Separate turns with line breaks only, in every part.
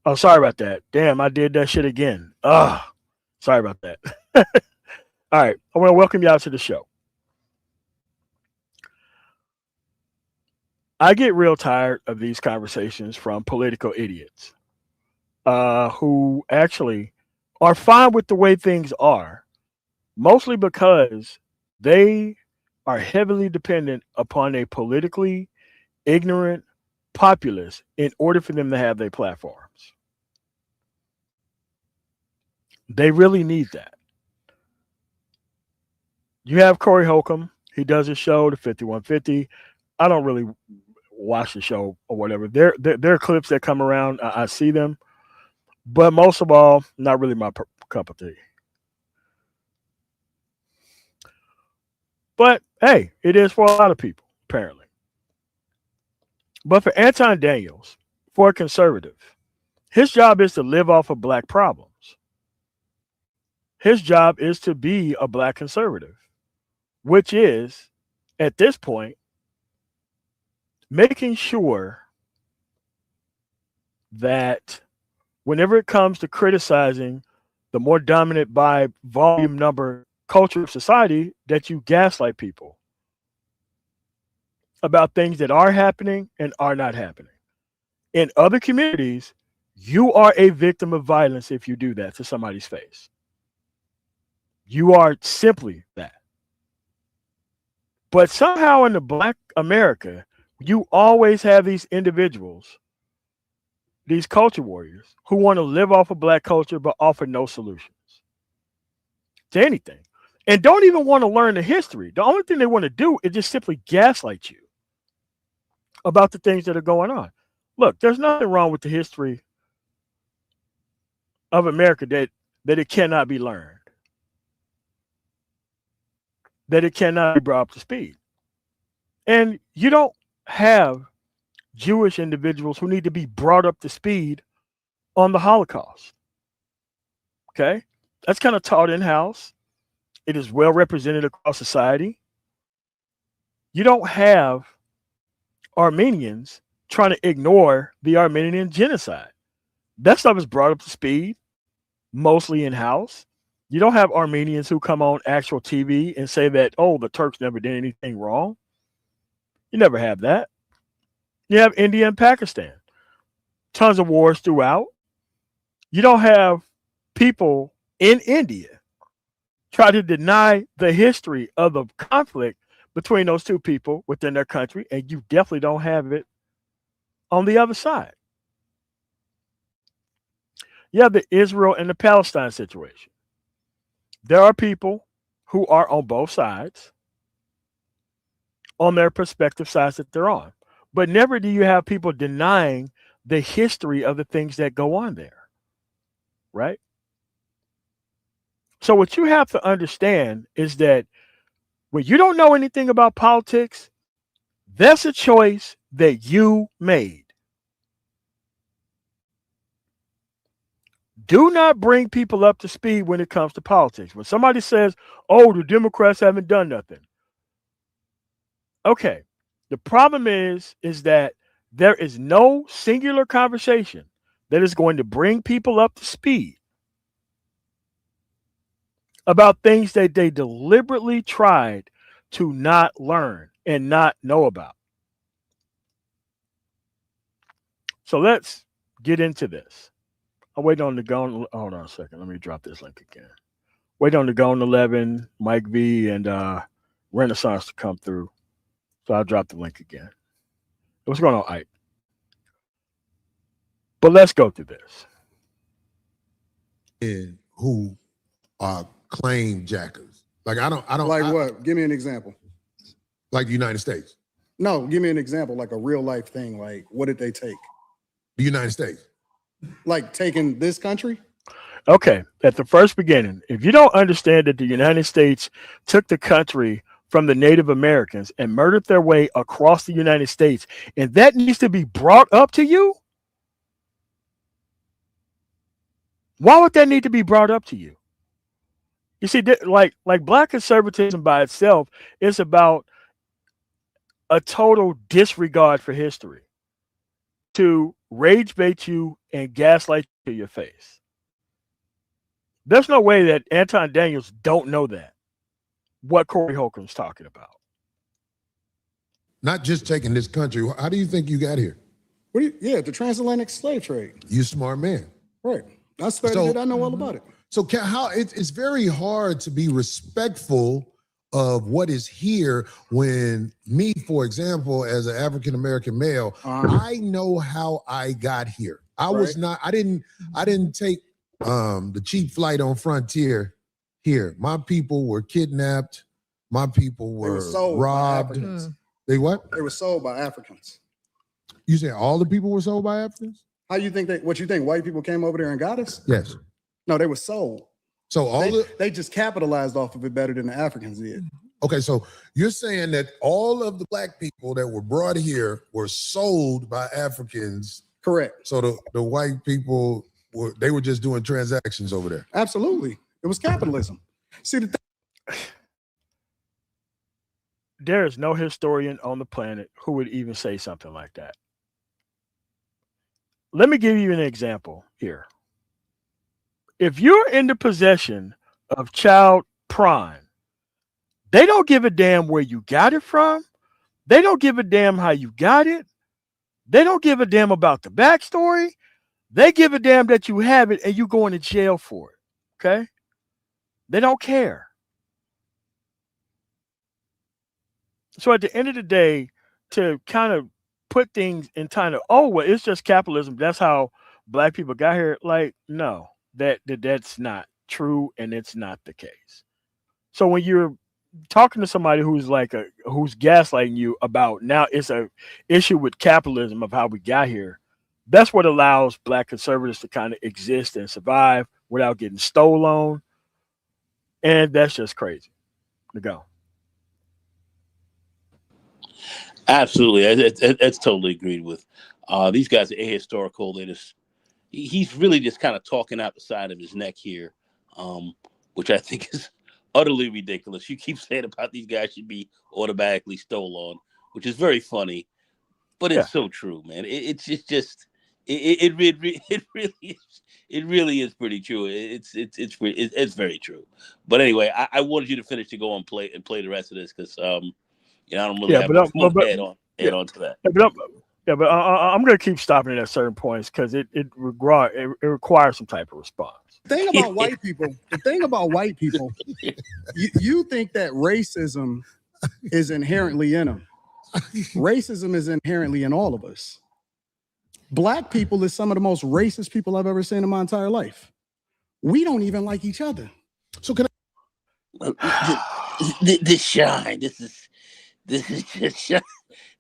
Oh, sorry about that. Damn, I did that shit again. Ugh. Sorry about that. All right. I want to welcome y'all to the show. I get real tired of these conversations from political idiots who actually are fine with the way things are, mostly because they are heavily dependent upon a politically ignorant populace in order for them to have their platforms. They really need that. You have Corey Holcomb. He does his show, the 5150. I don't really watch the show or whatever. There are clips that come around. I see them, but most of all, not really my cup of tea. But hey, it is for a lot of people apparently. But for Anton Daniels, for a conservative, his job is to live off of black problems. His job is to be a black conservative, which is, at this point, making sure that whenever it comes to criticizing the more dominant by volume number culture of society, that you gaslight people about things that are happening and are not happening. In other communities, you are a victim of violence if you do that to somebody's face. You are simply that. But somehow in the black America, you always have these individuals, these culture warriors, who want to live off of black culture but offer no solutions to anything. And don't even want to learn the history. The only thing they want to do is just simply gaslight you about the things that are going on. Look, there's nothing wrong with the history of America that it cannot be learned, that it cannot be brought up to speed. And you don't have Jewish individuals who need to be brought up to speed on the Holocaust. Okay? That's kind of taught in house. It is well represented across society. You don't have Armenians trying to ignore the Armenian genocide. That stuff is brought up to speed, mostly in house. You don't have Armenians who come on actual TV and say that, oh, the Turks never did anything wrong. You never have that. You have India and Pakistan, tons of wars throughout. You don't have people in India try to deny the history of the conflict between those two people within their country, and you definitely don't have it on the other side. You have the Israel and the Palestine situation. There are people who are on both sides, on their prospective sides that they're on. But never do you have people denying the history of the things that go on there, right? So, what you have to understand is that when you don't know anything about politics, that's a choice that you made. Do not bring people up to speed when it comes to politics. When somebody says, oh, the Democrats haven't done nothing. Okay. The problem is that there is no singular conversation that is going to bring people up to speed about things that they deliberately tried to not learn and not know about. So let's get into this. I'm waiting on the Gone. Hold on a second. Let me drop this link again. Waiting on the Gone 11, Mike V, and Renaissance to come through. So I'll drop the link again. What's going on, Ike? But let's go through this.
And who are claim jackers. Like I don't
Like what? Give me an example.
Like the United States.
No, give me an example, like a real life thing. Like, what did they take?
The United States.
Like taking this country?
Okay, at the first beginning, if you don't understand that the United States took the country from the Native Americans and murdered their way across the United States, and that needs to be brought up to you, why would that need to be brought up to you? You see, like black conservatism by itself is about a total disregard for history. to rage bait you and gaslight you to your face. There's no way that Anton Daniels don't know that, what Corey Holcom's talking about.
Not just taking this country. How do you think you got here?
The transatlantic slave trade.
You smart man.
Right. I studied it. I know all about it.
So it's very hard to be respectful of what is here when me, for example, as an African-American male, I know how I got here. I didn't take the cheap flight on Frontier here. My people were kidnapped. My people were robbed. They what?
They were sold by Africans.
You say all the people were sold by Africans?
How you think what you think white people came over there and got us?
Yes.
No, they were sold.
So
they just capitalized off of it better than the Africans did.
Okay, so you're saying that all of the black people that were brought here were sold by Africans.
Correct.
So the white people were just doing transactions over there.
Absolutely. It was capitalism. See,
there is no historian on the planet who would even say something like that. Let me give you an example here. If you're in the possession of child prime, they don't give a damn where you got it from. They don't give a damn how you got it. They don't give a damn about the backstory. They give a damn that you have it and you going to jail for it. Okay? They don't care. So at the end of the day, to kind of put things in kind of, oh, well, it's just capitalism. That's how black people got here. Like, no, that's not true, and it's not the case. So when you're talking to somebody who's who's gaslighting you about now it's a issue with capitalism of how we got here, that's what allows black conservatives to kind of exist and survive without getting stolen. And that's just crazy to go.
Absolutely. It's totally agreed with. These guys are ahistorical. He's really just kind of talking out the side of his neck here, which I think is utterly ridiculous. You keep saying about these guys should be automatically stolen, which is very funny, but it's so true, man. It really is pretty true. It's very true. But anyway, I wanted you to finish to go and play the rest of this because I don't really have much more to add on to that.
But I'm going to keep stopping at certain points because it requires some type of response.
The thing about white people, you think that racism is inherently in them. Racism is inherently in all of us. Black people is some of the most racist people I've ever seen in my entire life. We don't even like each other.
So can
this shine? This is just shine.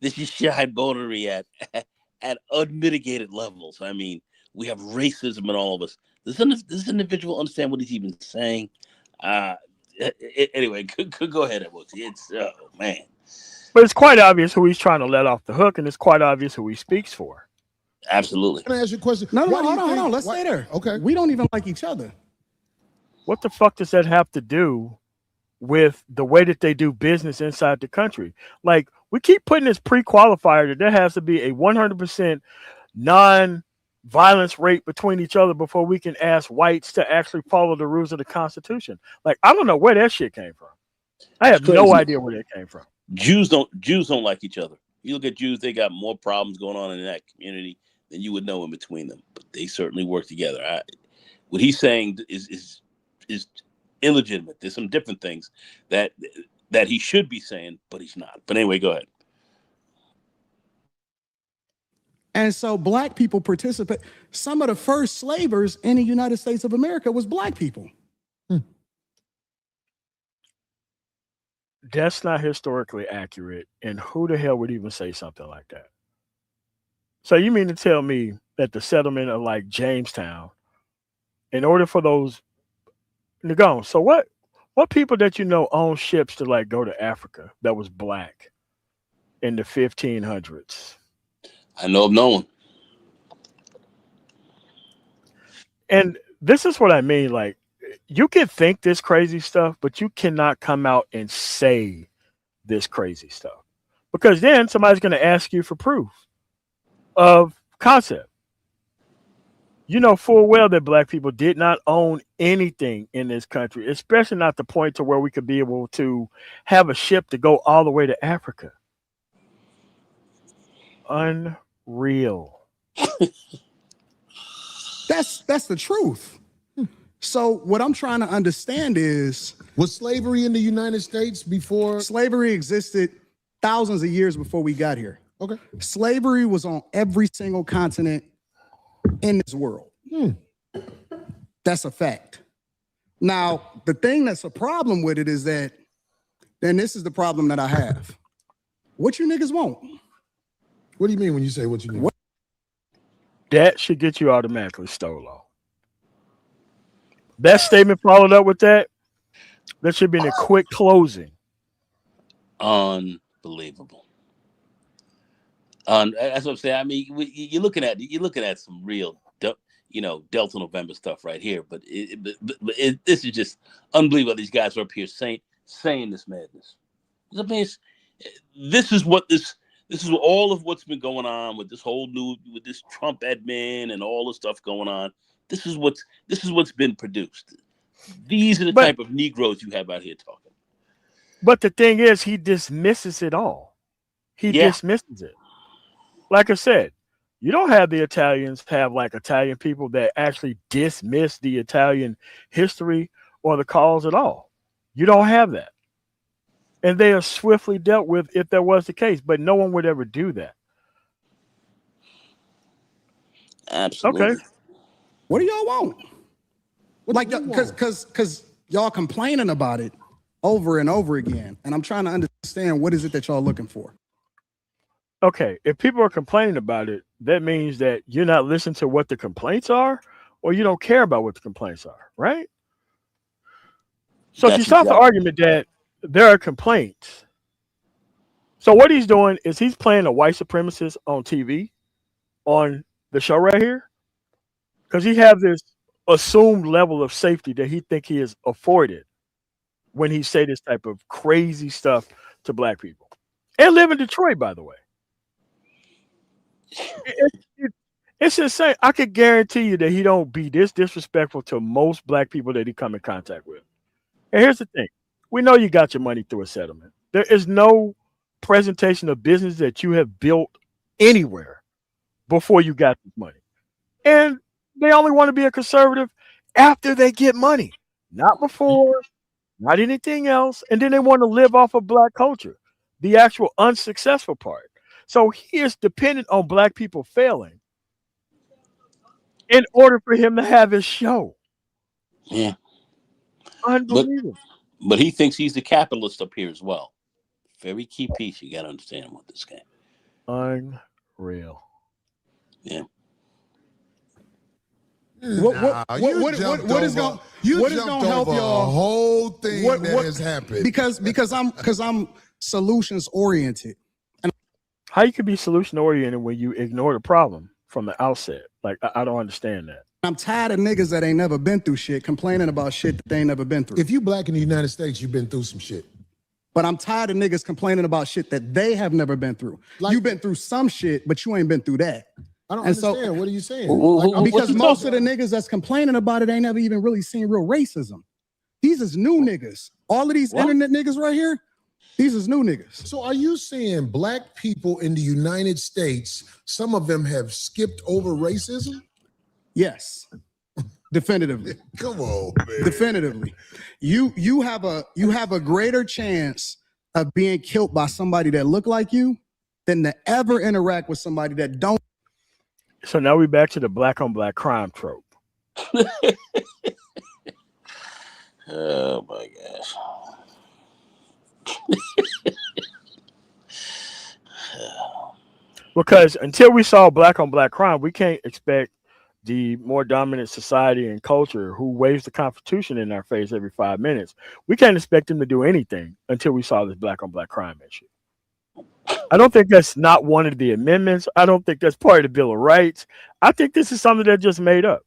This is shine bonery at unmitigated levels. I mean, we have racism in all of us. Does this individual understand what he's even saying? Anyway, go ahead, it's man.
But it's quite obvious who he's trying to let off the hook, and it's quite obvious who he speaks for.
Absolutely.
Can I ask you a question?
No, hold on. Let's stay there.
Okay.
We don't even like each other.
What the fuck does that have to do with the way that they do business inside the country? Like, we keep putting this pre-qualifier that there has to be a 100% non-violence rate between each other before we can ask whites to actually follow the rules of the Constitution. Like, I don't know where that shit came from. I have no idea where that came from.
Jews don't like each other. You look at Jews, they got more problems going on in that community than you would know in between them. But they certainly work together. What he's saying is illegitimate. There's some different things that he should be saying, but he's not. But anyway, go ahead.
And so black people participate. Some of the first slavers in the United States of America was black people.
That's not historically accurate. And who the hell would even say something like that? So you mean to tell me that the settlement of like Jamestown, in order for those so what people that you know own ships to like go to Africa that was black in the 1500s?
I know of no one.
And this is what I mean. Like, you can think this crazy stuff, but you cannot come out and say this crazy stuff, because then somebody's going to ask you for proof of concept. You know full well that black people did not own anything in this country, especially not the point to where we could be able to have a ship to go all the way to Africa. Unreal.
That's the truth. So what I'm trying to understand is,
Was slavery in the United States before?
slavery existed thousands of years before we got here.
Okay.
Slavery was on every single continent in this world. That's a fact. Now, the thing that's a problem with it is that, then this is the problem that I have. What you niggas want?
What do you mean when you say what you mean?
That should get you automatically stolen. That statement followed up with that. That should be in a quick closing.
Unbelievable. That's what I'm saying. I mean, you're looking at some real, Delta November stuff right here. But this is just unbelievable. These guys are up here saying this madness. I mean, this is all of what's been going on with this with this Trump admin and all the stuff going on. This is what's been produced. These are the type of Negroes you have out here talking.
But the thing is, he dismisses it all. He dismisses it. Like I said, you don't have the Italians have like Italian people that actually dismiss the Italian history or the cause at all. You don't have that. And they are swiftly dealt with if that was the case, but no one would ever do that.
Absolutely.
Okay.
What do y'all want? Because y'all complaining about it over and over again. And I'm trying to understand, what is it that y'all looking for?
Okay, if people are complaining about it, that means that you're not listening to what the complaints are, or you don't care about what the complaints are, right? So if you start the argument that there are complaints, so what he's doing is he's playing a white supremacist on TV, on the show right here, because he have this assumed level of safety that he think he is afforded when he say this type of crazy stuff to black people, and live in Detroit, by the way. It's insane. I could guarantee you that he don't be this disrespectful to most black people that he come in contact with. And here's the thing. We know you got your money through a settlement. There is no presentation of business that you have built anywhere before you got this money. And they only want to be a conservative after they get money, not before, not anything else. And then they want to live off of black culture, the actual unsuccessful part. So he is dependent on black people failing in order for him to have his show.
Yeah.
Unbelievable.
But he thinks he's the capitalist up here as well. Very key piece. You got to understand with this guy.
Unreal.
Yeah.
What is going to help y'all?
A whole thing that has happened
because I'm solutions oriented.
How you can be solution oriented when you ignore the problem from the outset? Like I don't understand that.
I'm tired of niggas that ain't never been through shit complaining about shit that they ain't never been through.
If you black in the United States, you've been through some shit.
But I'm tired of niggas complaining about shit that they have never been through.
Like,
you've been through some shit, but you ain't been through that.
I don't understand. What are you saying?
Because most of the niggas that's complaining about it ain't never even really seen real racism. These is new niggas. All of these internet niggas right here, these is new niggas.
So are you saying black people in the United States, some of them have skipped over racism?
Yes. Definitively.
Come on, man.
Definitively. You have a greater chance of being killed by somebody that look like you than to ever interact with somebody that don't.
So now we back to the black on black crime trope.
Oh my gosh.
Because until we saw black on black crime, we can't expect the more dominant society and culture who waves the Constitution in our face every 5 minutes. We can't expect them to do anything until we saw this black on black crime issue. I don't think that's not one of the amendments. I don't think that's part of the Bill of Rights. I think this is something that just made up.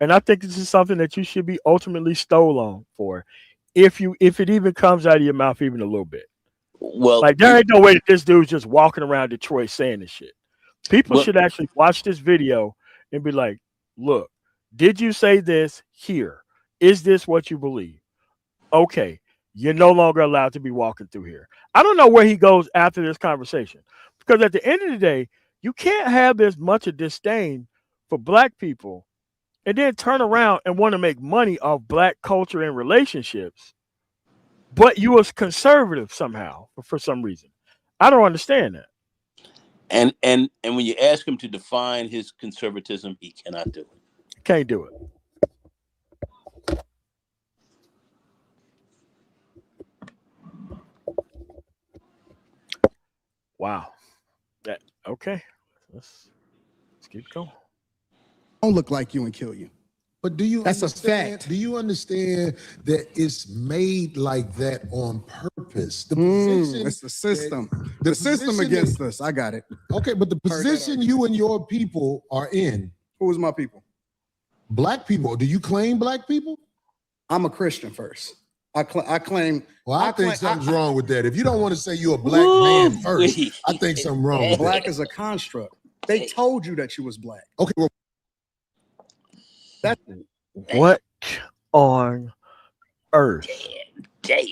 And I think this is something that you should be ultimately stolen for if it even comes out of your mouth even a little bit.
Well,
like there ain't no way that this dude's just walking around Detroit saying this shit. People
Well,
should actually watch this video and be like, look, did you say this here? Is this what you believe? Okay, you're no longer allowed to be walking through here. I don't know where he goes after this conversation, because at the end of the day, you can't have this much of disdain for black people and then turn around and want to make money off black culture and relationships, but you was conservative somehow for some reason. I don't understand that.
and when you ask him to define his conservatism, he cannot do it.
Can't do it. Wow. That okay. Let's keep going.
Don't look like you and kill you.
But do you
That's a
understand?
fact.
Do you understand that it's made like that on purpose? The position,
It's the system.
the
The system
position
against us. I got it.
okay, but the
Heard that
position you and your people are in,
Who is my people?
black people. Do you claim black people?
I'm a Christian first. I claim.
Well, I think
claim-
something's wrong with that. If you don't want to say you're a black man first,
Woo-wee.
I think something wrong with
Black
that.
is a construct. They told you that you was black.
Okay, well,
That
What on earth?
Damn.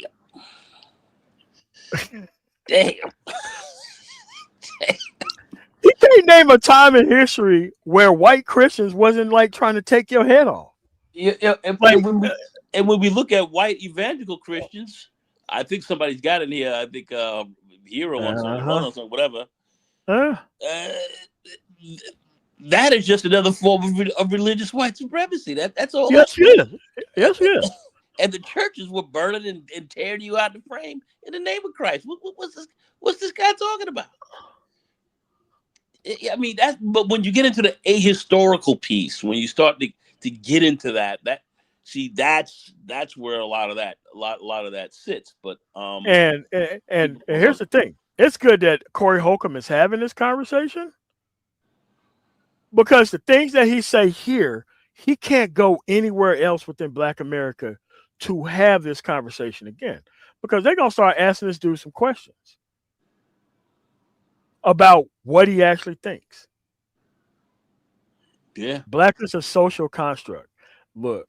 Damn.
You can't name a time in history where white Christians wasn't like trying to take your head off.
Yeah,
Like,
and when we look at white evangelical Christians, I think somebody's got it here. I think Hero on something,
Uh-huh.
or something, whatever.
huh?
That is just another form of religious white supremacy. That's all.
Yes, yes. Yes, yes.
And the churches were burning and tearing you out the frame in the name of Christ. What's this guy talking about? I mean, but when you get into the ahistorical piece, when you start to get into that's where a lot of that sits. But
And here's the thing. It's good that Corey Holcolm is having this conversation, because the things that he say here, he can't go anywhere else within Black America to have this conversation again, because they're gonna start asking this dude some questions about what he actually thinks.
yeah,
Black is a social construct. Look,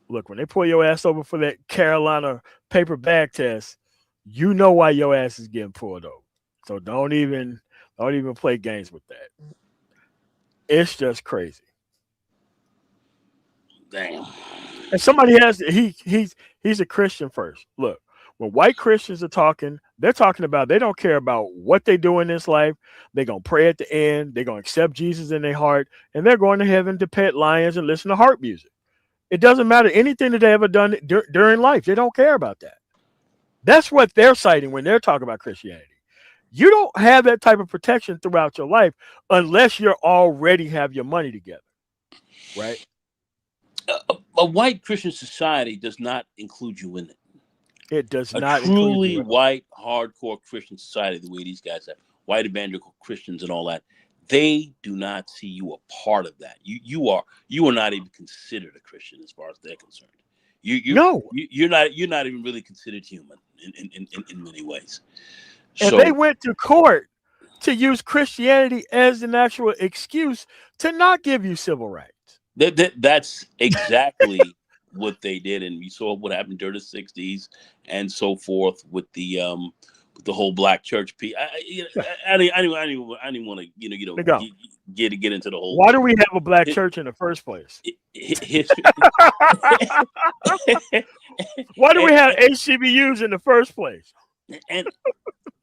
when they pull your ass over for that Carolina paper bag test, you know why your ass is getting pulled over. So don't even play games with that. It's just crazy.
damn.
And somebody he's a Christian first. Look, when white Christians are talking, they're talking about, they don't care about what they do in this life. They're gonna pray at the end, they're gonna accept Jesus in their heart, and they're going to heaven to pet lions and listen to harp music. It doesn't matter anything that they ever done during life. They don't care about that. That's what they're citing when they're talking about Christianity. You don't have that type of protection throughout your life unless you already have your money together, right?
A white Christian society does not include you in it.
It does
A
not
truly
include you.
white, hardcore Christian society, the way these guys are, white evangelical Christians and all that, they do not see you a part of that. You are not even considered a Christian as far as they're concerned. You're not even really considered human in many ways.
And
So
they went to court to use Christianity as an actual excuse to not give you civil rights.
that's exactly what they did, and we saw what happened during the '60s and so forth with the whole black church piece. I didn't want to get into the whole.
Why do we have a black church in the first place?
History.
Why do we have HCBUs in the first place?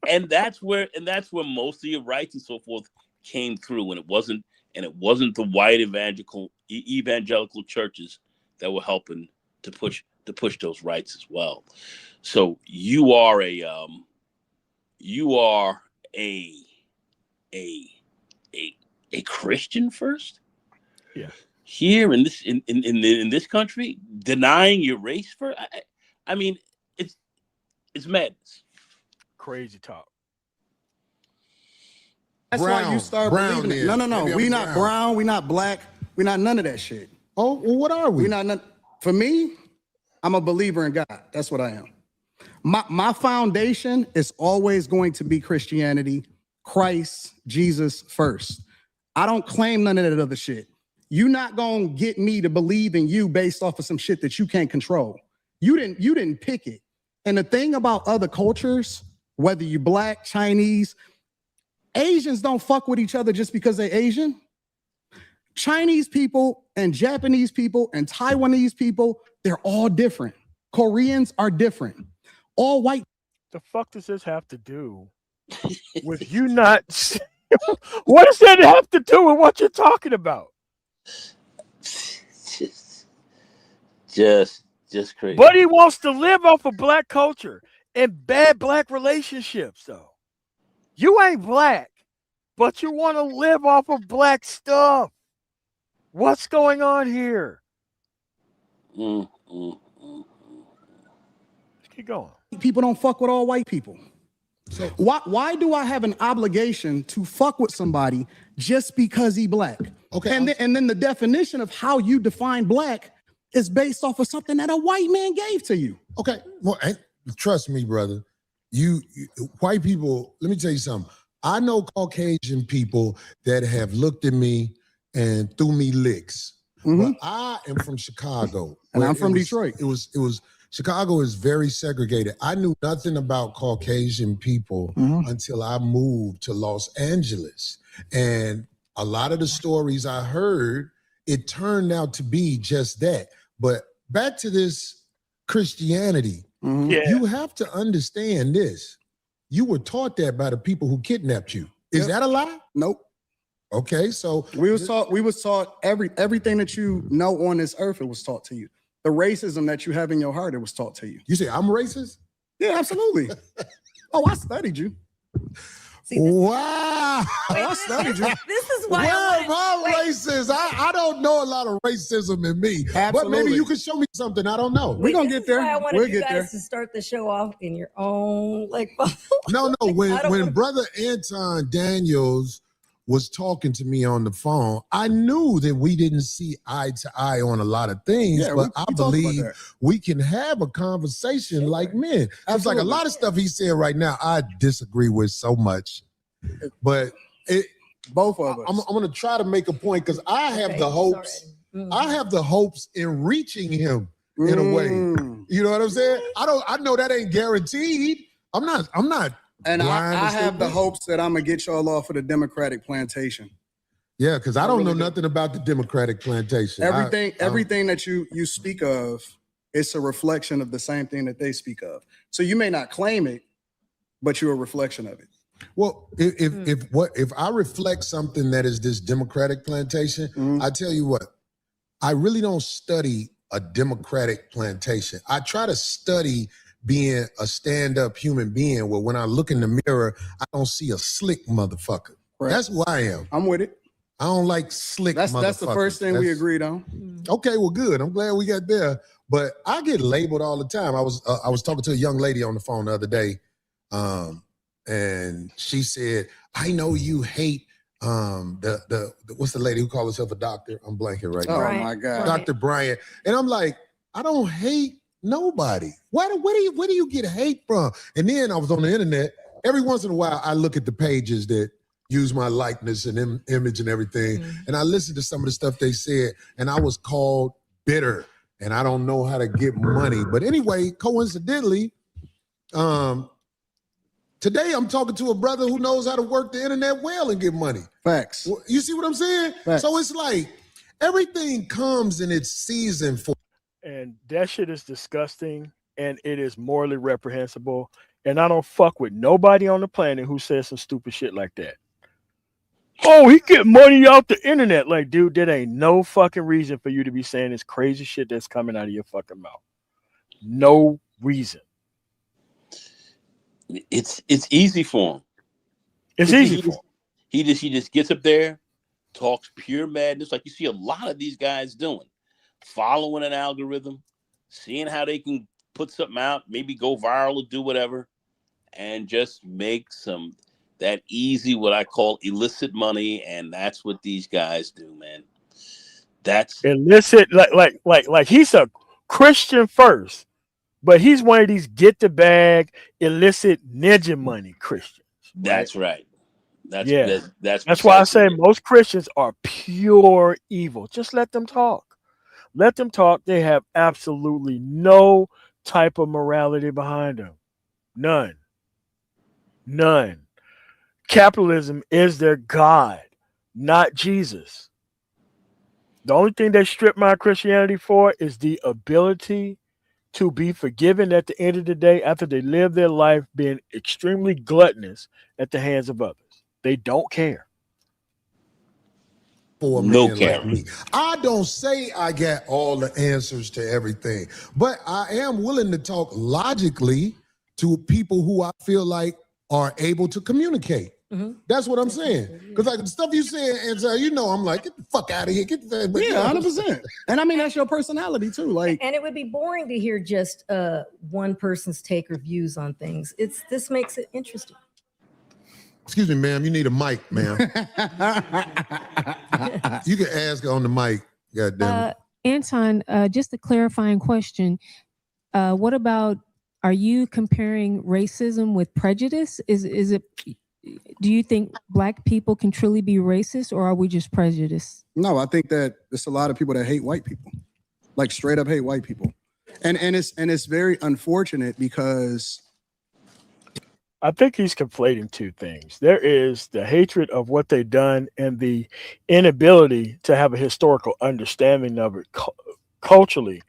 And that's where most of your rights and so forth came through, and it wasn't the white evangelical churches that were helping to push those rights as well. So you are a Christian first,
yeah.
Here in this country, denying your race for, I mean, it's madness.
Crazy talk.
That's why you start believing it. No.
Maybe
We
I'm
not brown. We not black. We not none of that shit.
Oh, well, what are we?
We not none. For me, I'm a believer in God. That's what I am. My foundation is always going to be Christianity, Christ, Jesus first. I don't claim none of that other shit. You're not gonna get me to believe in you based off of some shit that you can't control. You didn't pick it. And the thing about other cultures, whether you black, Chinese, Asians don't fuck with each other just because they're Asian. Chinese people and Japanese people and Taiwanese people, they're all different. Koreans are different. All white.
The fuck does this have to do with you not? What does that have to do with what you're talking about?
Just crazy.
But he wants to live off of black culture and bad black relationships, though. You ain't black, but you want to live off of black stuff. What's going on here? Let's keep going.
People don't fuck with all white people. So why do I have an obligation to fuck with somebody just because he black?
Okay.
And then the definition of how you define black is based off of something that a white man gave to you.
Okay. Well, trust me, brother. You white people, let me tell you something. I know Caucasian people that have looked at me and threw me licks. But I am from Chicago.
And I'm from Detroit.
It was Chicago is very segregated. I knew nothing about Caucasian people until I moved to Los Angeles. And a lot of the stories I heard, it turned out to be just that. But back to this Christianity, you have to understand this. You were taught that by the people who kidnapped you. Is that a lie?
Nope.
Okay, so
we was taught everything that you know on this earth, it was taught to you. The racism that you have in your heart, it was taught to you.
You say I'm racist?
Yeah, absolutely. Oh, I studied you.
Wow.
I studied you.
This is why
Where am I racist? I don't know a lot of racism in me.
Absolutely.
But maybe you can show me something I don't know.
We're gonna get there.
I wanted
We'll
you
get
guys
there.
to start the show off in your own like.
No. When
I don't want-
Brother Anton Daniels was talking to me on the phone, I knew that we didn't see eye to eye on a lot of things,
Yeah,
but I
we talked about
believe
that.
we can have a conversation like men. It's like a lot of stuff he's saying right now, I disagree with so much. But
Both of us.
I'm going to try to make a point because I have
Okay,
the hopes.
sorry.
I have the hopes in reaching him in a way. You know what I'm saying? I know that ain't guaranteed. I'm not
And
blind
I
and
have the
stupid.
hopes that I'm gonna get y'all off of the Democratic plantation.
Yeah, because I don't
really
know
do.
nothing about the Democratic plantation.
Everything that you speak of, it's a reflection of the same thing that they speak of. So you may not claim it, but you're a reflection of it.
Well, if I reflect something that is this Democratic plantation, I tell you what, I really don't study a Democratic plantation. I try to study being a stand-up human being where when I look in the mirror, I don't see a slick motherfucker.
Right.
That's who I am.
I'm with it.
I don't like slick motherfuckers.
That's the first thing we agreed on.
Okay, well, good. I'm glad we got there. But I get labeled all the time. I was talking to a young lady on the phone the other day, and she said, "I know you hate the what's the lady who calls herself a doctor? I'm blanking right now.
Oh
Right.
my God.
Dr. Bryant." And I'm like, I don't hate nobody. Where do you get hate from? And then I was on the internet. Every once in a while, I look at the pages that use my likeness and image and everything, and I listened to some of the stuff they said, and I was called bitter, and I don't know how to get money. But anyway, coincidentally, today I'm talking to a brother who knows how to work the internet well and get money.
Facts.
Well, you see what I'm saying?
Facts.
So it's like everything comes in its season for.
And that shit is disgusting and it is morally reprehensible. And I don't fuck with nobody on the planet who says some stupid shit like that. Oh, he get money out the internet. Like, dude, there ain't no fucking reason for you to be saying this crazy shit that's coming out of your fucking mouth. No reason.
It's easy for him.
It's easy for him.
He just gets up there, talks pure madness, like you see a lot of these guys doing, following an algorithm, seeing how they can put something out, maybe go viral or do whatever, and just make that easy, what I call illicit money, and that's what these guys do, man. That's
illicit, like he's a Christian first, but he's one of these get the bag illicit ninja money Christians.
That's right. That's
Yeah.
that's
Why I
precisely
say
it.
most Christians are pure evil. Just let them talk. Let them talk. They have absolutely no type of morality behind them. None. None. Capitalism is their God, not Jesus. The only thing they strip my Christianity for is the ability to be forgiven at the end of the day after they live their life being extremely gluttonous at the hands of others. They don't care.
For a
No
man like
caring.
me. I don't say I got all the answers to everything, but I am willing to talk logically to people who I feel like are able to communicate. That's what I'm saying. Because like the stuff you saying, and so I'm like, get the fuck out of here. Get the but,
Yeah, 100%. And I mean, that's your personality too. Like,
And it would be boring to hear just one person's take or views on things. This makes it interesting.
Excuse me, ma'am. You need a mic, ma'am. You can ask on the mic. God damn it.
Anton, just a clarifying question. What about, are you comparing racism with prejudice? Is it, do you think Black people can truly be racist, or are we just prejudiced?
no, I think that there's a lot of people that hate white people, like straight up hate white people. And it's very unfortunate because
I think he's conflating two things. There is the hatred of what they've done and the inability to have a historical understanding of it culturally,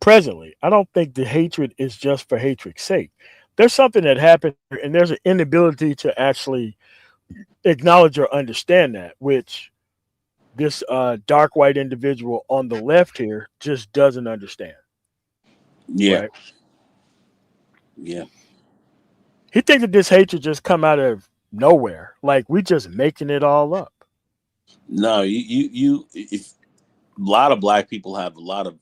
presently. I don't think the hatred is just for hatred's sake. There's something that happened, and there's an inability to actually acknowledge or understand that, which this dark white individual on the left here just doesn't understand.
Yeah.
Right?
Yeah.
He thinks that this hatred just come out of nowhere, like we just making it all up.
No, if a lot of Black people have a lot of,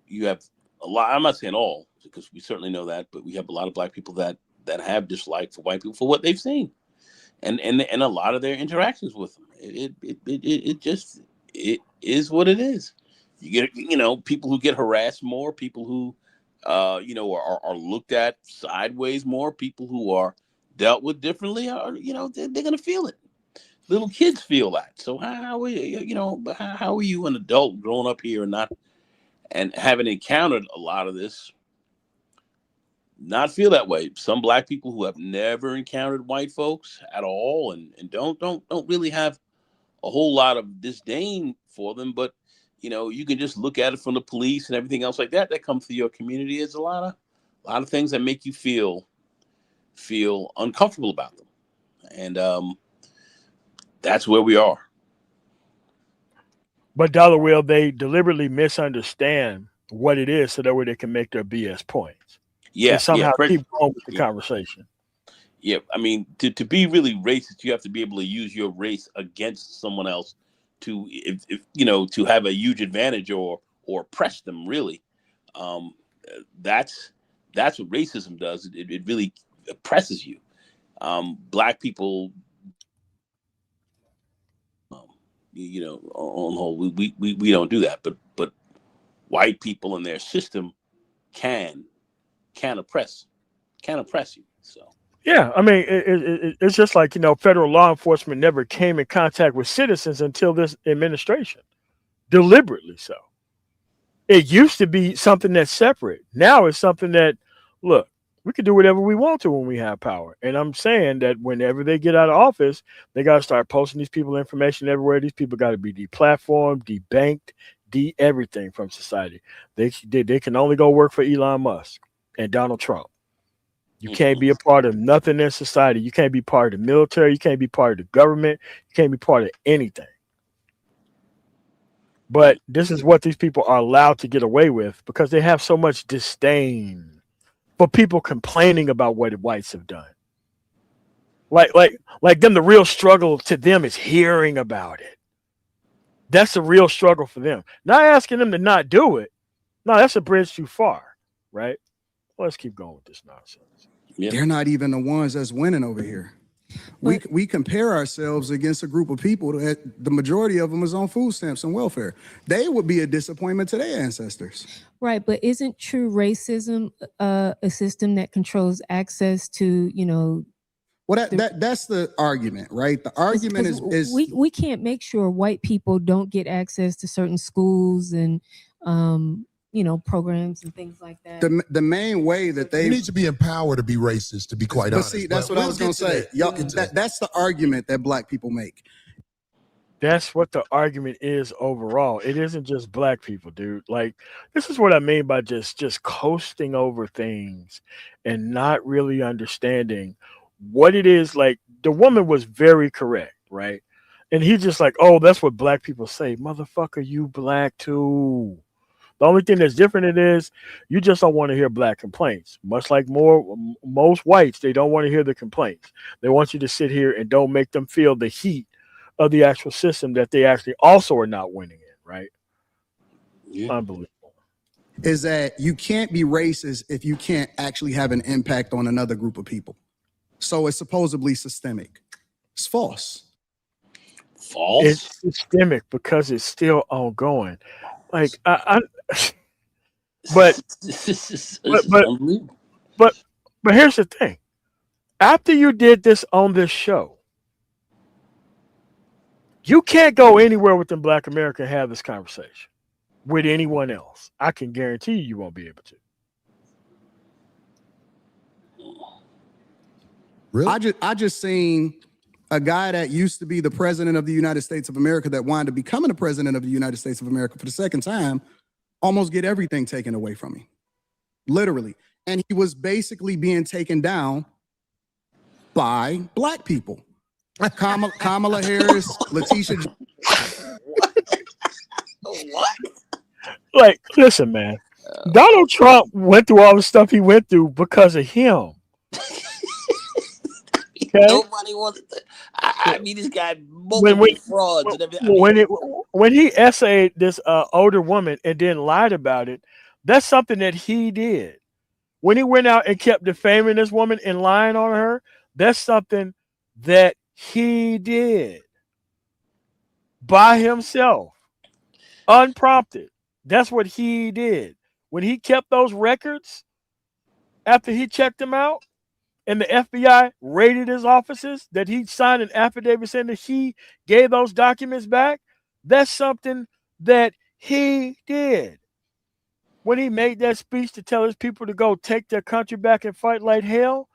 you have a lot, I'm not saying all, because we certainly know that, but we have a lot of Black people that have dislike for white people for what they've seen, and a lot of their interactions with them. It just, it is what it is. You get, people who get harassed more, people who are looked at sideways more, people who are dealt with differently are, they're gonna feel it. Little kids feel that. So how are how are you an adult growing up here and having encountered a lot of this, not feel that way? Some Black people who have never encountered white folks at all and don't really have a whole lot of disdain for them, but you can just look at it from the police and everything else like that comes through your community. There's a lot of things that make you feel uncomfortable about them, and that's where we are.
But Dollar Will, they deliberately misunderstand what it is so that way they can make their BS points and
Yeah,
somehow keep going with the
yeah,
conversation.
yeah. I mean, to be really racist, you have to be able to use your race against someone else to, if to have a huge advantage or oppress them. Really, um, that's what racism does. It really oppresses you. Black people, um, on the whole, we don't do that, but white people in their system can oppress you. So
Yeah, I mean, it's just like, federal law enforcement never came in contact with citizens until this administration, deliberately so. It used to be something that's separate. Now it's something that, look, we can do whatever we want to when we have power. And I'm saying that whenever they get out of office, they got to start posting these people information everywhere. These people got to be deplatformed, debanked, everything from society. They can only go work for Elon Musk and Donald Trump. You can't be a part of nothing in society. You can't be part of the military. You can't be part of the government. You can't be part of anything. But this is what these people are allowed to get away with because they have so much disdain for people complaining about what the whites have done. Like them, the real struggle to them is hearing about it. That's the real struggle for them. Not asking them to not do it. No, that's a bridge too far, right? Let's keep going with this nonsense.
yeah.
they're not even the ones that's winning over here. We compare ourselves against a group of people that the majority of them is on food stamps and welfare. They would be a disappointment to their ancestors.
Right, but isn't true racism a system that controls access to,
Well, that's the argument, right? The argument is
we can't make sure white people don't get access to certain schools and programs and things like that.
The main way that
You need to be empowered to be racist, to be quite honest.
See, that's what I was going to say. That's the argument that black people make.
That's what the argument is overall. It isn't just black people, dude. Like, this is what I mean by just coasting over things and not really understanding what it is. Like, the woman was very correct, right? And he's just like, oh, that's what black people say. Motherfucker, you black too. The only thing that's different it is you just don't want to hear black complaints. Much like most whites, they don't want to hear the complaints. They want you to sit here and don't make them feel the heat of the actual system that they actually also are not winning in, right? Yeah. Unbelievable.
Is that you can't be racist if you can't actually have an impact on another group of people. So it's supposedly systemic. It's false.
False?
It's systemic because it's still ongoing. Like, but here's the thing. After you did this on this show, you can't go anywhere within Black America and have this conversation with anyone else. I can guarantee you won't be able to.
Really?
I just seen a guy that used to be the president of the United States of America that wanted to becoming the president of the United States of America for the second time, almost get everything taken away from him. Literally. And he was basically being taken down by black people. Kamala Harris, Letitia.
What?
Like, listen, man. Donald Trump went through all the stuff he went through because of him. Okay?
Nobody wanted to. I mean, this guy multiple frauds and everything.
When he essayed this older woman and then lied about it, that's something that he did. When he went out and kept defaming this woman and lying on her, that's something that he did by himself, unprompted. That's what he did. When he kept those records after he checked them out and the FBI raided his offices, that he signed an affidavit saying that he gave those documents back, that's something that he did. When he made that speech to tell his people to go take their country back and fight like hell,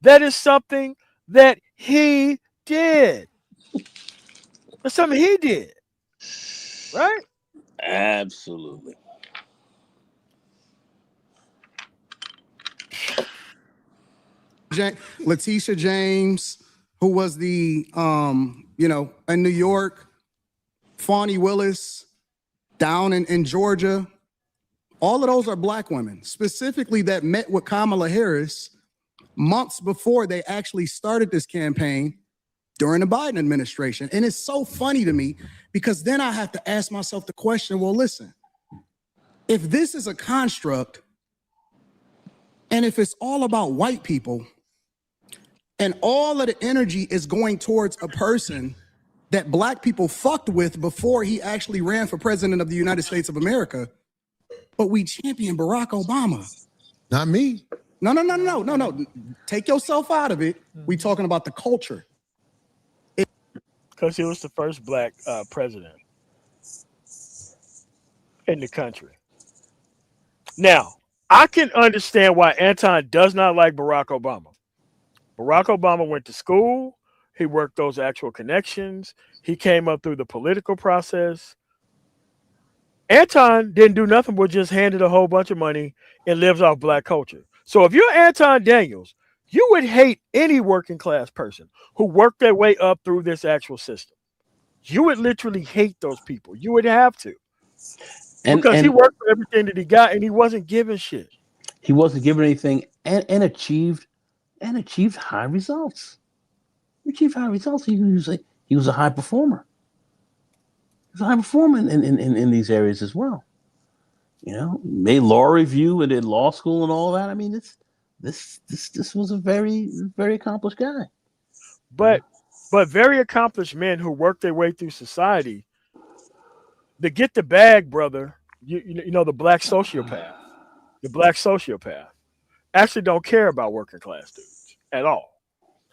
that is something that he did. That's something he did. Right?
Absolutely.
Letitia James, who was the, in New York, Fani Willis, down in Georgia, all of those are black women, specifically that met with Kamala Harris months before they actually started this campaign during the Biden administration. And it's so funny to me because then I have to ask myself the question, well, listen, if this is a construct and if it's all about white people and all of the energy is going towards a person that black people fucked with before he actually ran for president of the United States of America, but we champion Barack Obama.
Not me.
No. Take yourself out of it. We talking about the culture.
Because he was the first black president in the country. Now, I can understand why Anton does not like Barack Obama. Barack Obama went to school. He worked those actual connections. He came up through the political process. Anton didn't do nothing but just handed a whole bunch of money and lives off black culture. So if you're Anton Daniels, you would hate any working class person who worked their way up through this actual system. You would literally hate those people. You would have to. Because he worked for everything that he got and he wasn't giving shit.
He wasn't giving anything and achieved high results. He achieved high results. He was a high performer. He was a high performer in these areas as well. You know, made law review and did law school and all that. I mean, this was a very, very accomplished guy.
But very accomplished men who work their way through society, they get the bag, brother. You know the black sociopath actually don't care about working class dudes at all.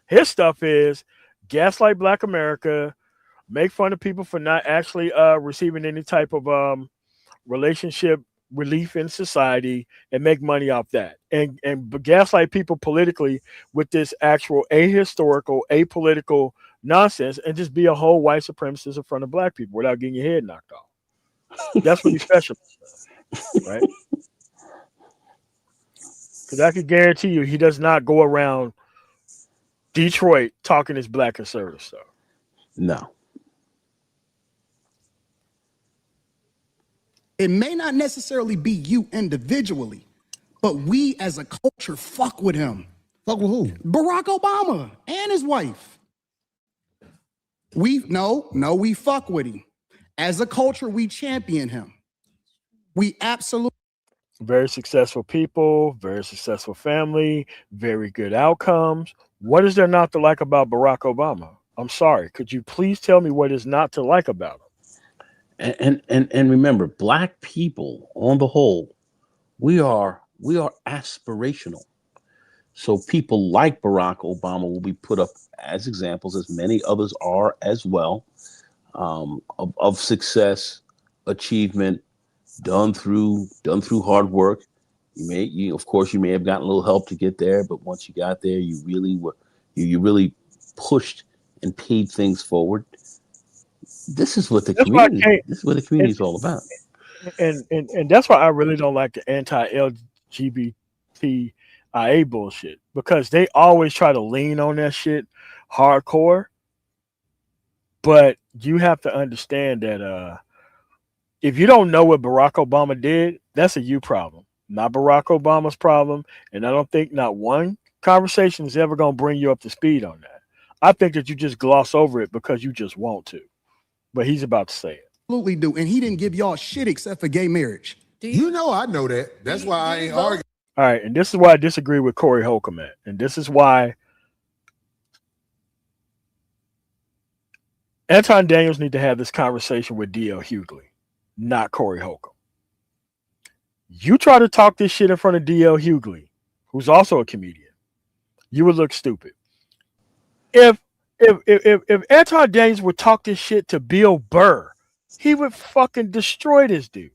His stuff is gaslight Black America, make fun of people for not actually receiving any type of relationship relief in society, and make money off that, and gaslight people politically with this actual ahistorical, apolitical nonsense, and just be a whole white supremacist in front of Black people without getting your head knocked off. That's what he specializes, right? Because I can guarantee you, he does not go around Detroit talking his Black conservative stuff.
No.
It may not necessarily be you individually, but we as a culture fuck with him.
Fuck with who?
Barack Obama and his wife. We fuck with him. As a culture, we champion him. We absolutely.
Very successful people, very successful family, very good outcomes. What is there not to like about Barack Obama? I'm sorry. Could you please tell me what is not to like about him?
And remember, Black people on the whole, we are aspirational. So people like Barack Obama will be put up as examples, as many others are as well, of success, achievement, done through hard work. Of course you may have gotten a little help to get there, but once you got there, you really pushed and paid things forward. This is what the community is all about.
And that's why I really don't like the anti-LGBTIA bullshit, because they always try to lean on that shit hardcore. But you have to understand that if you don't know what Barack Obama did, that's a you problem, not Barack Obama's problem. And I don't think not one conversation is ever going to bring you up to speed on that. I think that you just gloss over it because you just want to. But he's about to say it.
Absolutely do. And he didn't give y'all shit except for gay marriage.
You know I know that. That's why I ain't arguing.
All right, and this is why I disagree with Corey Holcolm at. And this is why Anton Daniels need to have this conversation with D.L. Hughley, not Corey Holcolm. You try to talk this shit in front of D.L. Hughley, who's also a comedian, you would look stupid. If Anton Daniels would talk this shit to Bill Burr, he would fucking destroy this dude.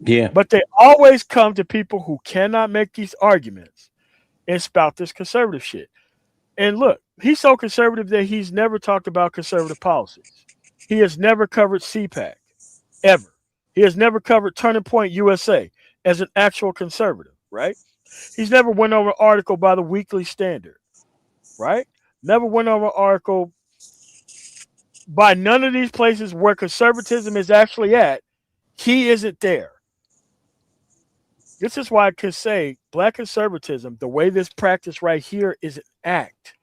Yeah.
But they always come to people who cannot make these arguments and spout this conservative shit. And look, he's so conservative that he's never talked about conservative policies. He has never covered CPAC, ever. He has never covered Turning Point USA as an actual conservative, right? He's never went over an article by the Weekly Standard, right? Never went over an article by none of these places where conservatism is actually at. He isn't there. This is why I could say Black conservatism, the way this practice right here, is an act.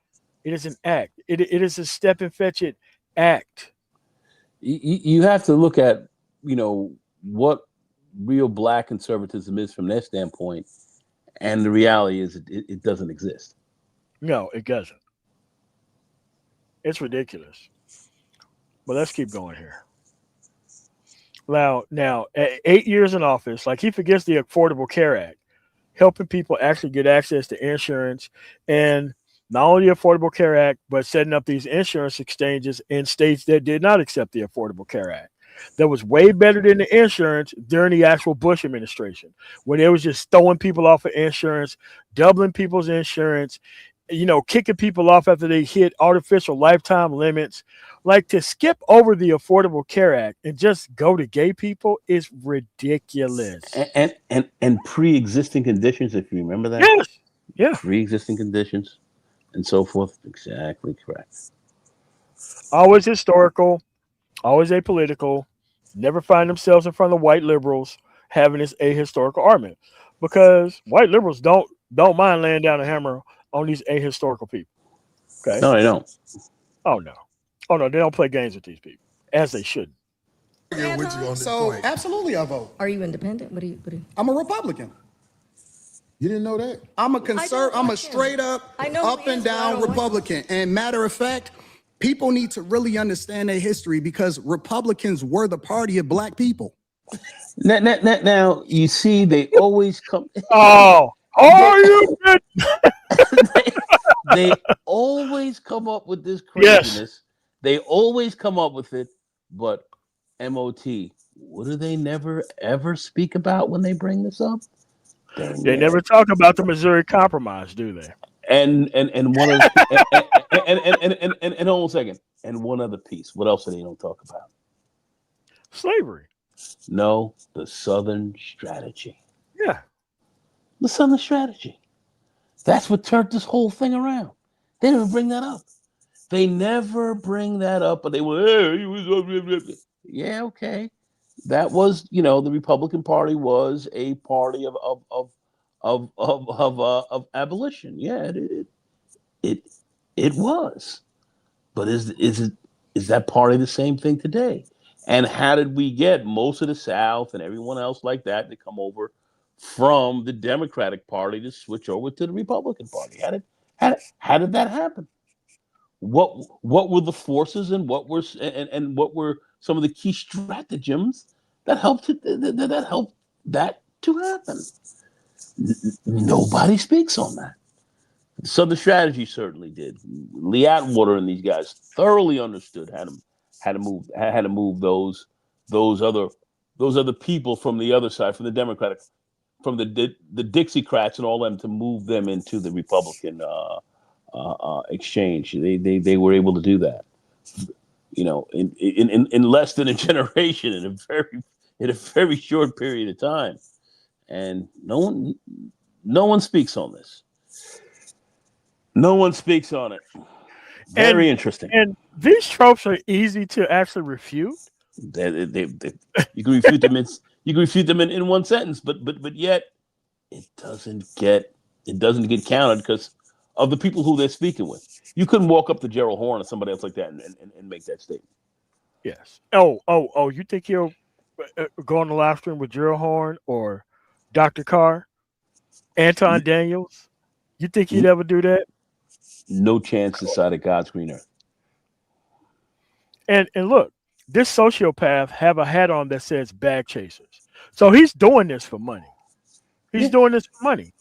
It is an act. It is a step and fetch it act.
You have to look at, what real Black conservatism is from their standpoint. And the reality is it doesn't exist.
No, it doesn't. It's ridiculous. But let's keep going here. Now, at 8 years in office, like, he forgets the Affordable Care Act, helping people actually get access to insurance, and not only the Affordable Care Act, but setting up these insurance exchanges in states that did not accept the Affordable Care Act. That was way better than the insurance during the actual Bush administration, when they was just throwing people off of insurance, doubling people's insurance, kicking people off after they hit artificial lifetime limits. Like, to skip over the Affordable Care Act and just go to gay people is ridiculous.
And pre-existing conditions, if you remember that.
Yes. Yeah.
Pre-existing conditions and so forth. Exactly correct.
Always historical, always apolitical, never find themselves in front of white liberals having this ahistorical argument, because white liberals don't mind laying down a hammer on these ahistorical people. Okay.
No, they don't.
Oh no, they don't play games with these people, as they shouldn't.
So absolutely I vote.
Are you independent? What do you?
I'm a Republican.
You didn't know that?
I'm a straight up and down Republican. And matter of fact, people need to really understand their history, because Republicans were the party of Black people.
Now you see, they always come.
Oh, are you?
They always come up with this
Yes.
craziness. They always come up with it, but MOT, what do they never ever speak about when they bring this up?
They never talk about the Missouri Compromise, do they?
And one of and hold on a second. And one other piece. What else do they don't talk about?
Slavery.
No, the Southern strategy.
Yeah.
The Southern strategy. That's what turned this whole thing around. They didn't bring that up. They never bring that up, but they were, hey, he was, yeah, okay. That was, the Republican Party was a party of abolition. Yeah, it was. But is that party the same thing today? And how did we get most of the South and everyone else like that to come over from the Democratic Party to switch over to the Republican Party? How did that happen? What were the forces and what were some of the key stratagems that helped that to happen? Nobody speaks on that. So the strategy certainly did. Lee Atwater and these guys thoroughly understood how to move those other people from the other side, from the Democratic, from the Dixiecrats and all them, to move them into the Republican exchange. They were able to do that, in less than a generation, in a very short period of time, and no one speaks on this. No one speaks on it. Very interesting.
And these tropes are easy to actually refute.
You can refute them in one sentence, but yet it doesn't get counted because of the people who they're speaking with. You couldn't walk up to Gerald Horne or somebody else like that and make that statement.
Yes. Oh! You think he'll go on the live stream with Gerald Horne or Dr. Carr, Anton Daniels? You think he'd ever do that?
No chance this side of God's green earth.
And look, this sociopath have a hat on that says bag chasers. So he's doing this for money. He's doing this for money.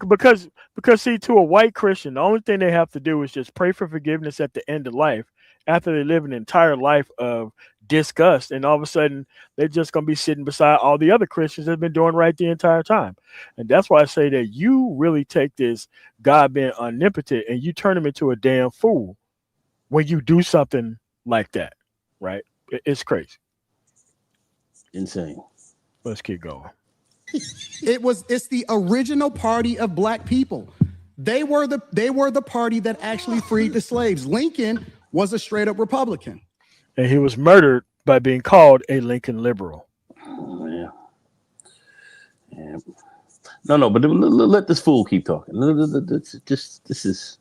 Because see, to a white Christian, the only thing they have to do is just pray for forgiveness at the end of life after they live an entire life of disgust, and all of a sudden they're just going to be sitting beside all the other Christians that have been doing right the entire time. And that's why I say that you really take this God being omnipotent and you turn him into a damn fool when you do something like that, right? It's crazy.
Insane.
Let's keep going.
It's the original party of black people. They were the party that actually freed the slaves. Lincoln was a straight up Republican.
And he was murdered by being called a Lincoln liberal.
Oh, yeah. No, but let this fool keep talking. This is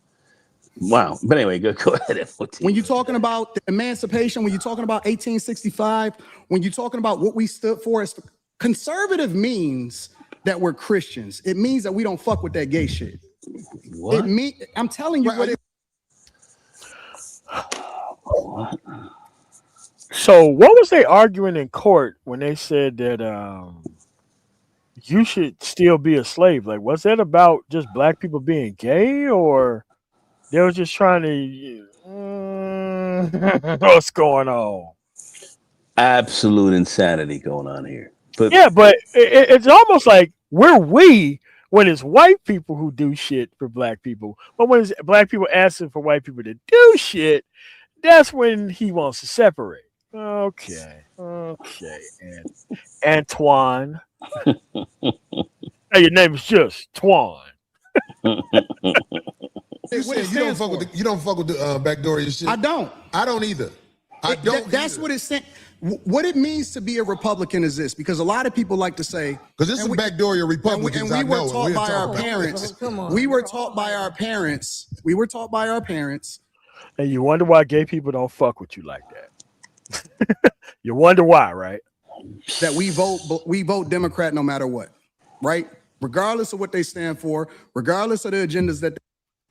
wow. But anyway, go ahead.
When you're talking about the emancipation, when you're talking about 1865, when you're talking about what we stood for, as conservative means that we're Christians. It means that we don't fuck with that gay shit.
What?
I'm telling you what.
What?
So what was they arguing in court when they said that you should still be a slave? Like, was that about just black people being gay, or they were just trying to what's going on?
Absolute insanity going on here. But
it's almost like we when it's white people who do shit for black people, but when it's black people asking for white people to do shit, that's when he wants to separate. Okay. And Antoine. Hey, your name is just Twan.
You don't fuck with the backdoor shit.
I don't
either.
That's what it's saying. What it means to be a Republican is this, because a lot of people like to say,
because this is backdoor your Republicans.
And we were taught by our parents. We were taught by our parents.
And you wonder why gay people don't fuck with you like that. You wonder why, right?
That we vote Democrat no matter what, right? Regardless of what they stand for, regardless of the agendas that.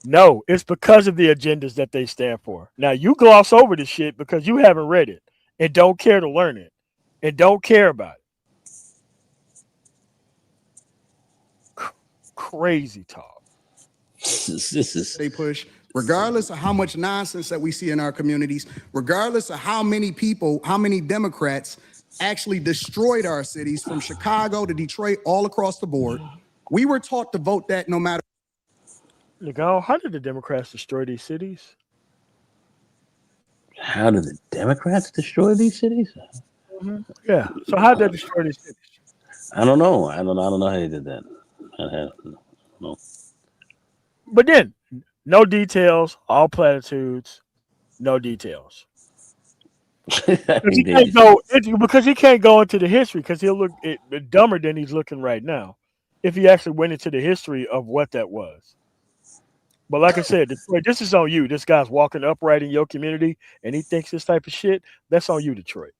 No, it's because of the agendas that they stand for. Now you gloss over the shit because you haven't read it and don't care to learn it and don't care about it. Crazy talk.
This is
they push, regardless of how much nonsense that we see in our communities, regardless of how many people, how many Democrats actually destroyed our cities from Chicago to Detroit, all across the board. We were taught to vote that no matter.
Nigga, how did the Democrats destroy these cities?
how did the Democrats destroy these cities?
Yeah. So how did they destroy these cities?
I don't know. I don't know how they did that. No.
But then, no details, all platitudes, no details. Because he can't go into the history because he'll look dumber than he's looking right now if he actually went into the history of what that was. But like I said, Detroit, this is on you. This guy's walking upright in your community and he thinks this type of shit. That's on you, Detroit.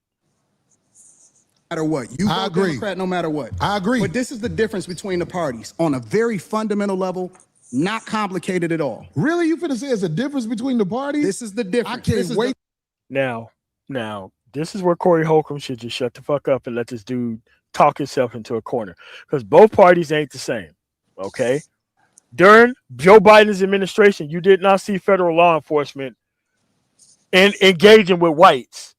No matter what. You vote Democrat no matter what.
I agree.
But this is the difference between the parties on a very fundamental level, not complicated at all.
Really? You finna say it's a difference between the parties?
This is the difference.
I can't wait.
Now, this is where Corey Holcomb should just shut the fuck up and let this dude talk himself into a corner. Because both parties ain't the same. Okay? During Joe Biden's administration, you did not see federal law enforcement engaging with whites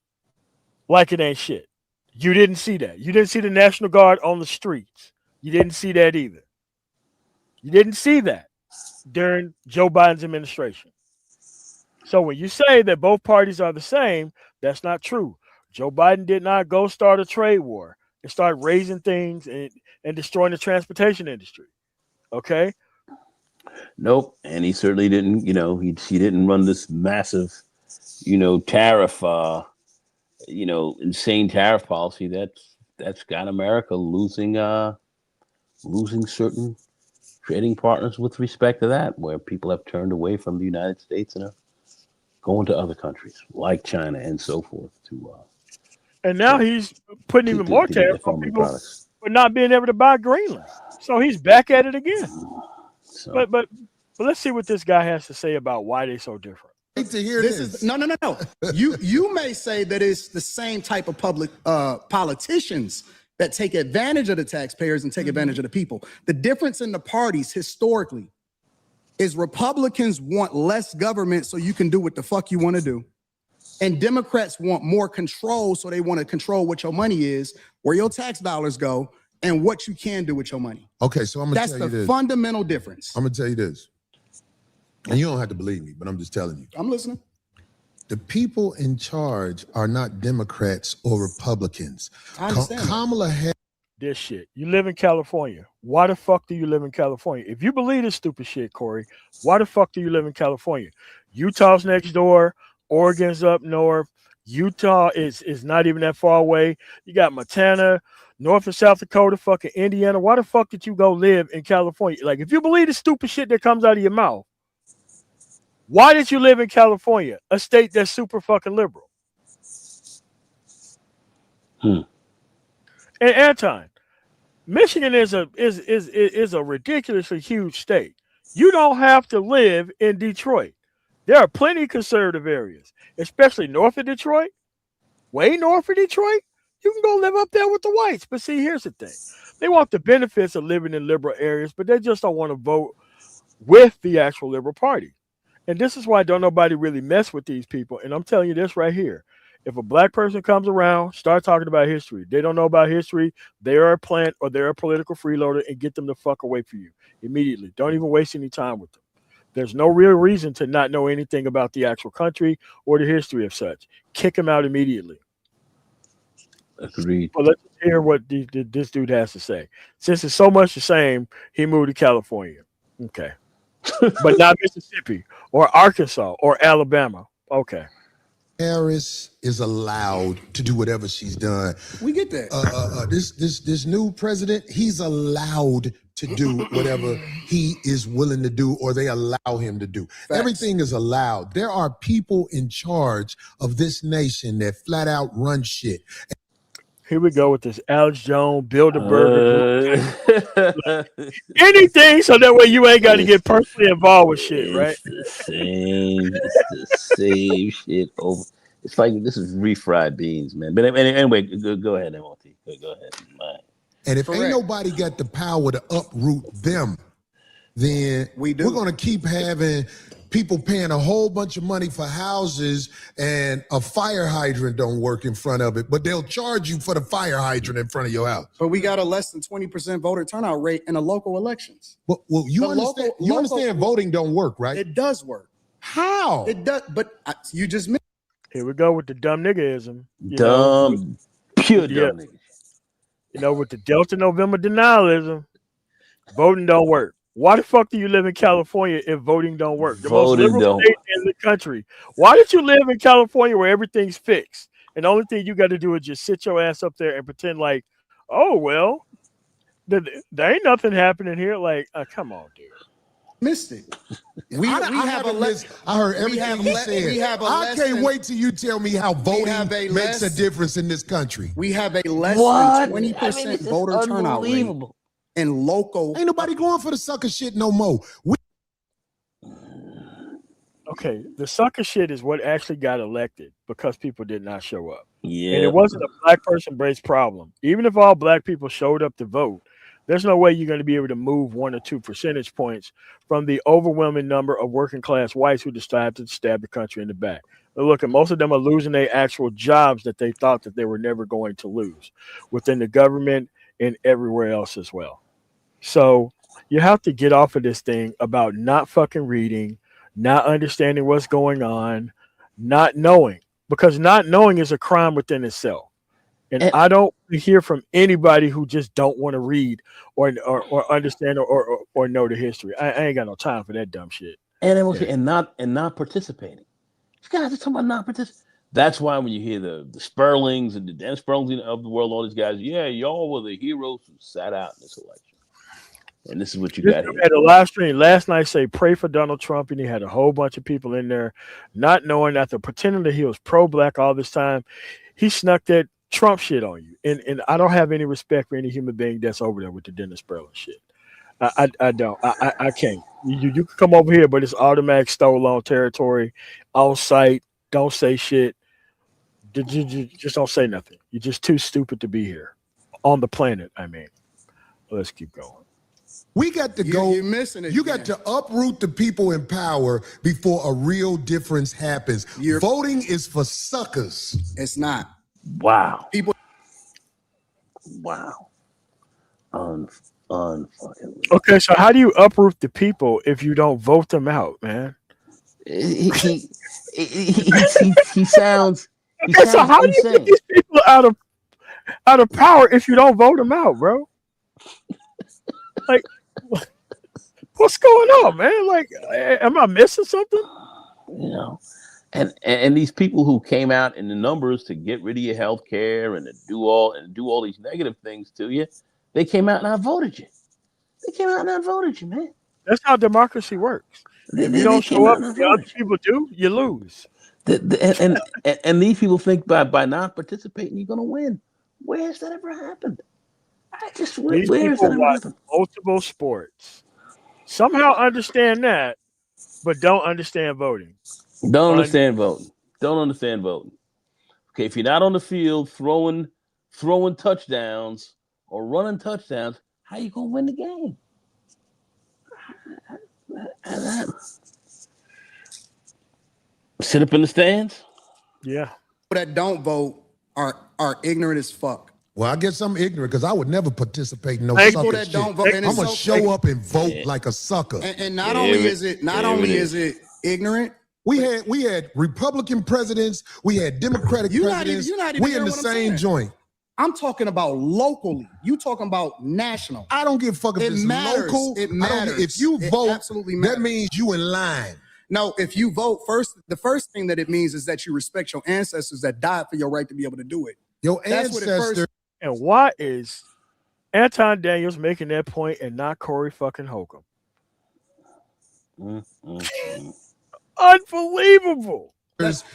like it ain't shit. You didn't see that. You didn't see the National Guard on the streets. You didn't see that either. You didn't see that during Joe Biden's administration. So when you say that both parties are the same, that's not true. Joe Biden did not go start a trade war and start raising things and destroying the transportation industry. Okay?
Nope. And he certainly didn't, he didn't run this massive, tariff, insane tariff policy that's got America losing certain trading partners with respect to that, where people have turned away from the United States and are going to other countries like China and so forth
and now he's putting even more tariffs on people for not being able to buy Greenland. So he's back at it again.
So.
But let's see what this guy has to say about why they're so different.
To hear
this. No. You may say that it's the same type of public politicians that take advantage of the taxpayers and take advantage of the people. The difference in the parties historically is Republicans want less government so you can do what the fuck you want to do. And Democrats want more control, so they want to control what your money is, where your tax dollars go, and what you can do with your money.
Okay, so I'm going to tell you this.
That's the fundamental difference.
I'm going to tell you this. And you don't have to believe me, but I'm just telling you.
I'm listening.
The people in charge are not Democrats or Republicans.
I understand.
Kamala Harris.
This shit. You live in California. Why the fuck do you live in California? If you believe this stupid shit, Corey, why the fuck do you live in California? Utah's next door. Oregon's up north. Utah is not even that far away. You got Montana, North and South Dakota, fucking Indiana. Why the fuck did you go live in California? Like, if you believe the stupid shit that comes out of your mouth, why did you live in California, a state that's super fucking liberal? And Anton, Michigan is a ridiculously huge state. You don't have to live in Detroit. There are plenty of conservative areas, especially north of Detroit, way north of Detroit. You can go live up there with the whites. But see, here's the thing. They want the benefits of living in liberal areas, but they just don't want to vote with the actual Liberal Party. And this is why don't nobody really mess with these people. And I'm telling you this right here. If a black person comes around, start talking about history. They don't know about history. They are a plant or they're a political freeloader, and get them the fuck away from you immediately. Don't even waste any time with them. There's no real reason to not know anything about the actual country or the history of such. Kick them out immediately.
Agreed.
Well, let's hear what this dude has to say. Since it's so much the same, he moved to California. Okay. But not Mississippi or Arkansas or Alabama. Okay.
Harris is allowed to do whatever she's done.
We get that.
This new president, he's allowed to do whatever he is willing to do, or they allow him to do.
Facts.
Everything is allowed. There are people in charge of this nation that flat out run shit.
Here we go with this Alex Jones, Bilderberg. Anything so that way you ain't got to get personally involved with shit, right?
It's the same shit over. It's like this is refried beans, man. But anyway, go ahead, MLT. Go ahead.
And if ain't nobody got the power to uproot them, then
We do.
we're going to keep having people paying a whole bunch of money for houses and a fire hydrant don't work in front of it, but they'll charge you for the fire hydrant in front of your house.
But we got a less than 20% voter turnout rate in the local elections.
Well, you
The
understand,
local-
understand voting don't work, right?
It does work.
How?
It does, but you just missed.
Here we go with the dumb niggaism.
Dumb, pure
Yeah.
dumb niggas.
You know, with the Delta November denialism, voting don't work. Why the fuck do you live in California if voting don't work? The most
Voting
liberal
don't
state in the country. Why did you live in California where everything's fixed? And the only thing you got to do is just sit your ass up there and pretend like, oh, well, there ain't nothing happening here. Like, come on, dude.
Missed it. We
I
have a
haven't
less.
missed- I heard everything
have
you
le-
said.
we have a
I
less
can't
than-
wait till you tell me how voting
have a
makes a
less-
difference in this country.
We have a less
What?
than 20%
I mean, it's
voter turnout rate
unbelievable.
in local.
Ain't nobody going for the sucker shit no more.
Okay, the sucker shit is what actually got elected because people did not show up.
Yeah.
And it wasn't a black person-based problem. Even if all black people showed up to vote, there's no way you're going to be able to move 1 or 2 percentage points from the overwhelming number of working class whites who decided to stab the country in the back. But look, and most of them are losing their actual jobs that they thought that they were never going to lose within the government and everywhere else as well. So you have to get off of this thing about not fucking reading, not understanding what's going on, not knowing, because not knowing is a crime within itself. And I don't hear from anybody who just don't want to read or understand or know the history. I ain't got no time for that dumb shit.
And not participating. You guys are talking about not participating. That's why when you hear the Sperlings and the Dennis Sperlings of the world, all these guys, yeah, y'all were the heroes who sat out in this election. And this is what you got here.
Had a live stream last night say pray for Donald Trump, and he had a whole bunch of people in there, not knowing after pretending that he was pro-black all this time, he snuck that Trump shit on you. And I don't have any respect for any human being that's over there with the Dennis Sperling shit. I don't. I can't. You can come over here, but it's automatic stolen territory, on site. Don't say shit. Just don't say nothing. You're just too stupid to be here on the planet. I mean, let's keep going.
We got to go.
You're missing it.
You got to uproot the people in power before a real difference happens. Voting is for suckers.
It's not.
Wow.
People.
Wow. Unfucking.
Okay, so how do you uproot the people if you don't vote them out, man?
He sounds. He
Okay, so
sounds
how do you
insane.
get these people out of power if you don't vote them out, bro? Like, what's going on, man? Like, am I missing something?
You know, and these people who came out in the numbers to get rid of your health care and to do all these negative things to you, they came out and outvoted you. They came out and outvoted you, man.
That's how democracy works. If you don't show up, the other people do, you lose.
And these people think by not participating, you're gonna win. Where has that ever happened? Where has that ever happened?
Multiple sports. Somehow understand that, but don't understand voting.
Don't understand voting. Don't understand voting. Okay, if you're not on the field throwing touchdowns or running touchdowns, how you gonna win the game? Sit up in the stands?
Yeah.
People that don't vote are ignorant as fuck.
Well, I guess I'm ignorant because I would never participate in no
People
sucker
that
shit.
don't vote, and
I'm
it's
gonna
so-
show up and vote like a sucker.
And not only is it ignorant.
We had Republican presidents, we had Democratic presidents.
You're not even
we in
hearing
the
what I'm
same
saying.
joint.
I'm talking about locally. You talking about national.
I don't give a fuck if
It
it's
matters.
local.
It
I don't-
matters.
If you
It
vote,
absolutely
that
matters.
means you in line.
No, if you vote first, the first thing that it means is that you respect your ancestors that died for your right to be able to do it.
Your
That's what it
ancestor.
And why is Anton Daniels making that point and not Corey fucking Holcomb? Unbelievable.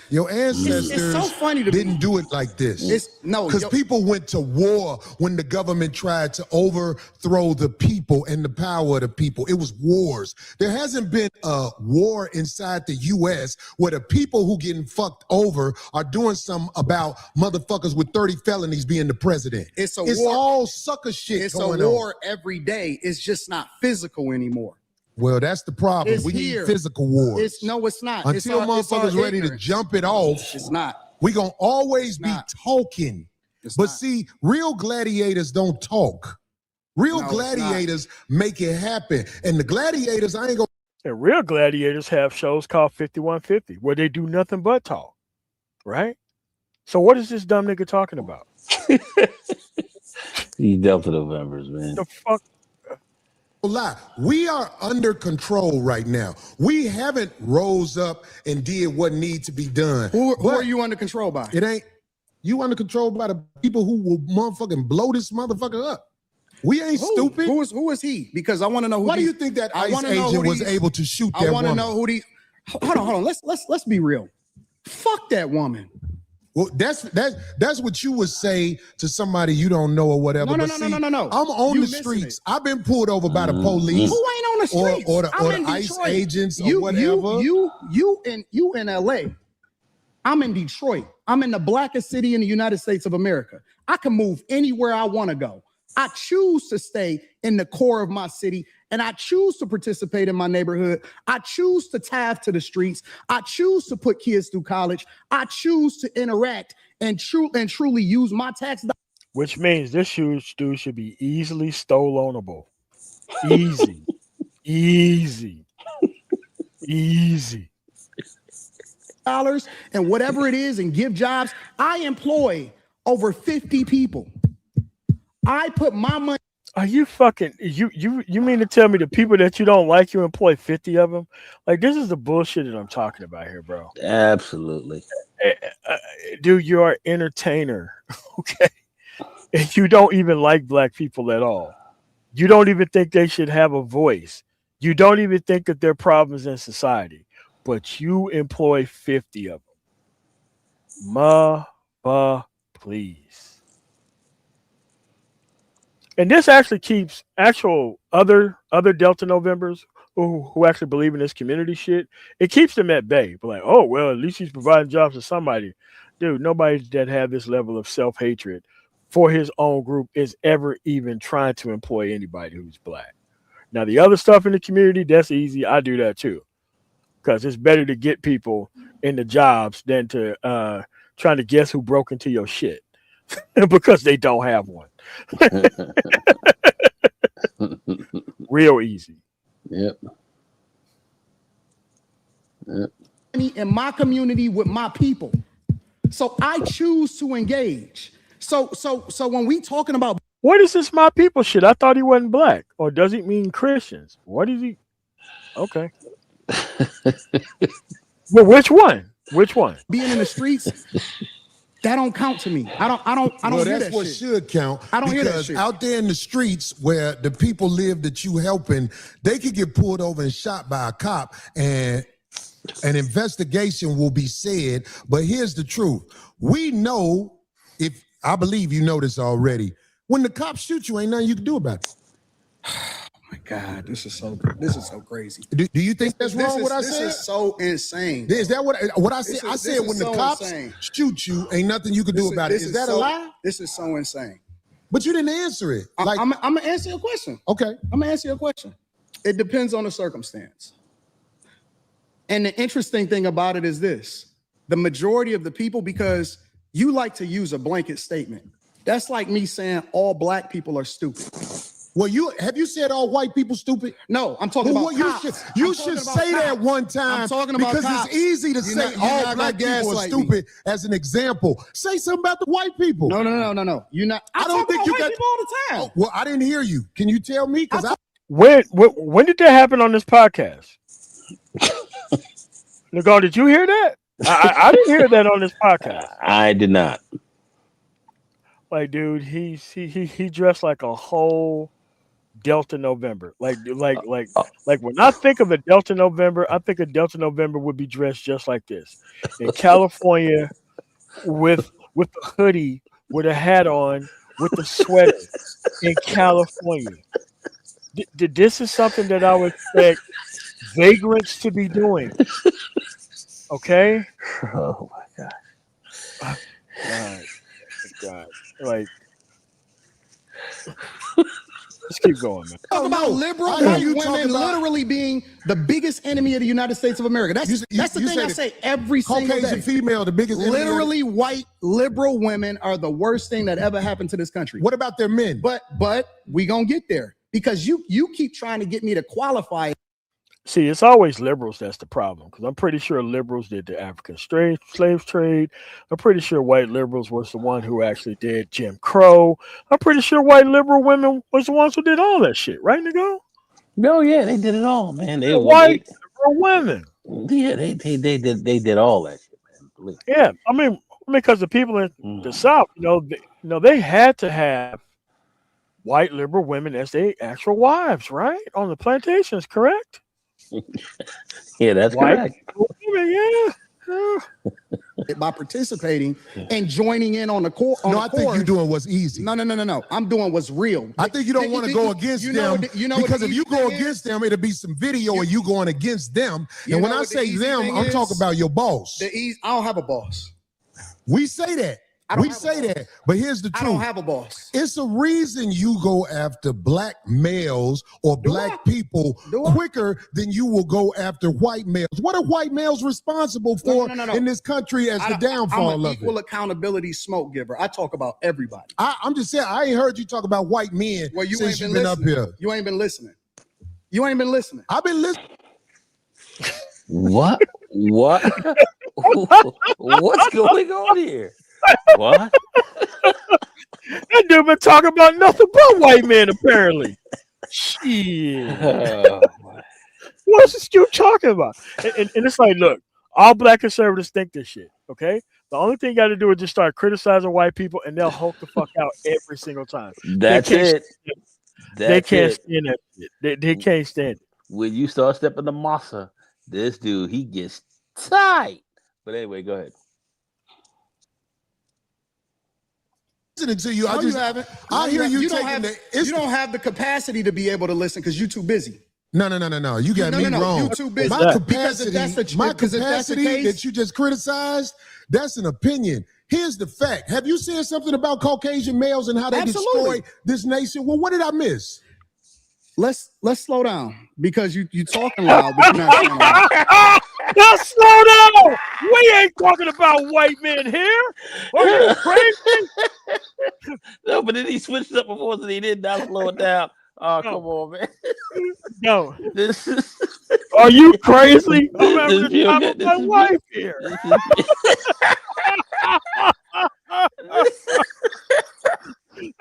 Your ancestors
It's so funny to
didn't
me.
do it like this. Because
Yo-
people went to war when the government tried to overthrow the people and the power of the people. It was wars. There hasn't been a war inside the U.S. where the people who getting fucked over are doing something about motherfuckers with 30 felonies being the president.
It's a
It's
war.
all sucker shit
It's
going
a
on.
war every day. It's just not physical anymore.
Well, that's the problem.
It's
We
here.
need physical wars.
It's not.
Until
It's our
motherfuckers ready to
ignorance.
jump it off,
It's not.
we gonna always
It's
be
not.
talking.
It's
But
not.
see, real gladiators don't talk. Real
No, it's not.
gladiators make it happen. And the gladiators, I ain't gonna
And real gladiators have shows called 5150 where they do nothing but talk, right? So what is this dumb nigga talking about?
These Delta Novembers, man.
The fuck?
lie. We are under control right now. We haven't rose up and did what needs to be done.
Who
But
are you under control by?
it ain't you under control by the people who will motherfucking blow this motherfucker up. We ain't stupid.
Who is he? Because I want to know who.
Why do
these-
you think that
I
ICE
wanna know
agent
who
was
these-
able to shoot
I
that
want to
woman?
know who the. Hold on. Let's be real. Fuck that woman.
Well, that's what you would say to somebody you don't know or whatever.
No.
But see,
I'm
on
You
the
missing
streets.
it.
I've been pulled over by the police
Who ain't on the streets?
or
I'm
the
in
ICE
Detroit.
agents or whatever.
You in LA. I'm in Detroit. I'm in the blackest city in the United States of America. I can move anywhere I want to go. I choose to stay in the core of my city, and I choose to participate in my neighborhood. I choose to tithe to the streets. I choose to put kids through college. I choose to interact and truly use my tax dollars.
Which means this huge dude should be easily stolonable. Easy. Easy. Easy.
And whatever it is and give jobs. I employ over 50 people. I put my money.
Are you fucking you mean to tell me the people that you don't like, you employ 50 of them? Like, this is the bullshit that I'm talking about here, bro.
Absolutely.
Dude, you're an entertainer, okay? And you don't even like black people at all. You don't even think they should have a voice. You don't even think that they're problems in society, but you employ 50 of them. Please. And this actually keeps actual other Delta Novembers who actually believe in this community shit. It keeps them at bay. But like, oh well, at least he's providing jobs to somebody. Dude, nobody that have this level of self-hatred for his own group is ever even trying to employ anybody who's black. Now the other stuff in the community, that's easy. I do that too. Because it's better to get people into jobs than to trying to guess who broke into your shit. Because they don't have one. Real easy.
Yep.
In my community with my people. So I choose to engage. So when we talking about
What is this my people shit? I thought he wasn't black. Or does it mean Christians? What is he? Okay. Well, which one? Which one?
being in the streets, that don't count to me. I don't
Well,
hear
that's
that
what
shit.
should count.
I don't hear that
because
shit.
out there in the streets where the people live that you helping, they could get pulled over and shot by a cop, and an investigation will be said. But here's the truth: we know, if I believe you know this already, when the cops shoot you, ain't nothing you can do about it.
My God, this is so crazy.
Do you think that's wrong? What I
This
said?
is so insane.
Is that what I said?
This is-
I
this
said
is
when the
so
cops
insane.
shoot you, ain't nothing you can do about it. Is that a
so,
lie?
This is so insane.
But you didn't answer it. Like,
I'm gonna answer your question.
okay.
I'm gonna answer your question. It depends on the circumstance. And the interesting thing about it is this: the majority of the people, because you like to use a blanket statement. That's like me saying all black people are stupid.
Well, have you said all white people stupid?
No, I'm talking
Well,
about
you
cops.
should
I'm talking about
say that
cops.
one time.
I'm talking about
because
cops.
it's easy to
You're
say
not- you're
all
not
black
gonna
people are
gaslight me.
stupid as an example. Say something about the white people.
No. You're not.
I don't
talk
think
about
you
white
got-
people all the time.
Oh, well, I didn't hear you. Can you tell me? Because
When did that happen on this podcast? Nicole, did you hear that? I didn't hear that on this podcast.
I did not.
Like, dude, he dressed like a whole Delta November. Like when I think of a Delta November, I think a Delta November would be dressed just like this in California, with the hoodie, with a hat on, with the sweater in California. This is something that I would expect vagrants to be doing. Okay.
Oh my God.
God. Like, Let's keep going, man.
Talk about liberal
I hear
white
you
women
talking about-
literally being the biggest enemy of the United States of America. That's the thing I say every single
Caucasian
day.
female, the biggest enemy.
Literally, white liberal women are the worst thing that ever happened to this country.
What about their men?
But we gonna get there because you keep trying to get me to qualify.
See, it's always liberals that's the problem, because I'm pretty sure liberals did the African slave trade. I'm pretty sure white liberals was the one who actually did Jim Crow. I'm pretty sure white liberal women was the ones who did all that shit, right, Nicole?
No, yeah, they did it all, man. They
White liberal women.
Yeah, they did all that shit, man. Believe me.
Yeah, I mean, because the people in the South, they had to have white liberal women as their actual wives, right, on the plantations, correct?
Yeah, that's
White
correct.
women, yeah.
by participating and joining in on the core.
No, I think you're doing what's easy.
No. I'm doing what's real.
I think you don't want to go against them because if you go against them, it'll be some video of you going against them. And when I say them, I'm talking about your boss.
I don't have a boss.
We say that. We say that, but here's the truth.
I don't have a boss.
It's a reason you go after black males or black people quicker than you will go after white males. What are white males responsible for in this country as the downfall
I'm an
of
equal
it?
accountability smoke giver. I talk about everybody.
I'm just saying, I ain't heard you talk about white men since you've been up here.
You ain't been listening. You ain't been listening.
I've been listening.
What? What's going on here? What?
That dude been talking about nothing but white men, apparently. Shit. What's this dude talking about? And it's like, look, all black conservatives think this shit, okay? The only thing you got to do is just start criticizing white people, and they'll hulk the fuck out every single time.
That's it.
They can't stand that shit. They can't stand it.
When you start stepping the massa, this dude, he gets tight. But anyway, go ahead.
Listening to you,
I
hear you
you
taking
don't have the capacity to be able to listen because you're too busy.
No. You got me wrong.
You're too busy.
My
Because if that's the
capacity
case,
that you just criticized, that's an opinion. Here's the fact. Have you seen something about Caucasian males and how they destroy this nation? Well, what did I miss?
Let's slow down because you talking loud, but you're not saying loud.
Now slow down. We ain't talking about white men here. Are you crazy?
No, but then he switched up before, so he did not slow it down. Oh, come on, man.
No.
This is.
Are you crazy? I'm having
This
the time
feel
of
good.
my
This
wife here.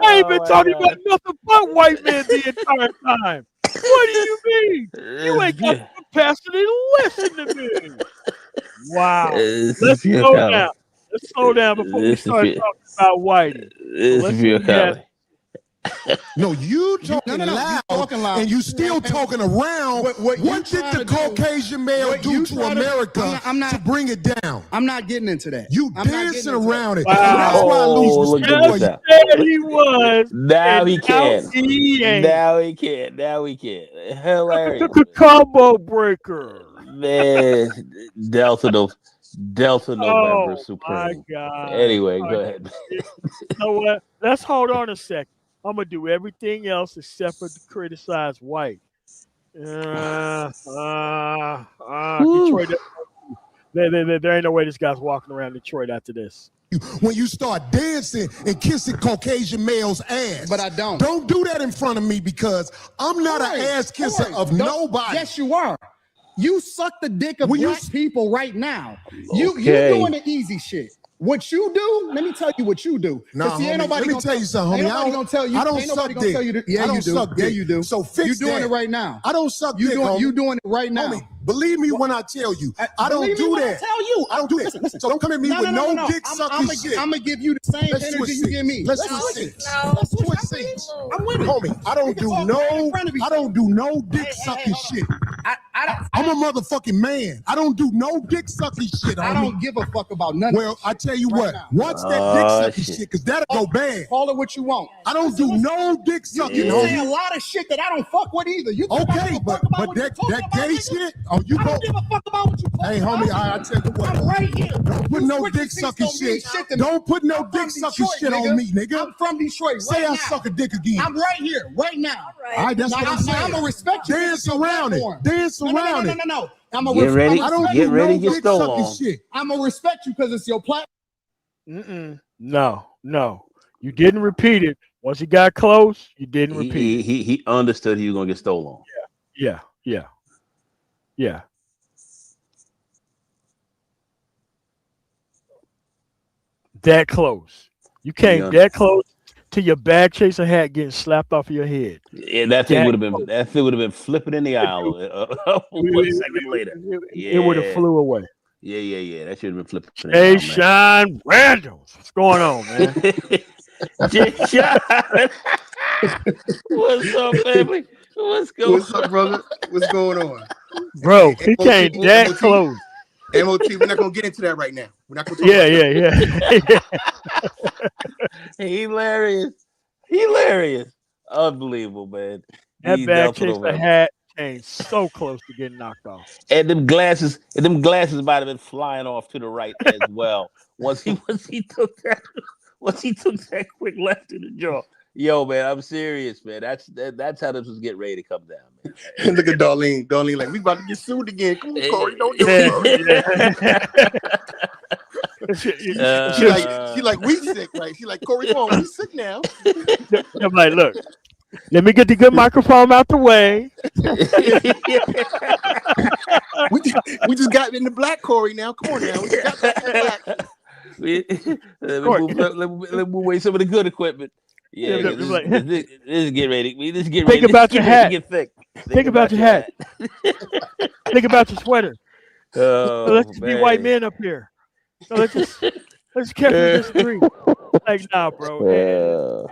I ain't been talking about nothing but white men the entire time. What do you mean? You ain't got the capacity to listen to me. Wow. Let's slow down. Let's slow down before we start talking about whitey.
This is real comedy.
No, you talking loud, and you still talking around. What did the Caucasian male do to America to bring it down?
I'm not getting into that.
You dancing around it.
Wow.
That's why I lose respect for you.
Said he was.
Now he can.
He ain't.
Now he can. Now he can. Hilarious.
Combo breaker.
Man, Delta November Supreme.
My God.
Anyway, go ahead.
You know what? Let's hold on a second. I'm gonna do everything else except for to criticize white. Detroit. There ain't no way this guy's walking around Detroit after this.
When you start dancing and kissing Caucasian males' ass.
But I don't.
Don't do that in front of me because I'm not an ass kisser of nobody.
Yes, you are. You suck the dick of black people right now. You doing the easy shit. What you do, let me tell you what you do.
No, let me tell you something, homie. I don't suck dick.
Yeah,
I don't
you do.
suck
Yeah,
dick.
you do.
So fix
you doing
that.
it right now.
I don't suck dick, homie.
You doing it right now.
Homie, believe me when I tell you. I don't
Believe me
do
when
that.
I tell you.
I don't do that.
Listen.
So don't come at me with no dick sucking shit.
I'm gonna give you the same
Let's
energy
switch
you give me.
Let's switch seats.
Let's switch
Switch
seats.
seats.
I'm with it.
Homie, I don't do no dick sucking shit.
I
I'm a motherfucking man. I don't do no dick sucking shit.
I don't give a fuck about none.
Well, I tell you
Right
what.
now.
Watch that dick sucking shit, because that'll go bad.
Call it what you want.
I don't do no dick sucking.
You say a lot of shit that I don't fuck with either. You think I
Okay,
give a
but
fuck about what
that
you talking
gay
about, nigga?
shit. Oh, you
I
go.
don't give a fuck about what you talking
Hey,
about.
homie, I tell you what.
I'm right here.
Don't put
You
no
switching
dick
seats
sucking
don't mean
shit.
to me.
Don't put no
I'm from
dick sucking
Detroit,
shit
nigga.
on me, nigga.
I'm from Detroit.
Say
right
I
now.
suck a dick again.
I'm right here, right now.
All right, that's
Now,
what I'm saying.
I'm gonna respect you.
Dance around it. Dance around it.
No. I'm
Get ready.
I don't
Get
do
ready.
no
Get
dick
stole
sucking
on.
shit.
I'm gonna respect you because it's your platform.
No. You didn't repeat it. Once he got close, you didn't repeat it.
He understood he was gonna get stolen.
Yeah. That close. You came that close to your bag chaser hat getting slapped off of your head.
Yeah, that thing would have been flipping in the aisle 1 second later.
It would have flew away.
Yeah. That should have been flipping.
Jay Sean Randalls. What's going on, man?
Jay Sean. What's up, family? What's
up, brother? What's going on?
Bro, he came that close.
MOT, we're not gonna get into that right now. We're not gonna talk
Yeah. Hilarious. Unbelievable, man.
That bag chaser hat came so close to getting knocked off.
And them glasses might have been flying off to the right as well. Once he took that quick left to the jaw. Yo, man, I'm serious, man. That's how this was getting ready to come down, man.
And look at Darlene. Darlene, like, we about to get sued again. Come on, Corey, don't do it. She like, we sick, right? She like, Corey, come on, we sick now.
I'm like, look, let me get the good microphone out the way.
we just got in the black, Corey. Now, come on, now. We got that
black. Let me wait some of the good equipment. Yeah, this is get ready. This is get ready.
Think about your hat.
Get thick.
Think about your hat. Think about your sweater.
Oh,
let's just be white men up here. So let's carefully disagree. Like, nah, bro.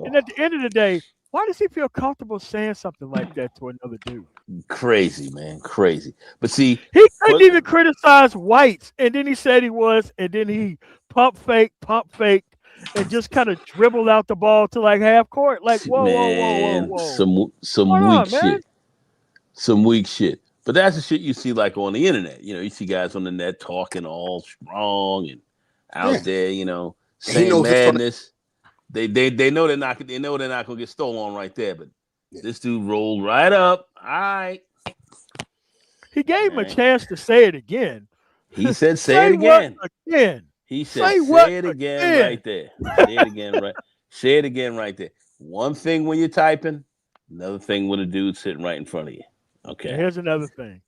And at the end of the day, why does he feel comfortable saying something like that to another dude?
Crazy, man, crazy. But see,
he couldn't even criticize whites, and then he said he was, and then he pump faked, and just kind of dribbled out the ball to like half court. Like, whoa.
Some weak shit. Some weak shit. But that's the shit you see like on the internet. You know, you see guys on the net talking all strong and out there, you know, saying madness. They know they're not gonna get stolen right there. But this dude rolled right up. All right.
He gave him a chance to say it again.
He said, say it again. He said, say it again right there. Say it again right. Say it again right there. One thing when you're typing, another thing when a dude's sitting right in front of you. Okay.
And here's another thing.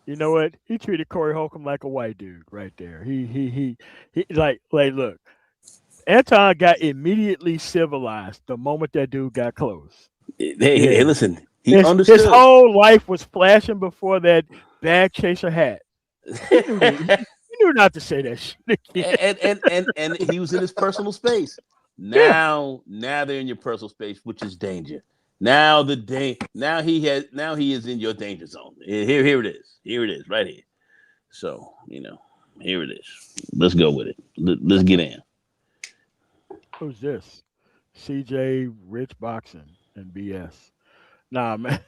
You know what? He treated Corey Holcolm like a white dude right there. He like look. Anton got immediately civilized the moment that dude got close.
Hey, listen. He understood.
His whole life was flashing before that bag chaser hat. He knew not to say that shit again.
And he was in his personal space. Now they're in your personal space, which is danger. Now he is in your danger zone. Here it is. Here it is, right here. So, you know, here it is. Let's go with it. Let's get in.
Who's this? CJ Rich Boxing and BS. Nah, man.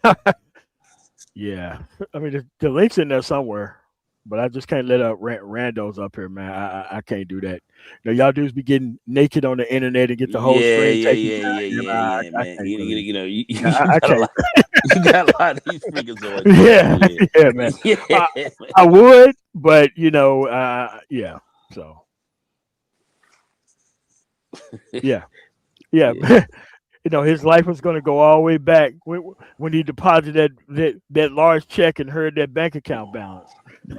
Yeah. I mean, the link's in there somewhere, but I just can't let up randos up here, man. I can't do that. You know, y'all dudes be getting naked on the internet and get the whole screen taken.
Man. You know, you got a lot of these freakers on.
Yeah, man. I would, but you know, yeah. So, yeah. You know, his life was going to go all the way back when he deposited that large check and heard that bank account balance.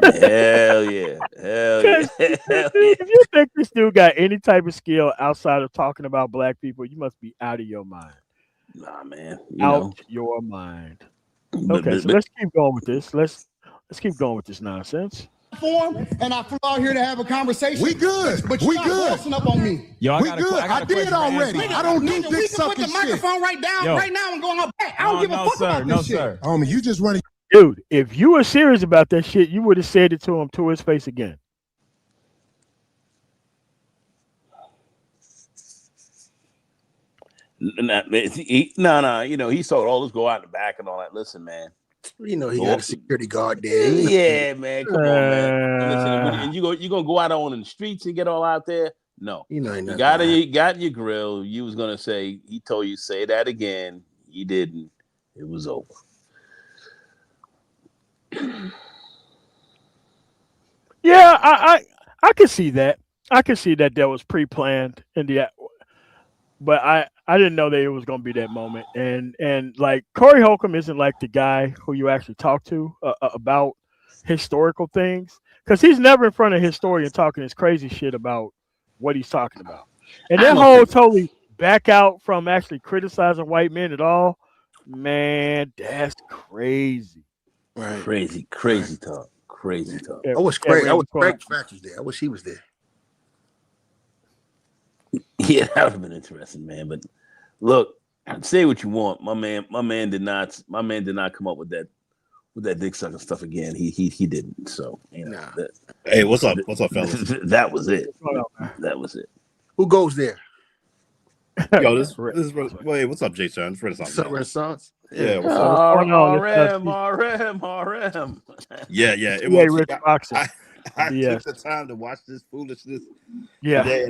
Hell yeah.
If you think this dude got any type of skill outside of talking about black people, you must be out of your mind.
Nah, man.
Your mind. Okay, so let's keep going with this. Let's keep going with this nonsense.
And I flew out here to have a conversation.
We good.
But you're not up on me.
Yo, we good. I did already. I don't do dick sucking shit.
We can put the microphone right now and go on back. I don't give a fuck about this shit.
Homie, you just running
Dude, if you were serious about that shit, you would have said it to him to his face again.
No. You know, he saw all this go out in the back and all that. Listen, man.
You know, he got a security guard there.
Yeah, man. Come on, man. And listen,
Uh,
and you gonna go out on in the streets and get all out there? No.
You know,
You got your grill. You was gonna say, he told you say that again. You didn't. It was over.
Yeah, I could see that. I could see that was pre-planned in the, but I didn't know that it was going to be that moment. And like Corey Holcomb isn't like the guy who you actually talk to about historical things, because he's never in front of a historian talking his crazy shit about what he's talking about. And that whole totally back out from actually criticizing white men at all, man, that's crazy.
Right.
Crazy talk. Crazy talk.
I wish Craig Fact was there. I wish he was there.
Yeah, that would have been interesting, man. But look, say what you want. My man did not come up with that dick sucking stuff again. He didn't. So
hey, what's up? What's up, fellas?
That was it. That was it.
Who goes there?
Yo, this is wait, what's up, Jason? It's Renaissance.
What's up, Renaissance?
Yeah, what's up?
RM.
Yeah. It was. I took the time to watch this foolishness.
Yeah.
Hey,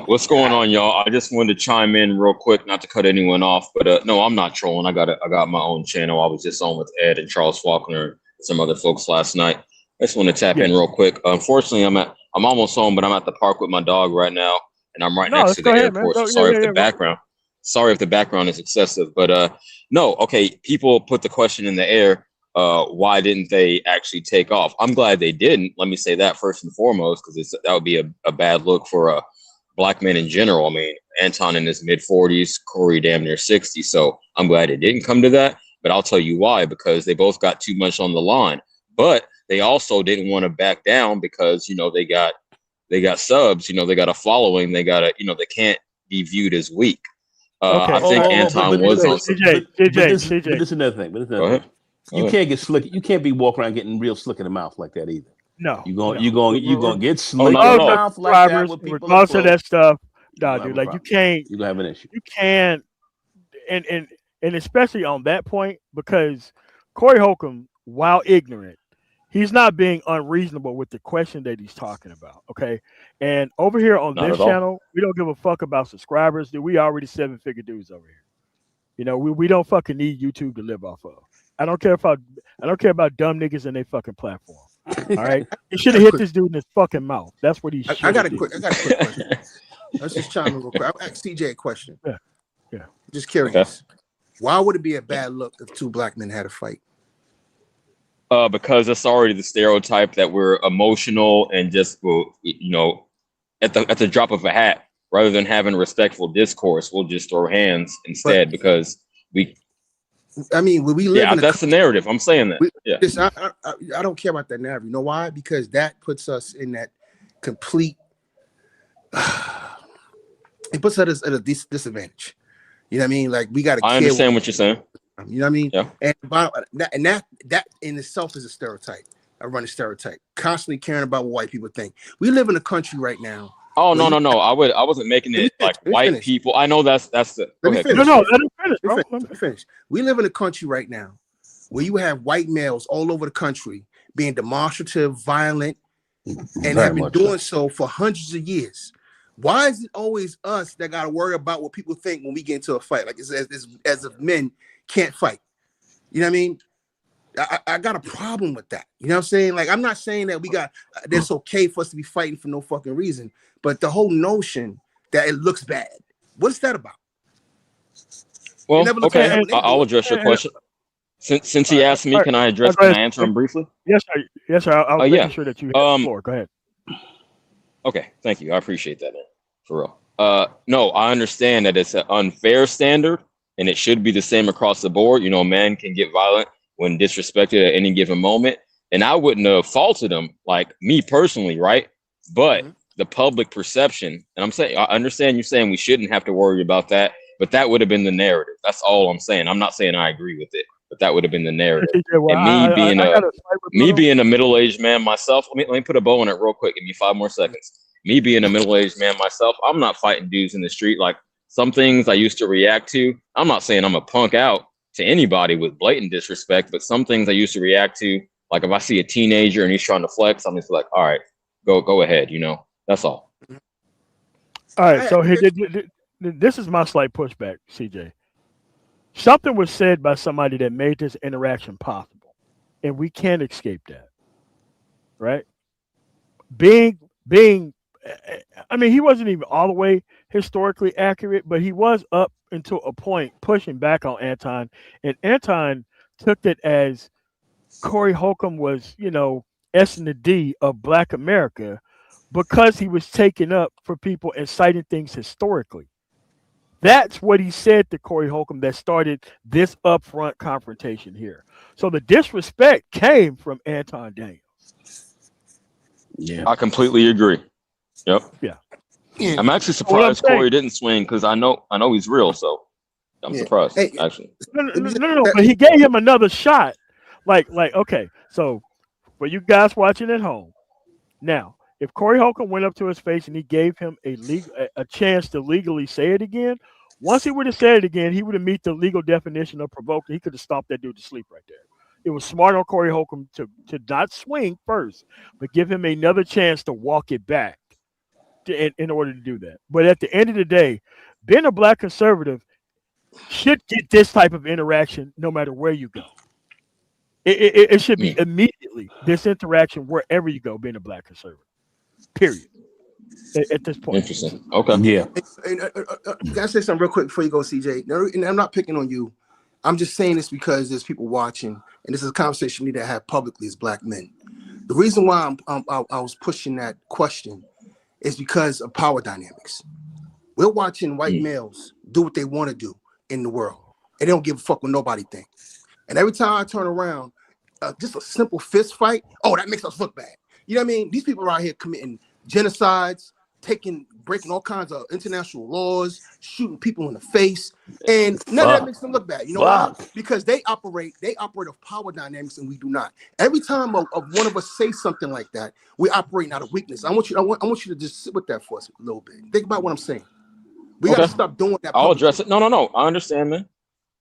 what's going on, y'all? I just wanted to chime in real quick, not to cut anyone off, but no, I'm not trolling. I got my own channel. I was just on with Ed and Charles Faulkner and some other folks last night. I just want to tap in real quick. Unfortunately, I'm almost home, but I'm at the park with my dog right now, and I'm right next to the airport. So sorry if the background. Sorry if the background is excessive, but no. Okay, people put the question in the air. Why didn't they actually take off? I'm glad they didn't. Let me say that first and foremost, because that would be a bad look for black men in general. I mean, Anton in his mid-40s, Corey damn near 60. So I'm glad it didn't come to that. But I'll tell you why, because they both got too much on the line. But they also didn't want to back down because, you know, they got subs, you know, they got a following, they can't be viewed as weak. I think Anton was on.
CJ.
But this is another thing. Go ahead. You can't get slick. You can't be walking around getting real slick in the mouth like that either.
No,
you're gonna get slick
in
the mouth like that with people.
Most of that stuff, dude. Like you can't.
You're gonna have an issue.
You can't, and especially on that point, because Corey Holcomb, while ignorant, he's not being unreasonable with the question that he's talking about. Okay, and over here on this channel, we don't give a fuck about subscribers. Dude, we already 7-figure dudes over here. You know, we don't fucking need YouTube to live off of. I don't care about dumb niggas in their fucking platform. All right, he should have hit this dude in his fucking mouth. That's what he should.
I got a quick question. Let's just chime in real quick. I'll ask CJ a question.
Yeah.
Just curious. Okay. Why would it be a bad look if two black men had a fight?
Because it's already the stereotype that we're emotional and just you know, at the drop of a hat, rather than having respectful discourse, we'll just throw hands instead because we.
I mean, when we live in
that's the narrative. I'm saying that.
I don't care about that narrative. You know why? Because that puts us in that complete. It puts us at a disadvantage. You know what I mean? Like we got to.
I understand what you're saying.
You know what I mean?
Yeah.
And that in itself is a stereotype. A running stereotype. Constantly caring about what white people think. We live in a country right now.
Oh no! I wasn't making it like white people. I know that's the.
Let me finish.
Let me
finish. We live in a country right now where you have white males all over the country being demonstrative, violent, and have been doing so for hundreds of years. Why is it always us that got to worry about what people think when we get into a fight? Like it's as if men can't fight. You know what I mean? I got a problem with that. You know what I'm saying? Like, I'm not saying that that's okay for us to be fighting for no fucking reason, but the whole notion that it looks bad. What's that about?
Well, okay, I'll address your question. Since he asked me, can I answer him briefly?
Yes, sir. I was making sure that you had the floor. Go ahead.
Okay, thank you. I appreciate that, man. For real. No, I understand that it's an unfair standard, and it should be the same across the board. You know, a man can get violent when disrespected at any given moment. And I wouldn't have faulted him, like me personally, right? But the public perception, and I understand you saying we shouldn't have to worry about that, but that would have been the narrative. That's all I'm saying. I'm not saying I agree with it. but that would have been the narrative.
Well,
And me being
me
being a middle-aged man myself, let me put a bow on it real quick. Give me 5 more seconds. Me being a middle-aged man myself, I'm not fighting dudes in the street. Like some things I used to react to. I'm not saying I'm a punk out to anybody with blatant disrespect, but some things I used to react to, like if I see a teenager and he's trying to flex, I'm just like, all right, go ahead, you know. That's all.
All right, so this is my slight pushback, CJ. Something was said by somebody that made this interaction possible, and we can't escape that, right? Being, I mean, he wasn't even all the way historically accurate, but he was up until a point pushing back on Anton, and Anton took it as Corey Holcomb was, you know, S and the D of Black America because he was taking up for people and citing things historically. That's what he said to Corey Holcomb that started this upfront confrontation here. So the disrespect came from Anton Daniels.
Yeah, I completely agree. Yep.
Yeah.
I'm actually surprised Corey didn't swing because I know he's real. So I'm surprised.
Hey,
actually.
No, but he gave him another shot. Like, okay. So for you guys watching at home, now if Corey Holcomb went up to his face and he gave him a chance to legally say it again, once he would have said it again, he would have met the legal definition of provoking. He could have stomped that dude to sleep right there. It was smart on Corey Holcomb to not swing first, but give him another chance to walk it back in order to do that. But at the end of the day, being a Black conservative should get this type of interaction no matter where you go. It should be immediately this interaction wherever you go, being a Black conservative. Period. At this point.
Interesting. Okay.
Yeah.
Can I say something real quick before you go, CJ? And I'm not picking on you. I'm just saying this because there's people watching, and this is a conversation we need to have publicly as Black men. The reason why I was pushing that question is because of power dynamics. We're watching white males do what they want to do in the world, and they don't give a fuck what nobody thinks. And every time I turn around, just a simple fist fight, oh, that makes us look bad. You know what I mean? These people are out here committing genocides, breaking all kinds of international laws, shooting people in the face, and none of that makes them look bad. You know why? Because they operate of power dynamics, and we do not. Every time one of us say something like that, we operate out of weakness. I want you to just sit with that for us a little bit. Think about what I'm saying. We gotta stop doing that.
I'll address it. No. I understand, man.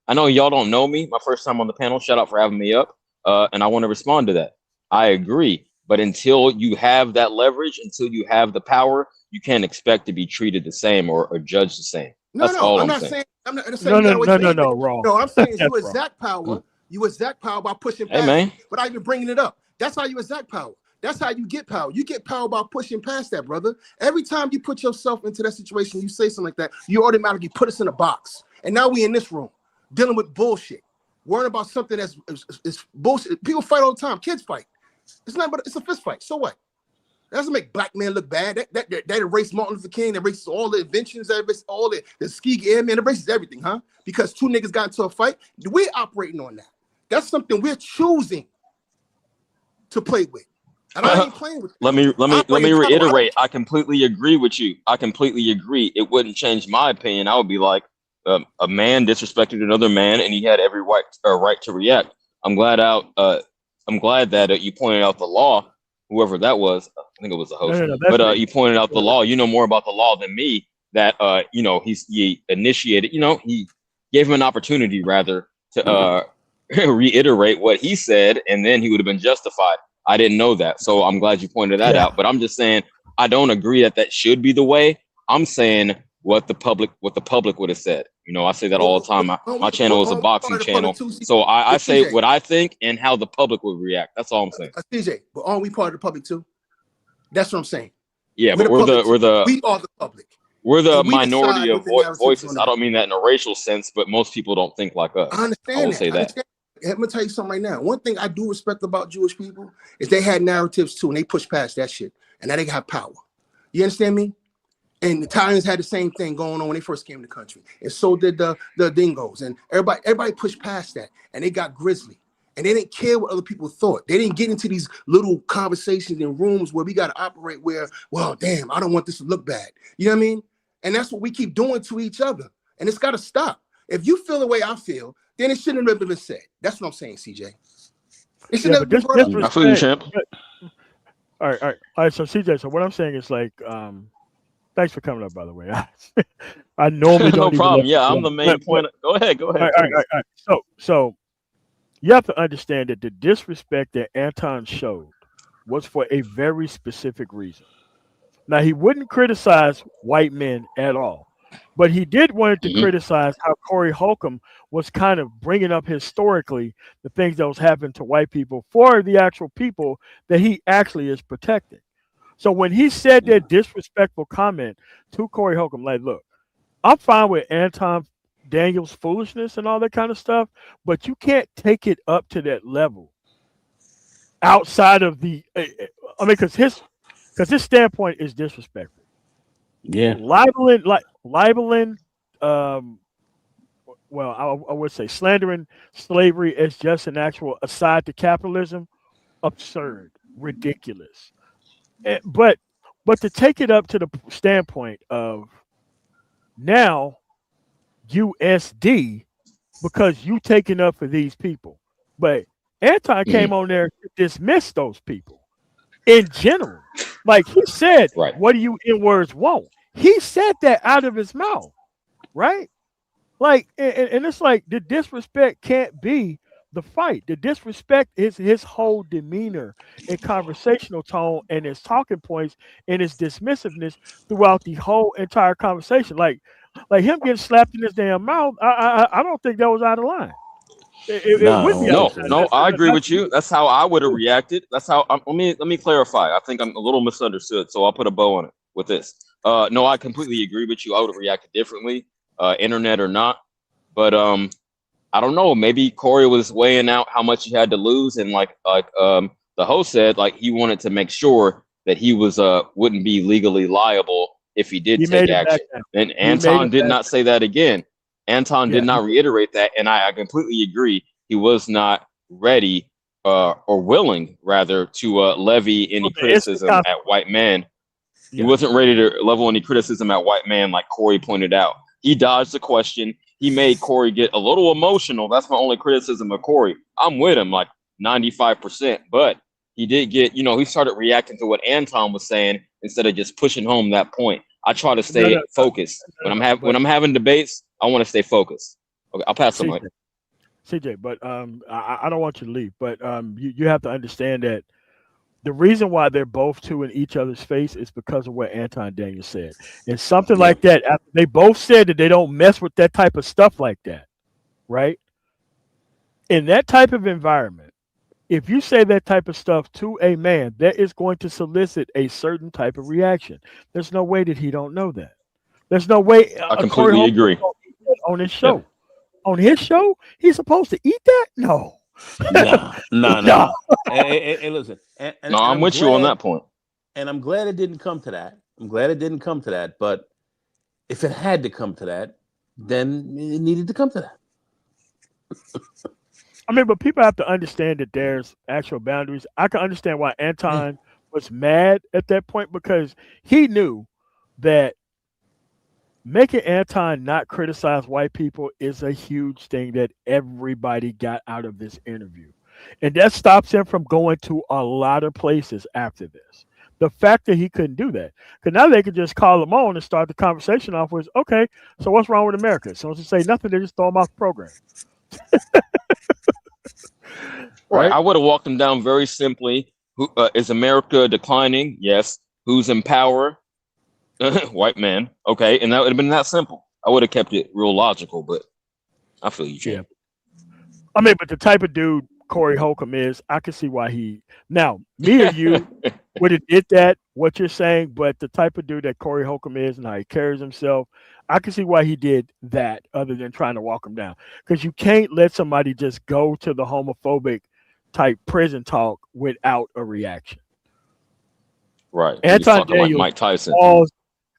I know y'all don't know me. My first time on the panel. Shout out for having me up. And I want to respond to that. I agree. But until you have that leverage, until you have the power, you can't expect to be treated the same or judged the same. That's all I'm saying.
I'm not saying
no, wrong.
No, I'm saying you exact power. You exact power by pushing past it, without even bringing it up. That's how you exact power. That's how you get power. You get power by pushing past that, brother. Every time you put yourself into that situation, you say something like that, you automatically put us in a box. And now we in this room dealing with bullshit, worrying about something that's bullshit. People fight all the time. Kids fight. It's not, but it's a fist fight. So what? That doesn't make Black men look bad. That erased Martin Luther King. That erases all the inventions. That erases all the Tuskegee Airmen. It erases everything, huh? Because two niggas got into a fight. We're operating on that. That's something we're choosing to play with. And I ain't playing with.
Let me reiterate. I completely agree with you. I completely agree. It wouldn't change my opinion. I would be like, a man disrespected another man, and he had every right to react. I'm glad that you pointed out the law. Whoever that was, I think it was the host. But you pointed out the law. You know more about the law than me. That he initiated. He gave him an opportunity rather to reiterate what he said, and then he would have been justified. I didn't know that, so I'm glad you pointed that out. But I'm just saying I don't agree that should be the way. I'm saying what the public would have said. I say that all the time. My channel is a boxing channel, so I say what I think and how the public would react. That's all I'm saying.
CJ, but aren't we part of the public too? That's what I'm saying.
Yeah, but we are the public. We're the minority of voices. I don't mean that in a racial sense, but most people don't think like us.
I understand. I will say that. Let me tell you something right now. One thing I do respect about Jewish people is they had narratives too, and they pushed past that shit, and now they got power. You understand me? And the Italians had the same thing going on when they first came to the country, and so did the Dingoes, and everybody pushed past that, and they got grisly, and they didn't care what other people thought. They didn't get into these little conversations in rooms where we got to operate where, well, damn, I don't want this to look bad. You know what I mean? And that's what we keep doing to each other, and it's got to stop. If you feel the way I feel, then it shouldn't have been said. That's what I'm saying, CJ. It should
Yeah,
never
but
been
this
brought up.
I feel you,
disrespect.
champ.
All right. So CJ, so what I'm saying is like, thanks for coming up, by the way. I normally
No
don't even
problem.
let
Yeah,
people
I'm the
up.
main point. Go ahead.
All right, all right, all right. So you have to understand that the disrespect that Anton showed was for a very specific reason. Now, he wouldn't criticize white men at all, but he did want to
Hmm.
criticize how Corey Holcomb was kind of bringing up historically the things that was happening to white people for the actual people that he actually is protecting. So when he said that disrespectful comment to Corey Holcomb, like, look, I'm fine with Anton Daniels' foolishness and all that kind of stuff, but you can't take it up to that level outside of the. I mean, because his standpoint is disrespectful.
Yeah.
Libeling, well, I would say slandering slavery as just an actual aside to capitalism, absurd, ridiculous. But to take it up to the standpoint of now USD because you taking up for these people, but Anton came on there to dismiss those people in general. Like he said,
Right.
what do you in words want? He said that out of his mouth, right? Like, and it's like the disrespect can't be the fight. The disrespect is his whole demeanor and conversational tone and his talking points and his dismissiveness throughout the whole entire conversation. Like him getting slapped in his damn mouth. I don't think that was out of line. It would be out of line.
No, I agree with you. That's how I would have reacted. That's how. Let me clarify. I think I'm a little misunderstood, so I'll put a bow on it with this. No, I completely agree with you. I would have reacted differently, internet or not. But I don't know. Maybe Corey was weighing out how much he had to lose, and like the host said, like he wanted to make sure that he was wouldn't be legally liable if he did take action. And Anton did not say that again. Anton did not reiterate that, and I completely agree. He was not ready or willing, rather, to levy any criticism at white men. He wasn't ready to level any criticism at white man, like Corey pointed out. He dodged the question. He made Corey get a little emotional. That's my only criticism of Corey. I'm with him like 95%, but he did get, he started reacting to what Anton was saying instead of just pushing home that point. I try to stay focused. When I'm having debates, I want to stay focused. Okay, I'll pass the mic.
CJ, but I don't want you to leave, but you have to understand that the reason why they're both two in each other's face is because of what Anton Daniels said. And something like that, after they both said that they don't mess with that type of stuff like that, right? In that type of environment, if you say that type of stuff to a man, that is going to solicit a certain type of reaction. There's no way that he don't know that. There's no way.
I completely agree.
On his show. On his show, he's supposed to eat that? No.
No. Hey, listen.
No, I'm with you on that point.
And I'm glad it didn't come to that. But if it had to come to that, then it needed to come to that.
I mean, but people have to understand that there's actual boundaries. I can understand why Anton was mad at that point because he knew that making Anton not criticize white people is a huge thing that everybody got out of this interview. And that stops him from going to a lot of places after this. The fact that he couldn't do that. Because now they could just call him on and start the conversation off with, okay, so what's wrong with America? So to say nothing, they just throw him off the program.
Right. I would have walked him down very simply. Is America declining? Yes. Who's in power? White man. Okay. And that would have been that simple. I would have kept it real logical, but I feel you, Jim.
I mean, but the type of dude Corey Holcomb is, I can see why he. Now, me or you would have did that, what you're saying, but the type of dude that Corey Holcomb is and how he carries himself, I can see why he did that other than trying to walk him down. Because you can't let somebody just go to the homophobic type prison talk without a reaction.
Right.
Anton Daniels,
like Mike Tyson.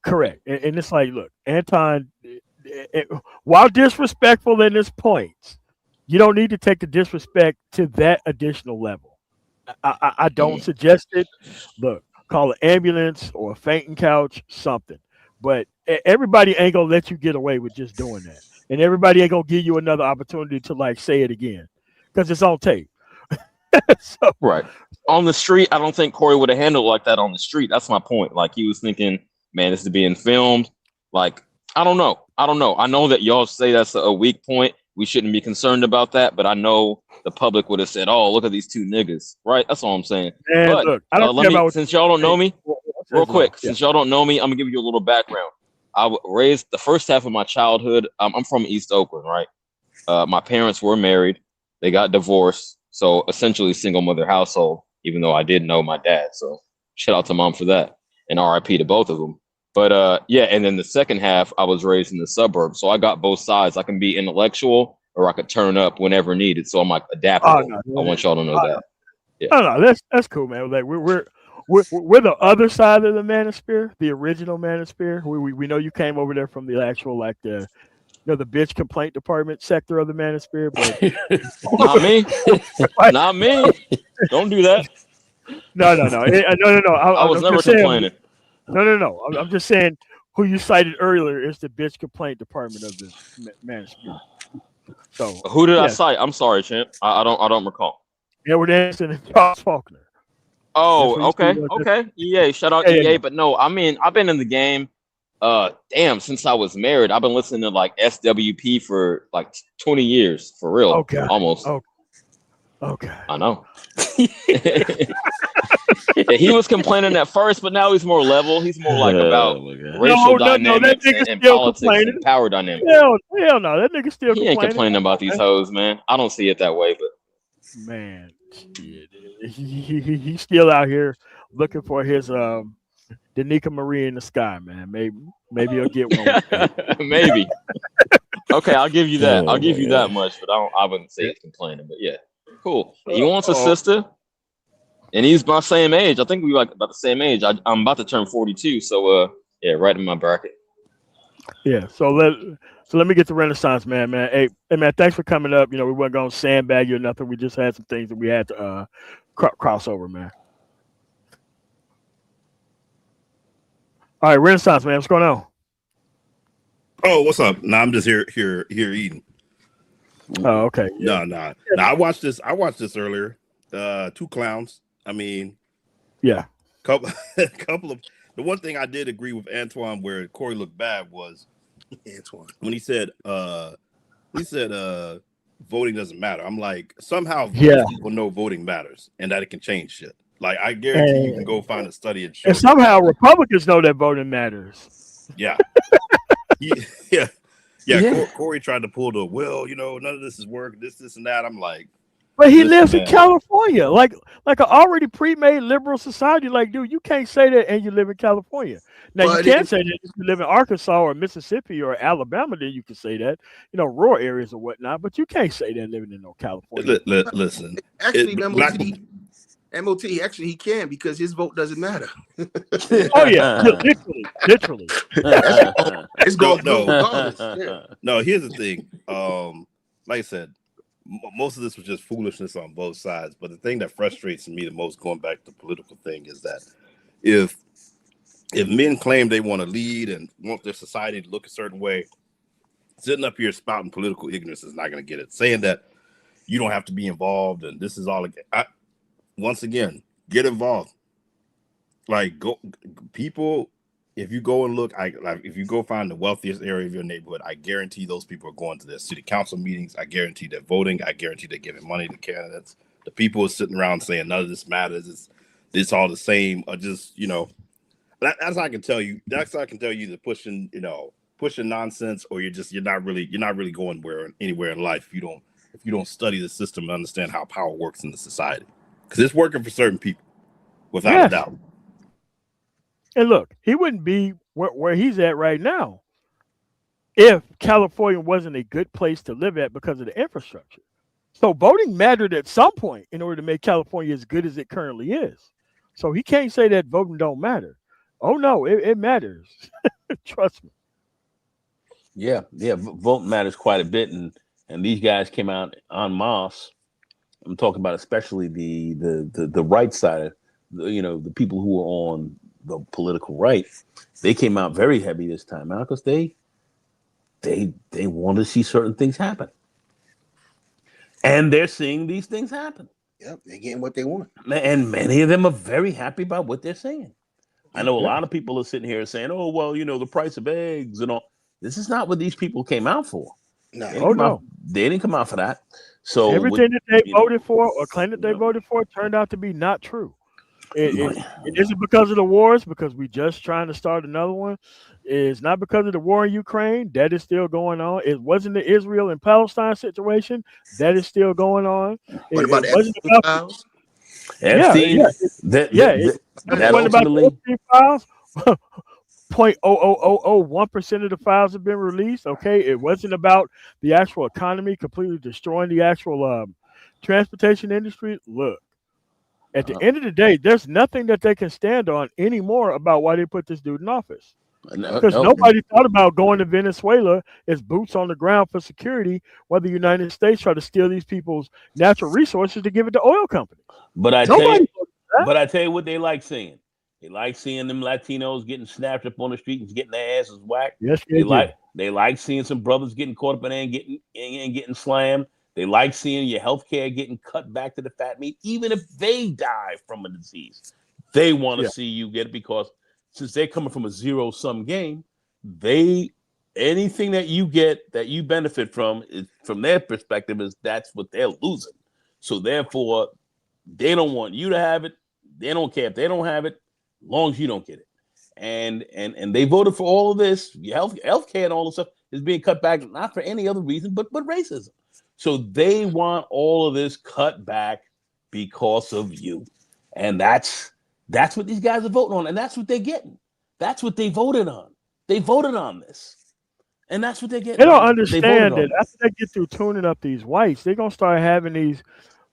Correct. And it's like, look, Anton, while disrespectful in his points, you don't need to take the disrespect to that additional level. I don't suggest it. Look, call an ambulance or a fainting couch, something. But everybody ain't going to let you get away with just doing that. and everybody ain't gonna give you another opportunity to like say it again because it's on tape. So,
Right. On the street, I don't think Corey would have handled like that on the street. That's my point. Like he was thinking, man, this is being filmed. Like, I don't know. I know that y'all say that's a weak point. We shouldn't be concerned about that, but I know the public would have said, "Oh, look at these two niggas." Right? That's all I'm saying.
man,
But
look, I don't
let
care
me,
about
since y'all don't know me, real quick,
Yeah.
since y'all don't know me, I'm gonna give you a little background. Raised the first half of my childhood. I'm from East Oakland, right? My parents were married. They got divorced. So essentially single mother household, even though I did know my dad. So shout out to mom for that. And RIP to both of them. But yeah, and then the second half, I was raised in the suburbs. So I got both sides. I can be intellectual or I could turn up whenever needed. So I'm like adaptable.
No,
I want y'all to know that. Yeah.
No, that's cool, man. Like we're the other side of the manosphere, the original manosphere. We know you came over there from the actual like the the bitch complaint department sector of the manosphere, but
Not me. Not me. Don't do that.
No.
I was
I'm
never
just saying,
complaining.
No. I'm just saying who you cited earlier is the bitch complaint department of the manosphere. So
Who did I cite? I'm sorry, champ. I don't recall.
Edward Anderson and Charles Faulkner.
Oh, okay. EA, shout out EA. But no, I mean, I've been in the game, since I was married. I've been listening to like SWP for like 20 years, for real.
Okay.
Almost.
Okay.
I know. He was complaining at first, but now he's more level. He's more like about racial dynamics and politics and power dynamics.
Hell no, that nigga still
He ain't complaining about these hoes, man. I don't see it that way, but
man, shit. He's still out here looking for his Danica Marie in the sky, man. Maybe he'll get one.
Maybe. Okay, I'll give you that. I'll give you that much, but I wouldn't say he's complaining. But yeah, cool. He wants a sister, and he's my same age. I think we like about the same age. I'm about to turn 42, so yeah, right in my bracket.
Yeah. So let me get to Renaissance, man. Hey, man, thanks for coming up. We weren't gonna sandbag you or nothing. We just had some things that we had to cross over, man. All right, Renaissance, man. What's going on?
Oh, what's up? No, I'm just here eating.
Oh, okay.
Yeah. No. I watched this earlier. Two clowns. I mean,
yeah.
Couple of the one thing I did agree with Antoine where Corey looked bad was Antoine when he said voting doesn't matter. I'm like, somehow people know voting matters and that it can change shit. Like I guarantee you can go find a study and show.
And somehow Republicans know that voting matters.
Yeah. Corey tried to pull the none of this is work, this and that. I'm like,
but he lives in California, like an already pre-made liberal society. Like, dude, you can't say that and you live in California. Now you can say that if you live in Arkansas or Mississippi or Alabama, then you can say that, rural areas or whatnot. But you can't say that living in California.
Listen,
actually, MOT, actually, he can because his vote doesn't matter.
Oh yeah, literally.
It's going regardless.
No, here's the thing. Like I said, most of this was just foolishness on both sides. But the thing that frustrates me the most, going back to the political thing, is that if men claim they want to lead and want their society to look a certain way, sitting up here spouting political ignorance is not going to get it. Saying that you don't have to be involved and this is all. Once again, get involved. Like people. If you go and look, if you go find the wealthiest area of your neighborhood, I guarantee those people are going to their city council meetings. I guarantee they're voting. I guarantee they're giving money to candidates. The people are sitting around saying none of this matters. It's all the same. Or just that's how I can tell you. That's how I can tell you that pushing nonsense, or you're not really going anywhere in life if you don't study the system and understand how power works in the society, because it's working for certain people without a doubt.
And look, he wouldn't be where he's at right now if California wasn't a good place to live at because of the infrastructure. So voting mattered at some point in order to make California as good as it currently is. So he can't say that voting don't matter. Oh no, it matters. Trust me.
Yeah, voting matters quite a bit, and these guys came out en masse. I'm talking about especially the right side, the people who are on the political right. They came out very heavy this time out because they they want to see certain things happen, and they're seeing these things happen.
Yep, they're getting what they want,
and many of them are very happy about what they're seeing. I know a lot of people are sitting here saying, "Oh, well, the price of eggs and all." This is not what these people came out for.
No.
They didn't come out for that. So
everything that they voted for or claimed that they voted for turned out to be not true. It isn't because of the wars, because we just trying to start another one. It's not because of the war in Ukraine. That is still going on. It wasn't the Israel and Palestine situation. That is still going on.
What about the
wasn't
Epstein
about
files?
Epstein.
That wasn't about the Epstein files. 0.00001% of the files have been released. Okay, it wasn't about the actual economy completely destroying the actual transportation industry. Look, at the end of the day, there's nothing that they can stand on anymore about why they put this dude in office. Because nobody thought about going to Venezuela as boots on the ground for security, while the United States try to steal these people's natural resources to give it to oil companies.
But I tell you what they like seeing. They like seeing them Latinos getting snapped up on the street and getting their asses whacked.
Yes,
they like seeing some brothers getting caught up in there and getting slammed. They like seeing your healthcare getting cut back to the fat meat, even if they die from a disease. They want to see you get it, because since they're coming from a zero-sum game, anything that you get that you benefit from, from their perspective, is that's what they're losing. So therefore, they don't want you to have it. They don't care if they don't have it, as long as you don't get it. And they voted for all of this. Your healthcare and all this stuff is being cut back, not for any other reason but racism. So they want all of this cut back because of you. And that's what these guys are voting on. And that's what they're getting. That's what they voted on. They voted on this. And that's what they're getting.
They don't understand that after they get through tuning up these whites, they're going to start having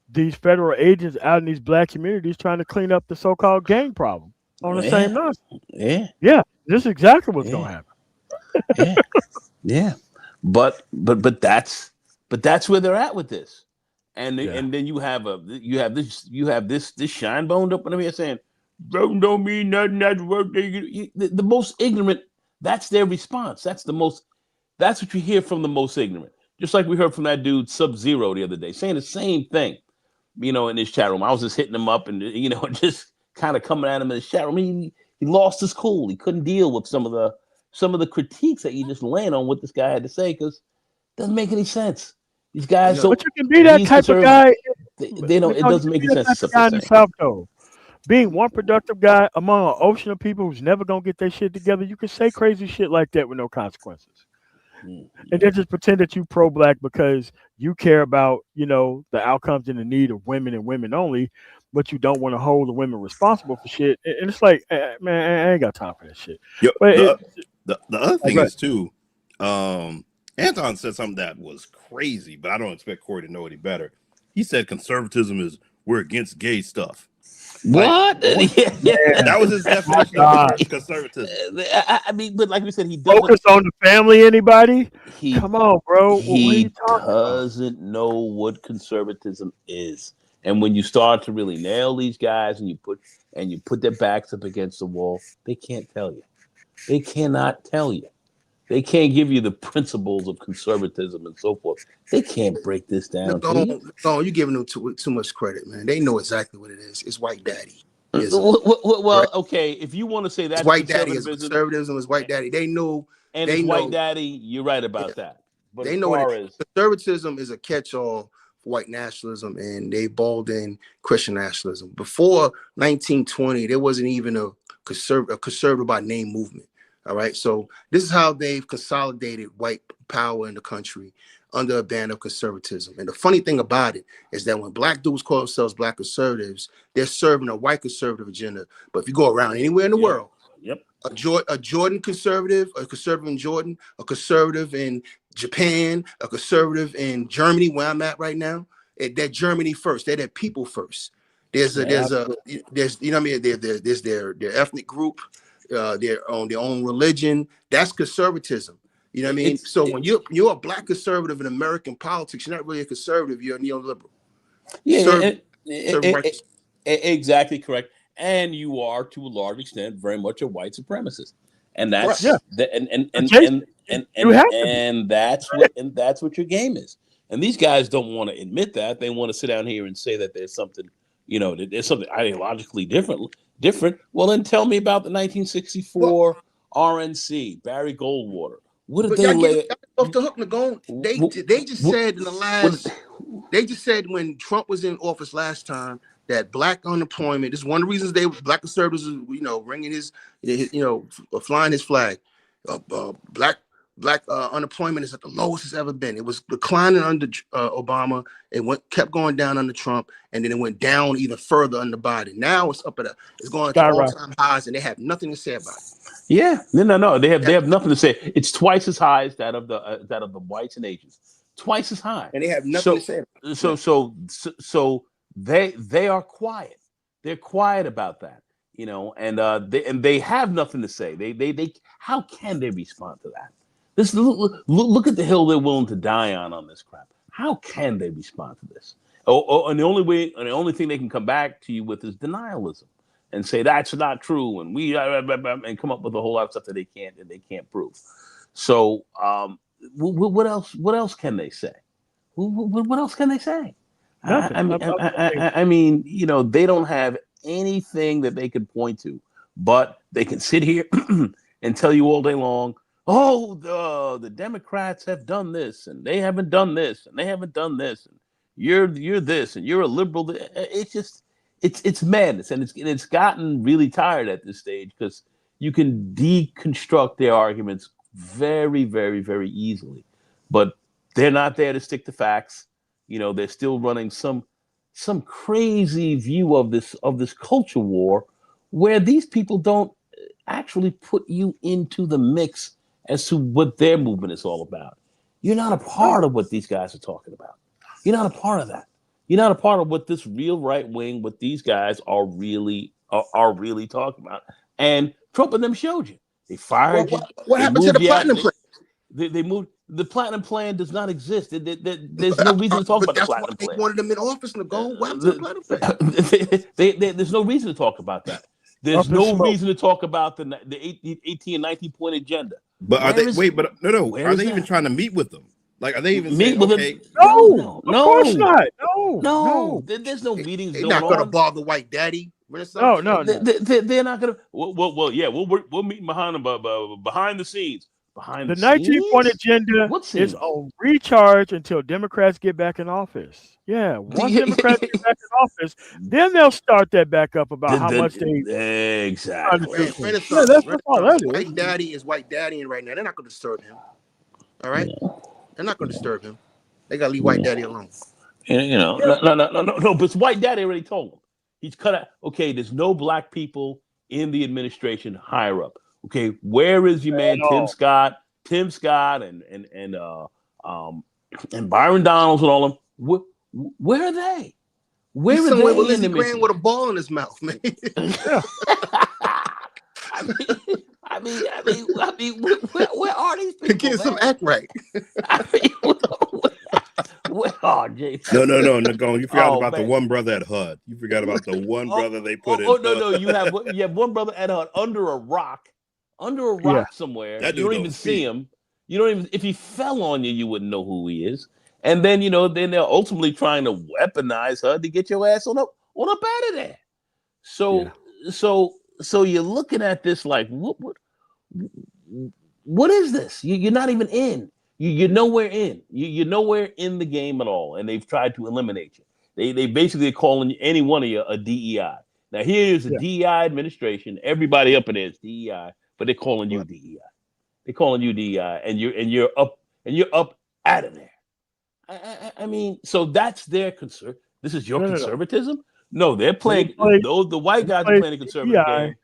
these federal agents out in these black communities trying to clean up the so-called gang problem on the same nonsense. Yeah, this is exactly what's going to happen.
But that's where they're at with this. And then you have this shine boned up in here saying, don't mean nothing. That's what the most ignorant. That's their response. That's what you hear from the most ignorant. Just like we heard from that dude Sub-Zero the other day, saying the same thing. In his chat room, I was just hitting him up and just kind of coming at him in his chat room. He lost his cool. He couldn't deal with some of the critiques that you just laying on what this guy had to say, because it doesn't make any sense. These guys,
but you can be that type of guy.
They don't. It doesn't make any sense.
In the South, though, being one productive guy among an ocean of people who's never gonna get their shit together, you can say crazy shit like that with no consequences. And then just pretend that you pro-black because you care about, the outcomes and the need of women and women only, but you don't want to hold the women responsible for shit. And it's like, man, I ain't got time for that shit.
The other thing is too, Anton said something that was crazy, but I don't expect Corey to know any better. He said conservatism is we're against gay stuff.
What?
That was his definition of conservatism.
I mean, but like we said, he
focus on the family. Anybody? Come on, bro.
He doesn't know what conservatism is. And when you start to really nail these guys and you put their backs up against the wall, they can't tell you. They cannot tell you. They can't give you the principles of conservatism and so forth. They can't break this down.
No, you're giving them too much credit, man. They know exactly what it is. It's white daddy.
Well, okay. If you want to say that's
white daddy is conservatism, is white daddy. They know.
And it's white daddy. You're right about that. But
they know conservatism is a catch-all for white nationalism, and they balled in Christian nationalism. Before 1920, there wasn't even a conservative by name movement. All right, so this is how they've consolidated white power in the country under a banner of conservatism. And the funny thing about it is that when black dudes call themselves black conservatives, they're serving a white conservative agenda. But if you go around anywhere in the world, a Jordan conservative, a conservative in Jordan, a conservative in Japan, a conservative in Germany, where I'm at right now, they're Germany first. They're their people first. There's you know what I mean? There's their ethnic group. They're on their own religion. That's conservatism. You know what I mean? So when you're a black conservative in American politics, you're not really a conservative. You're a neoliberal.
Exactly correct. And you are, to a large extent, very much a white supremacist. And that's and that's what your game is. And these guys don't want to admit that. They want to sit down here and say that there's something, that there's something ideologically different. Well, then tell me about the 1964 RNC, Barry Goldwater. What did they lay
off the hook, Nagone? They just said in the last. They just said when Trump was in office last time that black unemployment is one of the reasons black conservatives, ringing his flying his flag. Black unemployment is at the lowest it's ever been. It was declining under Obama. It kept going down under Trump, and then it went down even further under Biden. Now it's it's going to all-time highs, and they have nothing to say about it.
Yeah, no. They have nothing to say. It's twice as high as that of the whites and Asians. Twice as high,
and they have nothing to say about it.
So they are quiet. They're quiet about that, and they have nothing to say. They how can they respond to that? This look at the hill they're willing to die on this crap. How can they respond to this? And the only thing they can come back to you with is denialism and say that's not true, and and come up with a whole lot of stuff that they can't prove. So what else can they say? What else can they say? I mean, they don't have anything that they could point to, but they can sit here and tell you all day long, oh, the Democrats have done this, and they haven't done this, and they haven't done this, and you're this, and you're a liberal. It's just it's madness, and it's gotten really tired at this stage because you can deconstruct their arguments very, very, very easily, but they're not there to stick to facts. They're still running some crazy view of this culture war, where these people don't actually put you into the mix as to what their movement is all about. You're not a part of what these guys are talking about. You're not a part of that. You're not a part of what this real right wing, what these guys are really talking about. And Trump and them showed you. They fired you.
What happened to the platinum plan?
They moved. The platinum plan does not exist. There's no reason to talk about the platinum plan.
They wanted them in office to go. What happened to the
platinum plan? There's no reason to talk about that. There's no reason to talk about the 18 and 19 point agenda.
But are they? Wait, but no. Are they even trying to meet with them? Like, are they even
meet
with them?
No, of course not. No.
There's no meetings.
They're not going to bother White Daddy.
No.
They're not going to. Well, yeah, we'll meet behind the scenes.
The 19-point agenda is on recharge until Democrats get back in office. Yeah, once Democrats get back in office, then they'll start that back up about how much they
exactly.
White Daddy is White Daddy right now. They're not going to disturb him. All right, they're not going to disturb him. They got to leave White Daddy alone.
No. But White Daddy already told him he's cut out. Okay, there's no black people in the administration higher up. Okay, where is your man Tim Scott, and Byron Donalds and all of them? Where are they? Where are they?
With Lindsey Graham with a ball in his mouth, man.
I mean, where are these people?
Get some act right.
No. You forgot about the one brother at HUD. You forgot about the one brother they put in.
No. You have one brother at HUD under a rock somewhere. You don't even see him. You don't even, if he fell on you, you wouldn't know who he is. And then then they're ultimately trying to weaponize HUD to get your ass on up out of there. So you're looking at this like, what is this? You're not even in. You're nowhere in. You're nowhere in the game at all. And they've tried to eliminate you. They basically are calling any one of you a DEI. Now here's a DEI administration. Everybody up in there is DEI, but they're calling you DEI. They're calling you DEI, and you're up out of there. I mean, so that's their concern. This is your conservatism. No, they're playing. The white guys are playing a conservative game,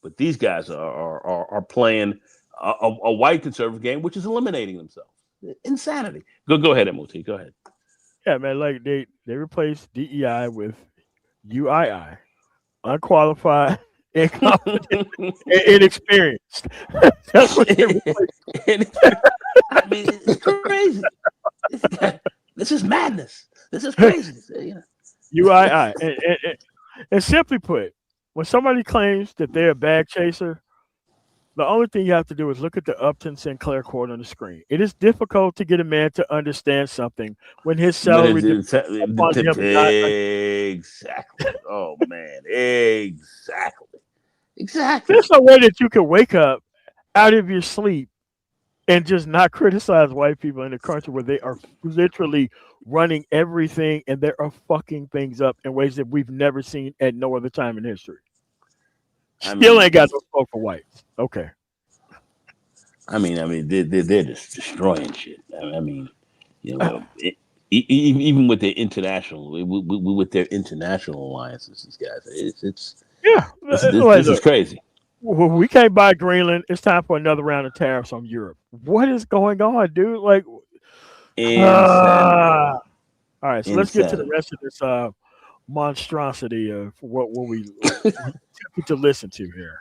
but these guys are playing a white conservative game, which is eliminating themselves. Insanity. Go ahead, MOT. Go ahead.
Yeah, man. Like they replaced DEI with UII, unqualified, incompetent, and inexperienced. That's what they replaced.
I mean, it's crazy. This is madness. This is crazy.
UII. And simply put, when somebody claims that they're a bag chaser, The only thing you have to do is look at the Upton Sinclair quote on the screen. It is difficult to get a man to understand something when his salary depends upon him not.
Exactly. Oh man, exactly.
There's no way that you can wake up out of your sleep and just not criticize white people in a country where they are literally running everything and they are fucking things up in ways that we've never seen at no other time in history. Still ain't got no smoke for whites. Okay.
I mean, they're just destroying shit. I mean, you know, even with their international, with their international alliances, these guys, it's
Yeah.
this is crazy.
We can't buy Greenland. It's time for another round of tariffs on Europe. What is going on, dude? Like,
Insanity.
All right, so let's get to the rest of this monstrosity of what we to listen to here.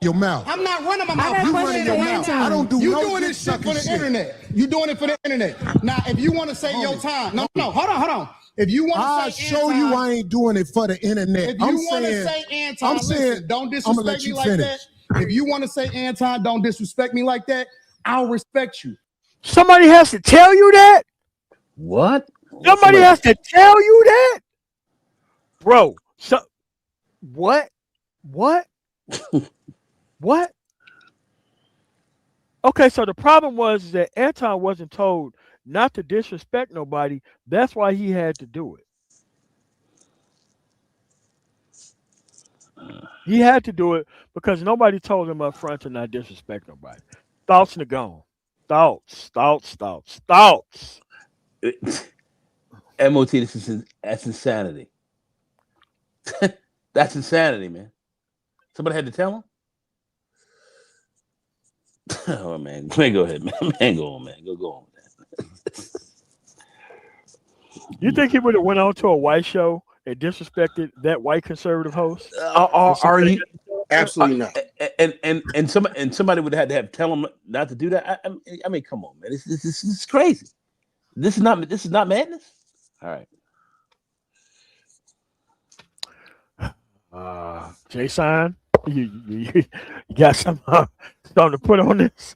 Your mouth.
I'm not running my mouth.
got a
You
question
running
for
your mouth.
Anton.
I don't do
You
no
doing
dick
this shit for
sucking
the
shit.
internet. You doing it for the internet. Now, if you want to say your time, no, hold on. If you want
I'll
to say
show
Anton,
you I ain't doing it for the internet.
if you want to say Anton,
I'm
listen,
saying,
don't
I'ma
disrespect
let
me
you
like
finish.
that. If you want to say Anton, don't disrespect me like that. I'll respect you.
Somebody has to tell you that.
What?
Somebody has to tell you that, bro. So, what? What? Okay, so the problem was that Anton wasn't told not to disrespect nobody. That's why he had to do it. He had to do it because nobody told him up front to not disrespect nobody. Thoughts Nagon. Thoughts.
MOT, that's insanity. That's insanity, man. Somebody had to tell him. Oh man, go ahead, man. Go on, man. Go on, man.
You think he would have went on to a white show and disrespected that white conservative host?
Are you
Absolutely not.
and somebody would have had to tell him not to do that. I mean, come on, man. This is crazy. This is not madness. All right.
Jason, you got something to put on this?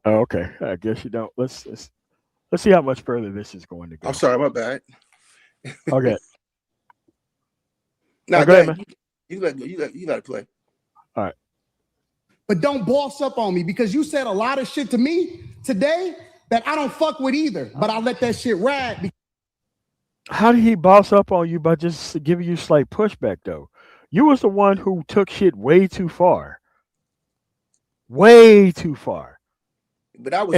Oh, okay, I guess you don't. Let's see how much further this is going to go.
I'm sorry, my bad.
Okay.
No,
go ahead, man.
You got to play.
All right.
But don't boss up on me because you said a lot of shit to me today that I don't fuck with either. But I let that shit ride.
How did he boss up on you by just giving you slight pushback though? You was the one who took shit way too far. Way too far.
But that was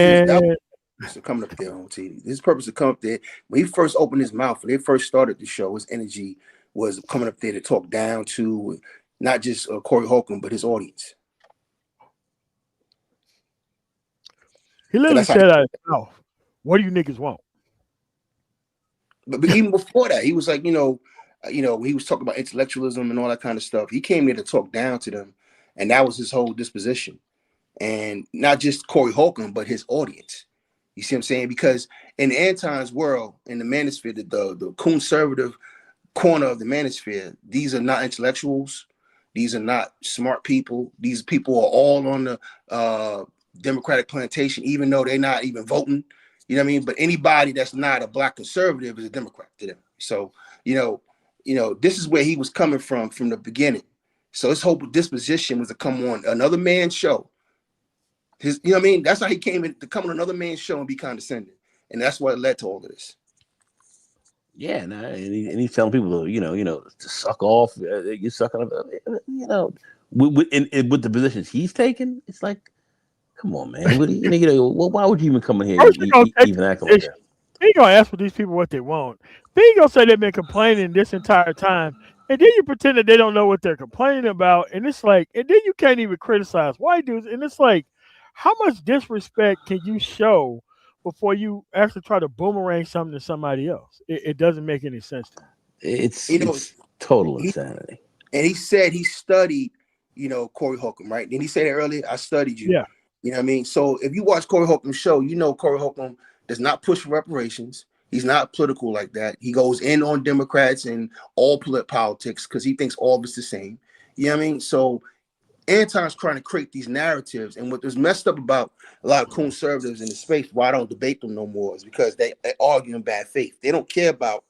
coming up there on TV. His purpose to come up there when he first opened his mouth, when they first started the show, his energy was coming up there to talk down to not just Corey Holcomb, but his audience.
He literally said out of his mouth, "What do you niggas want?"
But even before that, he was like, he was talking about intellectualism and all that kind of stuff. He came here to talk down to them, and that was his whole disposition. And not just Corey Holcomb, but his audience. You see what I'm saying? Because in Anton's world, in the manosphere, the conservative corner of the manosphere, these are not intellectuals. These are not smart people. These people are all on the Democratic plantation, even though they're not even voting. You know what I mean? But anybody that's not a black conservative is a Democrat to them. So, this is where he was coming from the beginning. So his whole disposition was to come on another man's show. You know what I mean? That's how he came in, to come on another man's show and be condescending. And that's what led to all of this.
Yeah, and he's telling people, to suck off. You're sucking off. With the positions he's taking, it's like, come on, man. Why would you even come in here and even act like that?
He ain't gonna ask for these people what they want. Then he gonna say they've been complaining this entire time, and then you pretend that they don't know what they're complaining about, and it's like, and then you can't even criticize white dudes, and it's like, how much disrespect can you show before you actually try to boomerang something to somebody else? It doesn't make any sense to me.
It's total insanity.
And he said he studied, Corey Holcomb, right? Didn't he say that earlier? I studied you.
Yeah.
You know what I mean? So if you watch Corey Holcomb's show, Corey Holcomb does not push for reparations. He's not political like that. He goes in on Democrats and all politics because he thinks all of it's the same. You know what I mean? So Anton's trying to create these narratives, and what was messed up about a lot of conservatives in the space, why I don't debate them no more, is because they argue in bad faith. They don't care about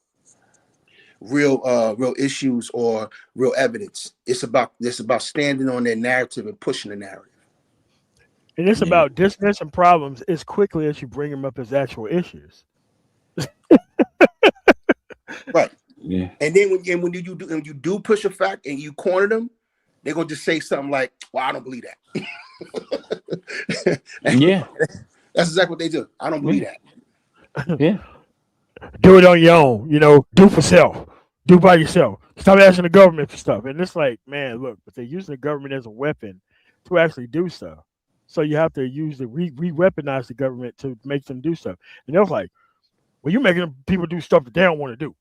real issues or real evidence. It's about standing on their narrative and pushing the narrative.
And it's about dismissing problems as quickly as you bring them up as actual issues.
Right.
Yeah.
And then when you do push a fact and you corner them, they're gonna just say something like, "Well, I don't believe that."
Yeah.
That's exactly what they do. I don't believe that.
Yeah.
Do it on your own, do for self. Do by yourself. Stop asking the government for stuff. And it's like, man, look, but they're using the government as a weapon to actually do stuff. So you have to use re-weaponize the government to make them do stuff. And they're like, well, you're making people do stuff that they don't want to do.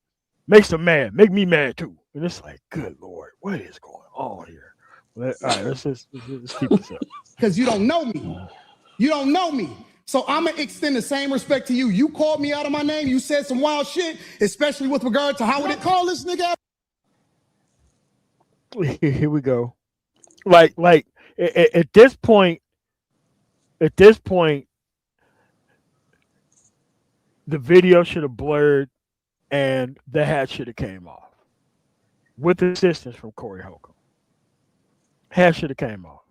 Makes them mad. Make me mad too. And it's like, good Lord, what is going on here? All right, let's keep this up.
Because you don't know me. You don't know me. So I'm going to extend the same respect to you. You called me out of my name. You said some wild shit, especially with regard to how would it call this nigga out?
Here we go. Like at this point, the video should have blurred and the hat should have came off with assistance from Corey Holcolm. Hat should have came off.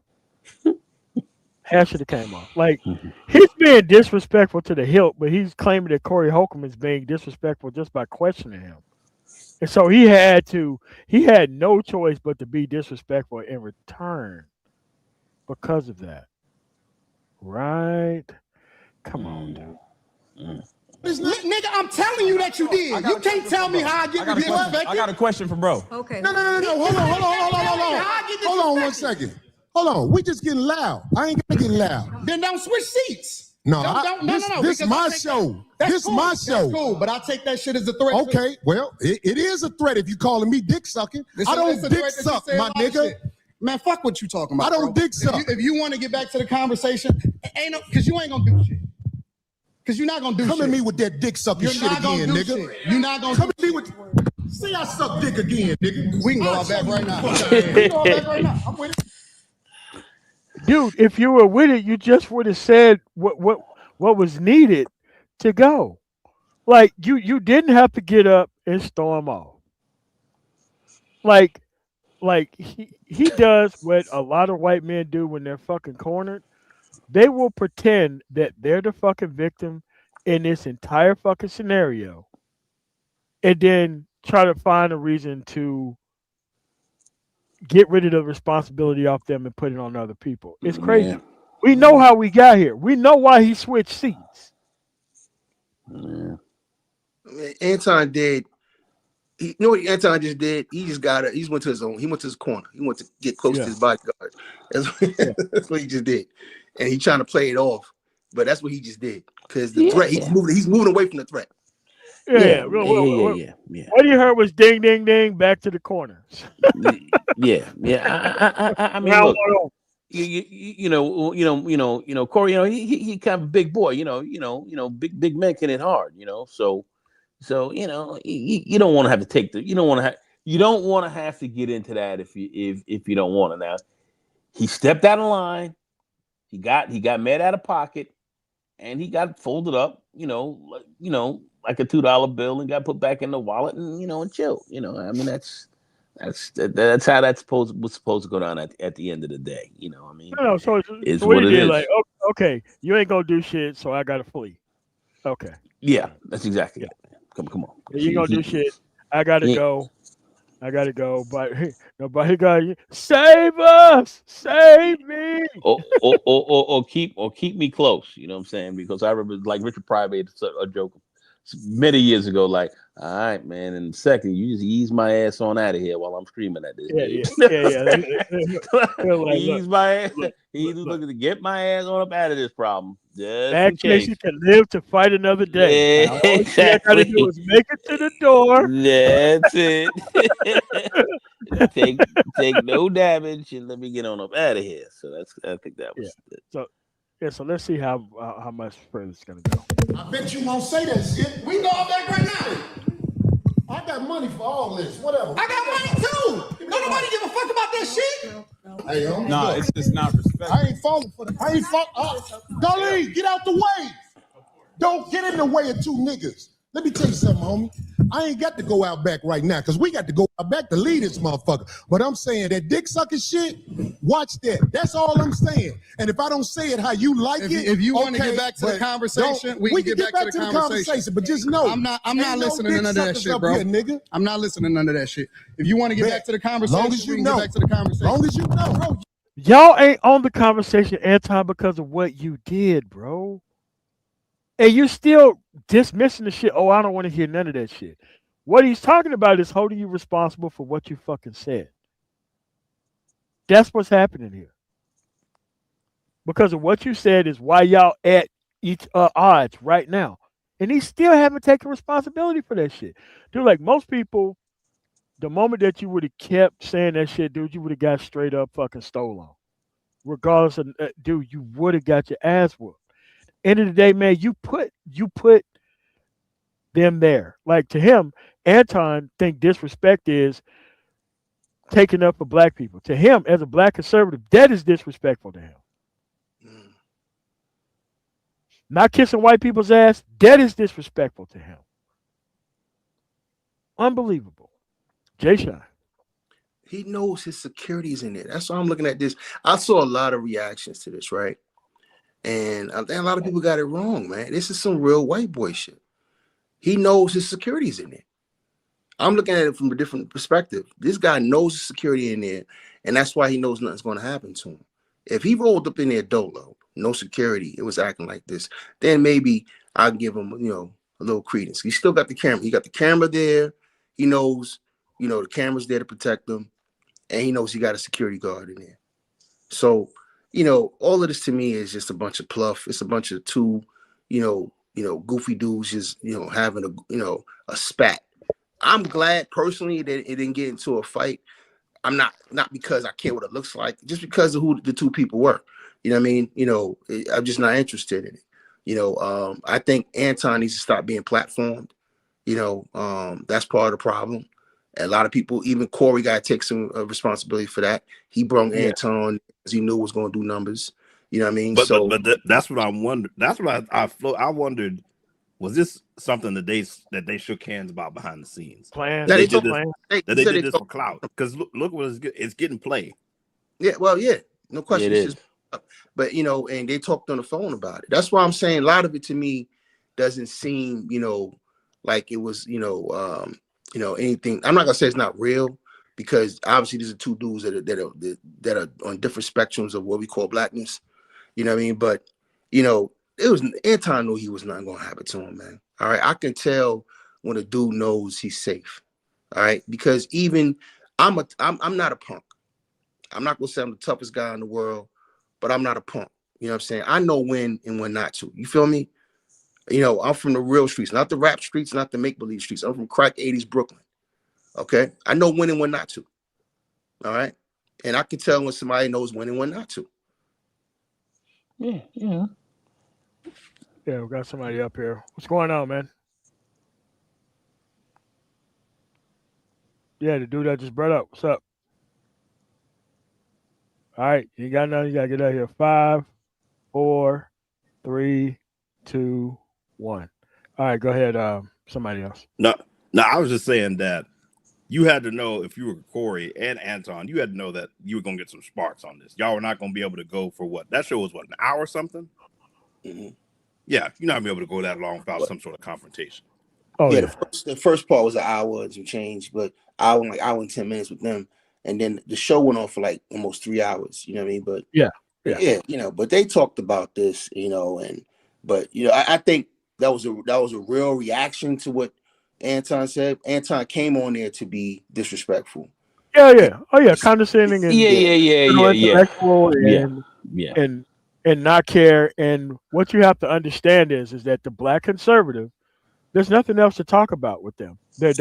Hat should have came off. Like, he's being disrespectful to the hilt, but he's claiming that Corey Holcolm is being disrespectful just by questioning him. And so he had no choice but to be disrespectful in return because of that. Right? Come on, dude.
Nigga, I'm telling you that you did. You can't tell me how I get disrespected.
I got a question for bro.
Okay.
No. Hold on 1 second. Hold on. We just getting loud. I ain't gonna get loud.
Then don't switch seats.
No,
No.
This is my show. This is my show.
That's cool, but I take that shit as a threat.
Okay, well, it is a threat if you calling me dick sucking. I don't dick suck, my nigga.
Man, fuck what you talking about.
I don't dick suck.
If you want to get back to the conversation, because you ain't gonna do shit. Because you're not gonna do shit.
Come at me with that dick sucking shit again, nigga.
You're not gonna
come at me with. See, I suck dick again, nigga.
We can go out back right now. We can go out back right now. I'm with it.
Dude, if you were with it, you just would have said what was needed to go. Like you didn't have to get up and storm off. Like he does what a lot of white men do when they're fucking cornered. They will pretend that they're the fucking victim in this entire fucking scenario, and then try to find a reason to get rid of the responsibility off them and put it on other people. It's crazy.
Yeah.
We know how we got here. We know why he switched seats.
Yeah.
Anton did. You know what Anton just did? He just got it. He just went to his own. He went to his corner. He went to get close to his bodyguard. That's what he just did. And he's trying to play it off. But that's what he just did. Because the threat, he's moving away from the threat.
Yeah. What you heard was ding, ding, ding, back to the corner.
Yeah. I mean, look, you know, Corey, he kind of a big boy, big men can hit hard, so you don't want to have to take you don't want to have to get into that if you don't want to. Now, he stepped out of line, he got mad out of pocket, and he got folded up, like a $2 bill, and got put back in the wallet, and chilled. I mean, that's how was supposed to go down at the end of the day. I mean,
so what he did, like, okay, you ain't gonna do shit, so I gotta flee. Okay.
Yeah, that's exactly it. Come on.
You ain't gonna do shit. I gotta go. But nobody got you. Save us! Save me!
or keep me close. You know what I'm saying? Because I remember, like, Richard Pryor made a joke many years ago, like, all right, man, in a second, you just ease my ass on out of here while I'm screaming at this. Ease my ass. He's looking to get my ass on up out of this problem.
That case you can live to fight another day.
Yeah,
all exactly. I gotta do is make it to the door.
That's it. take no damage and let me get on up out of here. So I think that was
it. Yeah, so let's see how much further it's gonna go.
I bet you won't say that shit. We go all back right now. I got money for all this. Whatever.
I got money too. Don't nobody give a fuck about that shit.
Hey, homie,
No,
look,
it's just not respect.
I ain't falling for that. I ain't falling. Dolly, get out the way. Don't get in the way of two niggas. Let me tell you something, homie. I ain't got to go out back right now because we got to go out back to lead this motherfucker. But I'm saying that dick sucking shit, watch that. That's all I'm saying. And if I don't say it how you like
If you want to
okay,
get back to the
but
conversation,
we can get back to the conversation. But just know,
I'm not
ain't
listening to
no
none of
dick
that
suckers
shit,
up
bro.
here, nigga.
I'm not listening to none of that shit. If you want to get
Bet.
back to the conversation,
Long as you
we can
know.
get back to the conversation.
Long as you know, bro.
Y'all ain't on the conversation, Anton, because of what you did, bro. And you're still dismissing the shit. Oh, I don't want to hear none of that shit. What he's talking about is holding you responsible for what you fucking said. That's what's happening here. Because of what you said is why y'all at each odds right now. And he still haven't taken responsibility for that shit. Dude, like most people, the moment that you would have kept saying that shit, dude, you would have got straight up fucking stolen. Regardless of, dude, you would have got your ass whooped. End of the day, man, you put them there. Like to him, Anton think disrespect is taking up for black people. To him, as a black conservative, that is disrespectful to him. Not kissing white people's ass, that is disrespectful to him. Unbelievable. Jay Shine.
He knows his security's in there. That's why I'm looking at this. I saw a lot of reactions to this, right? And I think a lot of people got it wrong, man. This is some real white boy shit. He knows his security's in there. I'm looking at it from a different perspective. This guy knows his security in there, and that's why he knows nothing's going to happen to him. If he rolled up in there dolo, no security, it was acting like this, then maybe I'll give him, a little credence. He still got the camera. He got the camera there. He knows, the camera's there to protect him, and he knows he got a security guard in there. So, all of this to me is just a bunch of pluff. It's a bunch of two, goofy dudes just, having a spat. I'm glad personally that it didn't get into a fight. I'm not because I care what it looks like, just because of who the two people were. You know what I mean? I'm just not interested in it. I think Anton needs to stop being platformed. That's part of the problem. A lot of people, even Corey, got to take some responsibility for that. He brought Anton as he knew was going to do numbers. You know what I mean?
But that's what I wondered. That's what I wondered. Was this something that they shook hands about behind the scenes?
Plan.
They did this for clout. Because look what it's getting play.
Yeah, well, yeah, no question.
It is.
But and they talked on the phone about it. That's why I'm saying a lot of it to me doesn't seem, like it was, anything. I'm not gonna say it's not real, because obviously these are two dudes that are on different spectrums of what we call blackness. You know what I mean? But it was Anton knew he was not gonna happen to him, man. All right, I can tell when a dude knows he's safe. All right, because even I'm not a punk. I'm not gonna say I'm the toughest guy in the world, but I'm not a punk. You know what I'm saying? I know when and when not to. You feel me? I'm from the real streets, not the rap streets, not the make-believe streets. I'm from crack 80s Brooklyn. Okay? I know when and when not to. All right? And I can tell when somebody knows when and when not to.
Yeah, we got somebody up here. What's going on, man? Yeah, the dude that just brought up. What's up? All right, you got nothing. You got to get out here. 5, 4, 3, 2, 1. All right, go ahead. Somebody else.
No, I was just saying that you had to know, if you were Corey and Anton, you had to know that you were going to get some sparks on this. Y'all were not going to be able to go for what? That show was an hour or something?
Mm-hmm.
Yeah, you're not going to be able to go that long without some sort of confrontation.
Oh,
yeah. The first part was an hour and some change, but hour and 10 minutes with them. And then the show went on for like almost 3 hours. You know what I mean? But yeah, but they talked about this, I think that was a real reaction to what Anton said. Anton came on there to be disrespectful.
Yeah. Oh yeah, condescending and intellectual and not care. And what you have to understand is that the black conservative, there's nothing else to talk about with them. They're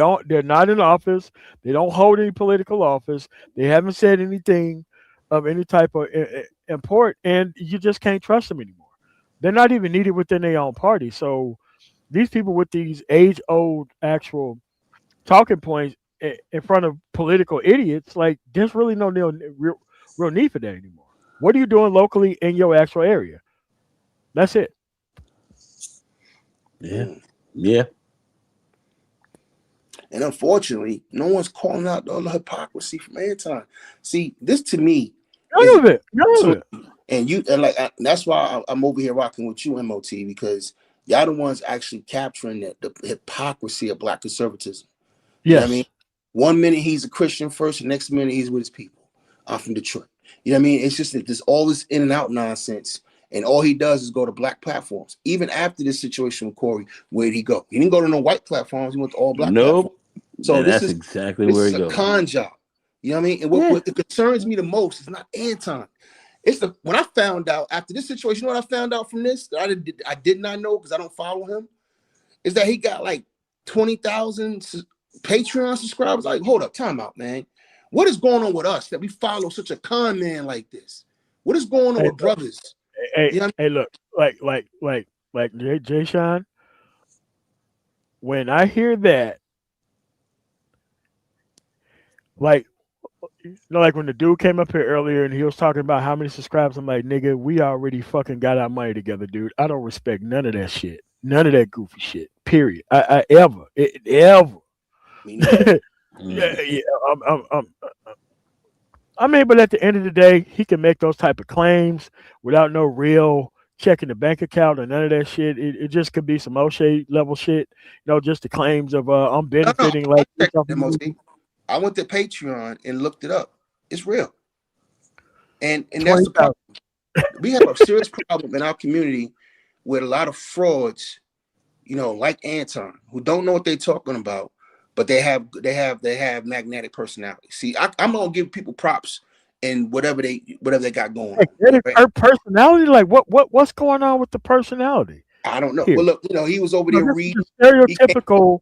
not in office. They don't hold any political office. They haven't said anything of any type of import, and you just can't trust them anymore. They're not even needed within their own party. So these people with these age-old actual talking points in front of political idiots, like there's really no real need for that anymore. What are you doing locally in your actual area? That's it.
Yeah. Yeah.
And unfortunately, no one's calling out all the hypocrisy from Anton. See, this to me
None of it. None of it.
And you and that's why I'm over here rocking with you, MOT, because y'all the ones actually capturing the hypocrisy of black conservatism. You know what I mean? 1 minute he's a Christian first, the next minute he's with his people. I'm from Detroit. You know what I mean? It's just that there's all this in and out nonsense. And all he does is go to black platforms. Even after this situation with Corey, where'd he go? He didn't go to no white platforms. He went to all black platforms.
So that's exactly where he goes.
It's a con job. You know what I mean? And what concerns me the most is not Anton. It's when I found out after this situation, you know what I found out from this that I did not know because I don't follow him, is that he got like 20,000 Patreon subscribers. Like, hold up, time out, man. What is going on with us that we follow such a con man like this? What is going on with brothers?
Hey,
you know
hey, look, like Jay Sean, when I hear that, like, you know, like when the dude came up here earlier and he was talking about how many subscribers, I'm like, nigga, we already fucking got our money together, dude. I don't respect none of that shit. None of that goofy shit. Period. Ever. Yeah. I mean, but at the end of the day, he can make those type of claims without no real checking the bank account or none of that shit. It just could be some O'Shea level shit, you know, just the claims of I'm benefiting like
I went to Patreon and looked it up. It's real. And that's the problem. We have a serious problem in our community with a lot of frauds, you know, like Anton, who don't know what they're talking about, but they have magnetic personality. See, I'm gonna give people props and whatever they got going.
Her personality, like what's going on with the personality?
I don't know. Here. Well, look, you know, he was over there reading
stereotypical.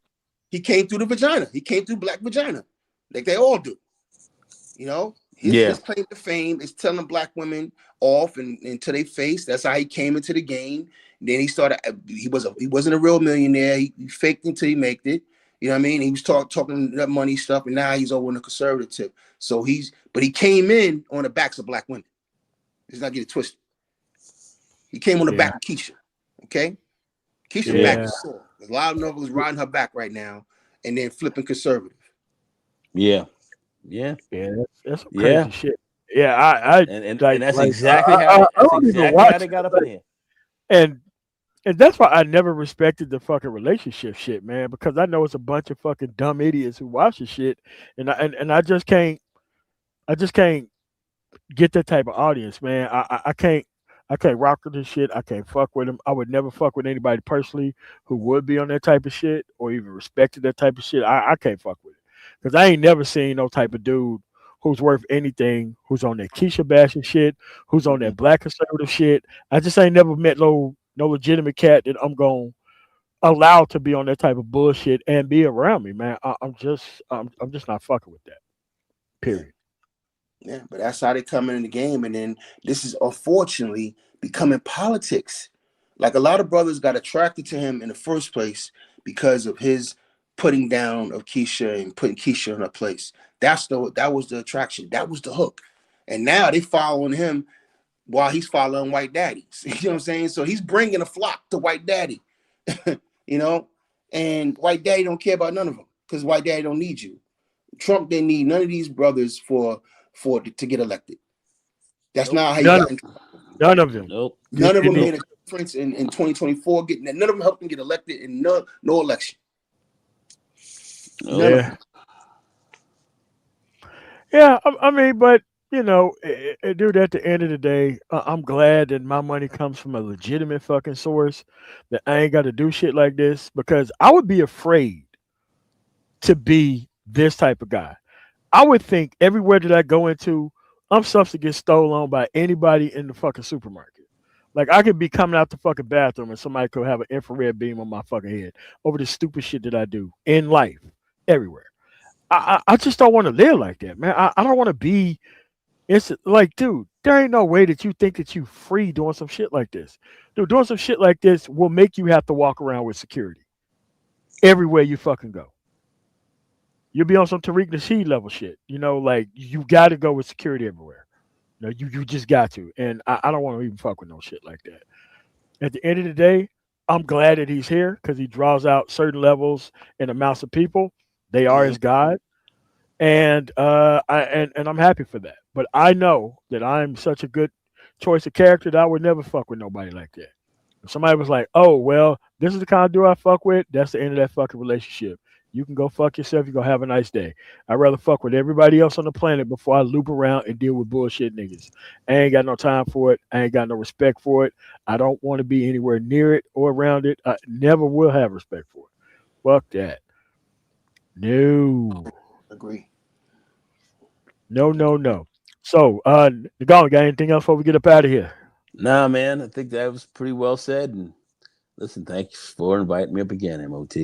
He came through the vagina. He came through black vagina, like they all do. You know, his claim to fame is telling black women off and to their face. That's how he came into the game. Then he started. He wasn't a real millionaire. He faked until he made it. You know what I mean? He was talking that money stuff, and now he's over in the conservative. So he came in on the backs of black women. Let's not get it twisted. He came on the back of Keisha. Okay, Keisha back is sore. There's a lot of novels riding her back right now, and then flipping conservative.
Yeah.
That's some crazy shit. Yeah,
and that's exactly how they got up in here.
And that's why I never respected the fucking relationship shit, man, because I know it's a bunch of fucking dumb idiots who watch the shit, and I just can't get that type of audience, man. I can't rock with this shit. I can't fuck with them. I would never fuck with anybody personally who would be on that type of shit or even respected that type of shit. I can't fuck with it because I ain't never seen no type of dude who's worth anything, who's on that Keisha bashing shit, who's on that black conservative shit. I just ain't never met no legitimate cat that I'm going to allow to be on that type of bullshit and be around me, man. I'm just not fucking with that. Period.
Yeah, but that's how they come in the game. And then this is unfortunately becoming politics. Like a lot of brothers got attracted to him in the first place because of his putting down of Keisha and putting Keisha in her place. That was the attraction. That was the hook. And now they following him while he's following White Daddy. You know what I'm saying? So he's bringing a flock to White Daddy, you know, and White Daddy don't care about none of them because White Daddy don't need you. Trump didn't need none of these brothers to get elected. That's not how you got in trouble.
None of them.
Nope.
None of them made a difference in 2024. None of them helped them get elected in no election.
Yeah, I mean, but you know, dude, at the end of the day, I'm glad that my money comes from a legitimate fucking source, that I ain't got to do shit like this, because I would be afraid to be this type of guy. I would think everywhere that I go into, I'm supposed to get stolen on by anybody in the fucking supermarket. Like I could be coming out the fucking bathroom and somebody could have an infrared beam on my fucking head over the stupid shit that I do in life, everywhere. I just don't want to live like that, man. I don't want to be It's like, dude, there ain't no way that you think that you free doing some shit like this. Dude, doing some shit like this will make you have to walk around with security everywhere you fucking go. You'll be on some Tariq Nasheed level shit. Like you got to go with security everywhere. You just got to. And I don't want to even fuck with no shit like that. At the end of the day, I'm glad that he's here because he draws out certain levels and amounts of people. They are his God. And and I'm happy for that. But I know that I'm such a good choice of character that I would never fuck with nobody like that. If somebody was like, "Oh, well, this is the kind of dude I fuck with," that's the end of that fucking relationship. You can go fuck yourself. You go have a nice day. I'd rather fuck with everybody else on the planet before I loop around and deal with bullshit niggas. I ain't got no time for it. I ain't got no respect for it. I don't want to be anywhere near it or around it. I never will have respect for it. Fuck that. No.
Agree.
No. So, Nagala, got anything else before we get up out of here?
Nah, man, I think that was pretty well said. And listen, thank you for inviting me up again, MOT.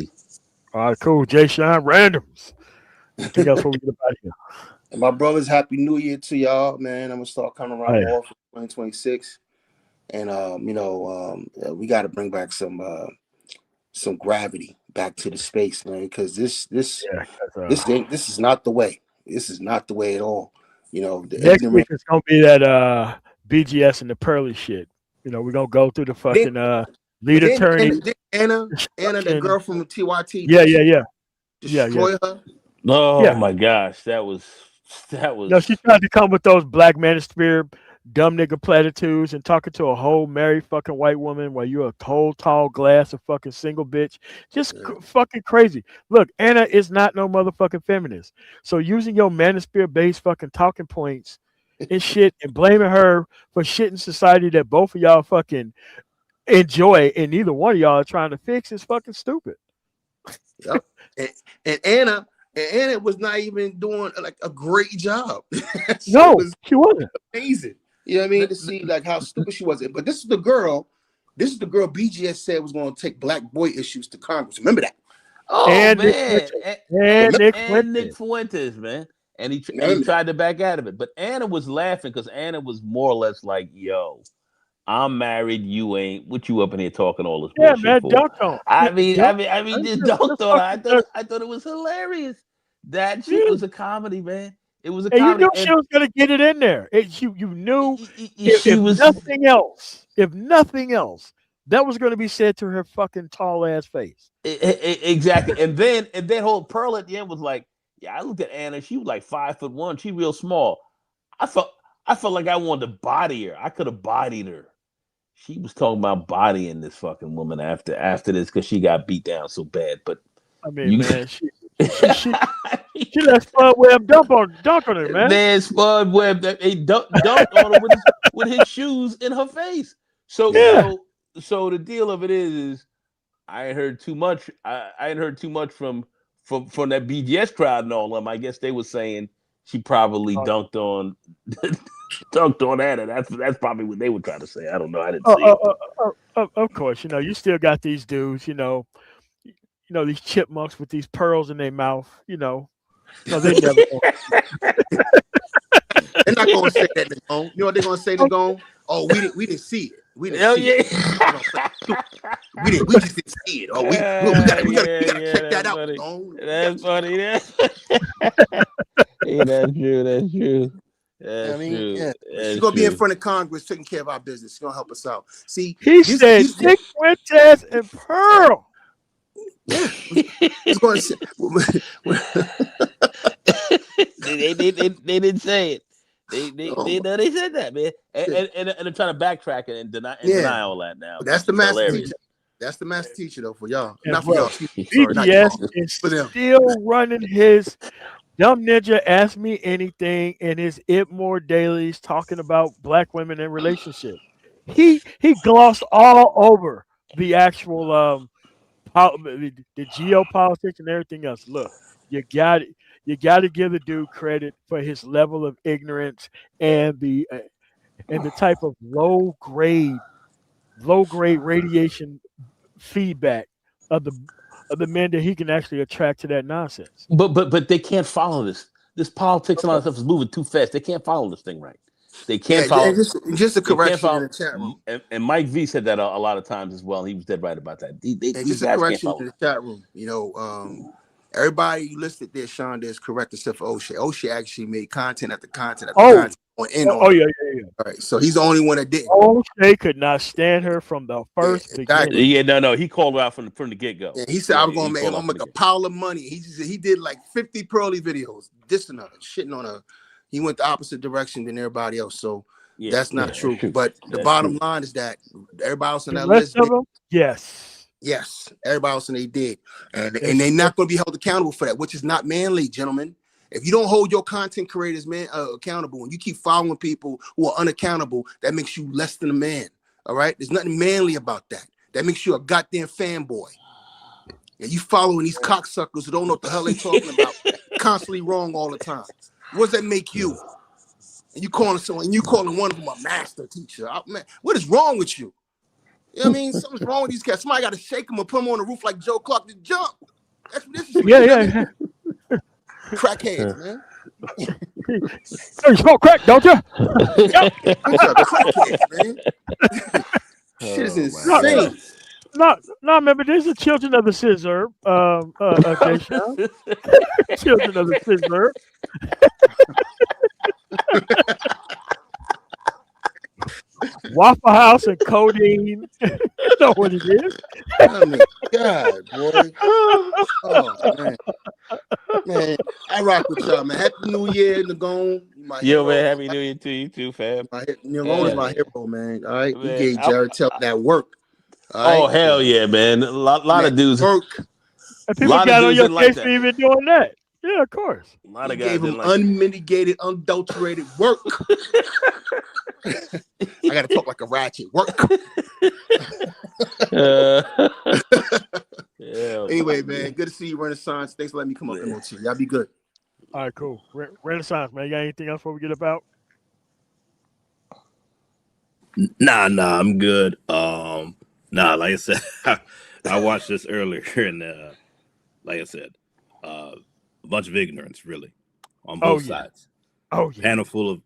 All right, cool. Jay Shine Randoms. Anything else before we get up out of here?
And my brothers, happy New Year to y'all, man. I'm gonna start coming around more for 2026, and we got to bring back some gravity back to the space, man, because this is not the way. This is not the way at all.
Next week is gonna be that BGS and the Pearly shit. We're gonna go through the fucking lead attorney.
Anna, the girl from TYT.
Yeah.
Destroy her.
Oh my gosh, that was.
No, she tried to come with those Black Manosphere dumb nigga platitudes and talking to a whole married fucking white woman while you're a whole tall glass of fucking single bitch. Just fucking crazy. Look, Anna is not no motherfucking feminist. So using your manosphere based fucking talking points and shit and blaming her for shit in society that both of y'all fucking enjoy and neither one of y'all are trying to fix is fucking stupid.
Yep. And Anna was not even doing like a great job.
She wasn't.
Amazing. You know what I mean? To see like how stupid she was. But this is the girl BGS said was going to take black boy issues to Congress. Remember that?
Oh,
and
man.
Nick
Fuentes, man. And he tried to back out of it. But Anna was laughing because Anna was more or less like, yo, I'm married, you ain't. What you up in here talking all this bullshit
man,
for?
dunked on.
I mean, just dunked on her. I thought it was hilarious. That shit was a comedy, man. It was a comedy.
You knew she was gonna get it in there. You knew if nothing else, that was gonna be said to her fucking tall ass face.
Exactly. And then whole Pearl at the end was like, yeah, I looked at Anna. She was like 5'1". She real small. I felt like I wanted to body her. I could have bodied her. She was talking about bodying this fucking woman after this because she got beat down so bad. But
I mean, man, she let Spud Webb dunk on her, man.
Man, Spud Webb dunked on her with his shoes in her face. So the deal of it is I ain't heard too much. I ain't heard too much from that BGS crowd and all of them. I guess they were saying she probably dunked on Anna. That's probably what they were trying to say. I don't know. I didn't see it.
Of course, you still got these dudes, these chipmunks with these pearls in their mouth, they never.
They're not gonna say that, Nagone. You know what they're gonna say, Nagone? Oh, we didn't see it. We didn't see it. We just didn't see it. Oh, we gotta check that out. Nagone.
That's funny. That's true.
She's gonna be in front of Congress taking care of our business. She's gonna help us out. See,
he said Nick Fuentes and Pearl.
He's going to say,
they didn't say it. They said that, man, and they're trying to backtrack it and deny all that now.
That's the master teacher. That's the master teacher, though, for y'all. Not for y'all.
BGS is still running his Dumb Ninja Ask Me Anything and his It More dailies talking about black women in relationships. He glossed all over the actual the geopolitics and everything else. Look, you got to give the dude credit for his level of ignorance and the type of low grade radiation feedback of the men that he can actually attract to that nonsense.
But they can't follow this. this politics and all that stuff is moving too fast. They can't follow this thing right. They can't
Yeah,
follow.
just a
they can't
correction in
follow.
the chat room.
And Mike V said that a lot of times as well. He was dead right about that.
And
These
just a
guys can't
correction
follow.
in the chat room. You know, everybody you listed there, Sean, is correct except for O'Shea. O'Shea actually made content after content after content on
yeah.
All right, so he's the only one that didn't.
O'Shea could not stand her from the first beginning.
Yeah, no, he called her out from the get go.
Yeah, he said I was gonna make a pile of money. He did like 50 Pearly videos, dissing her, shitting on her. He went the opposite direction than everybody else. So that's not true. But the bottom line is that everybody else on that list, yes, everybody else and they did, and they're not going to be held accountable for that, which is not manly, gentlemen. If you don't hold your content creators accountable, and you keep following people who are unaccountable, that makes you less than a man. All right, there's nothing manly about that. That makes you a goddamn fanboy. And you following these cocksuckers who don't know what the hell they're talking about, constantly wrong all the time. What does that make you? And you calling one of them a master teacher. Man, what is wrong with you? You know what I mean? Something's wrong with these cats. Somebody got to shake them or put them on the roof like Joe Clark to jump. That's what this is.
Yeah.
Crackheads, man.
You smoke crack, don't you?
Crackheads, man. Shit is insane.
No, remember, there's the children of the scissor. Okay, children of the scissor. Waffle House and codeine. You know what it is.
Oh my God, boy. Oh man, I rock with y'all, man. Happy New Year, Nagone.
Yo, man, Happy New Year to you too, fam.
Nagone is my hero, man. All right, we gave Jared Tell that work.
Oh hell yeah, man! A lot of dudes.
Work.
And people got on your case for even doing that. Yeah, of course.
A lot of guys
gave him unmitigated, unadulterated work. I gotta talk like a ratchet. Work. Anyway, man, good to see you, Renaissance. Thanks for letting me come up and MOT. Y'all be good.
All right, cool. Renaissance, man. You got anything else before we get about?
Nah, I'm good. Like I said, I watched this earlier, and like I said, a bunch of ignorance, really, on both sides.
Oh yeah,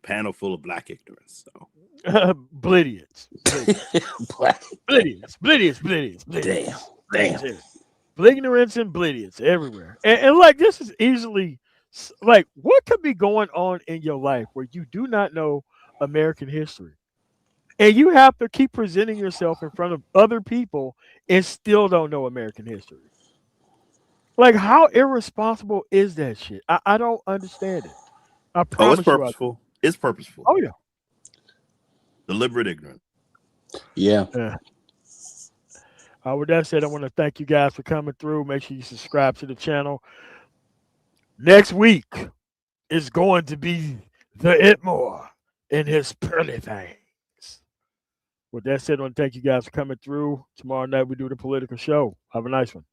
panel full of black ignorance. So.
Blidiots. Blidiots.
Damn.
Ignorance and blidiots everywhere. And like, this is easily, like, what could be going on in your life where you do not know American history? And you have to keep presenting yourself in front of other people and still don't know American history. Like, how irresponsible is that shit? I don't understand it. I promise
it's purposeful. It's purposeful.
Oh, yeah.
Deliberate ignorance.
Yeah.
With that said, I want to thank you guys for coming through. Make sure you subscribe to the channel. Next week is going to be the Itmore in his pearly thing. With that said, I want to thank you guys for coming through. Tomorrow night we do the political show. Have a nice one.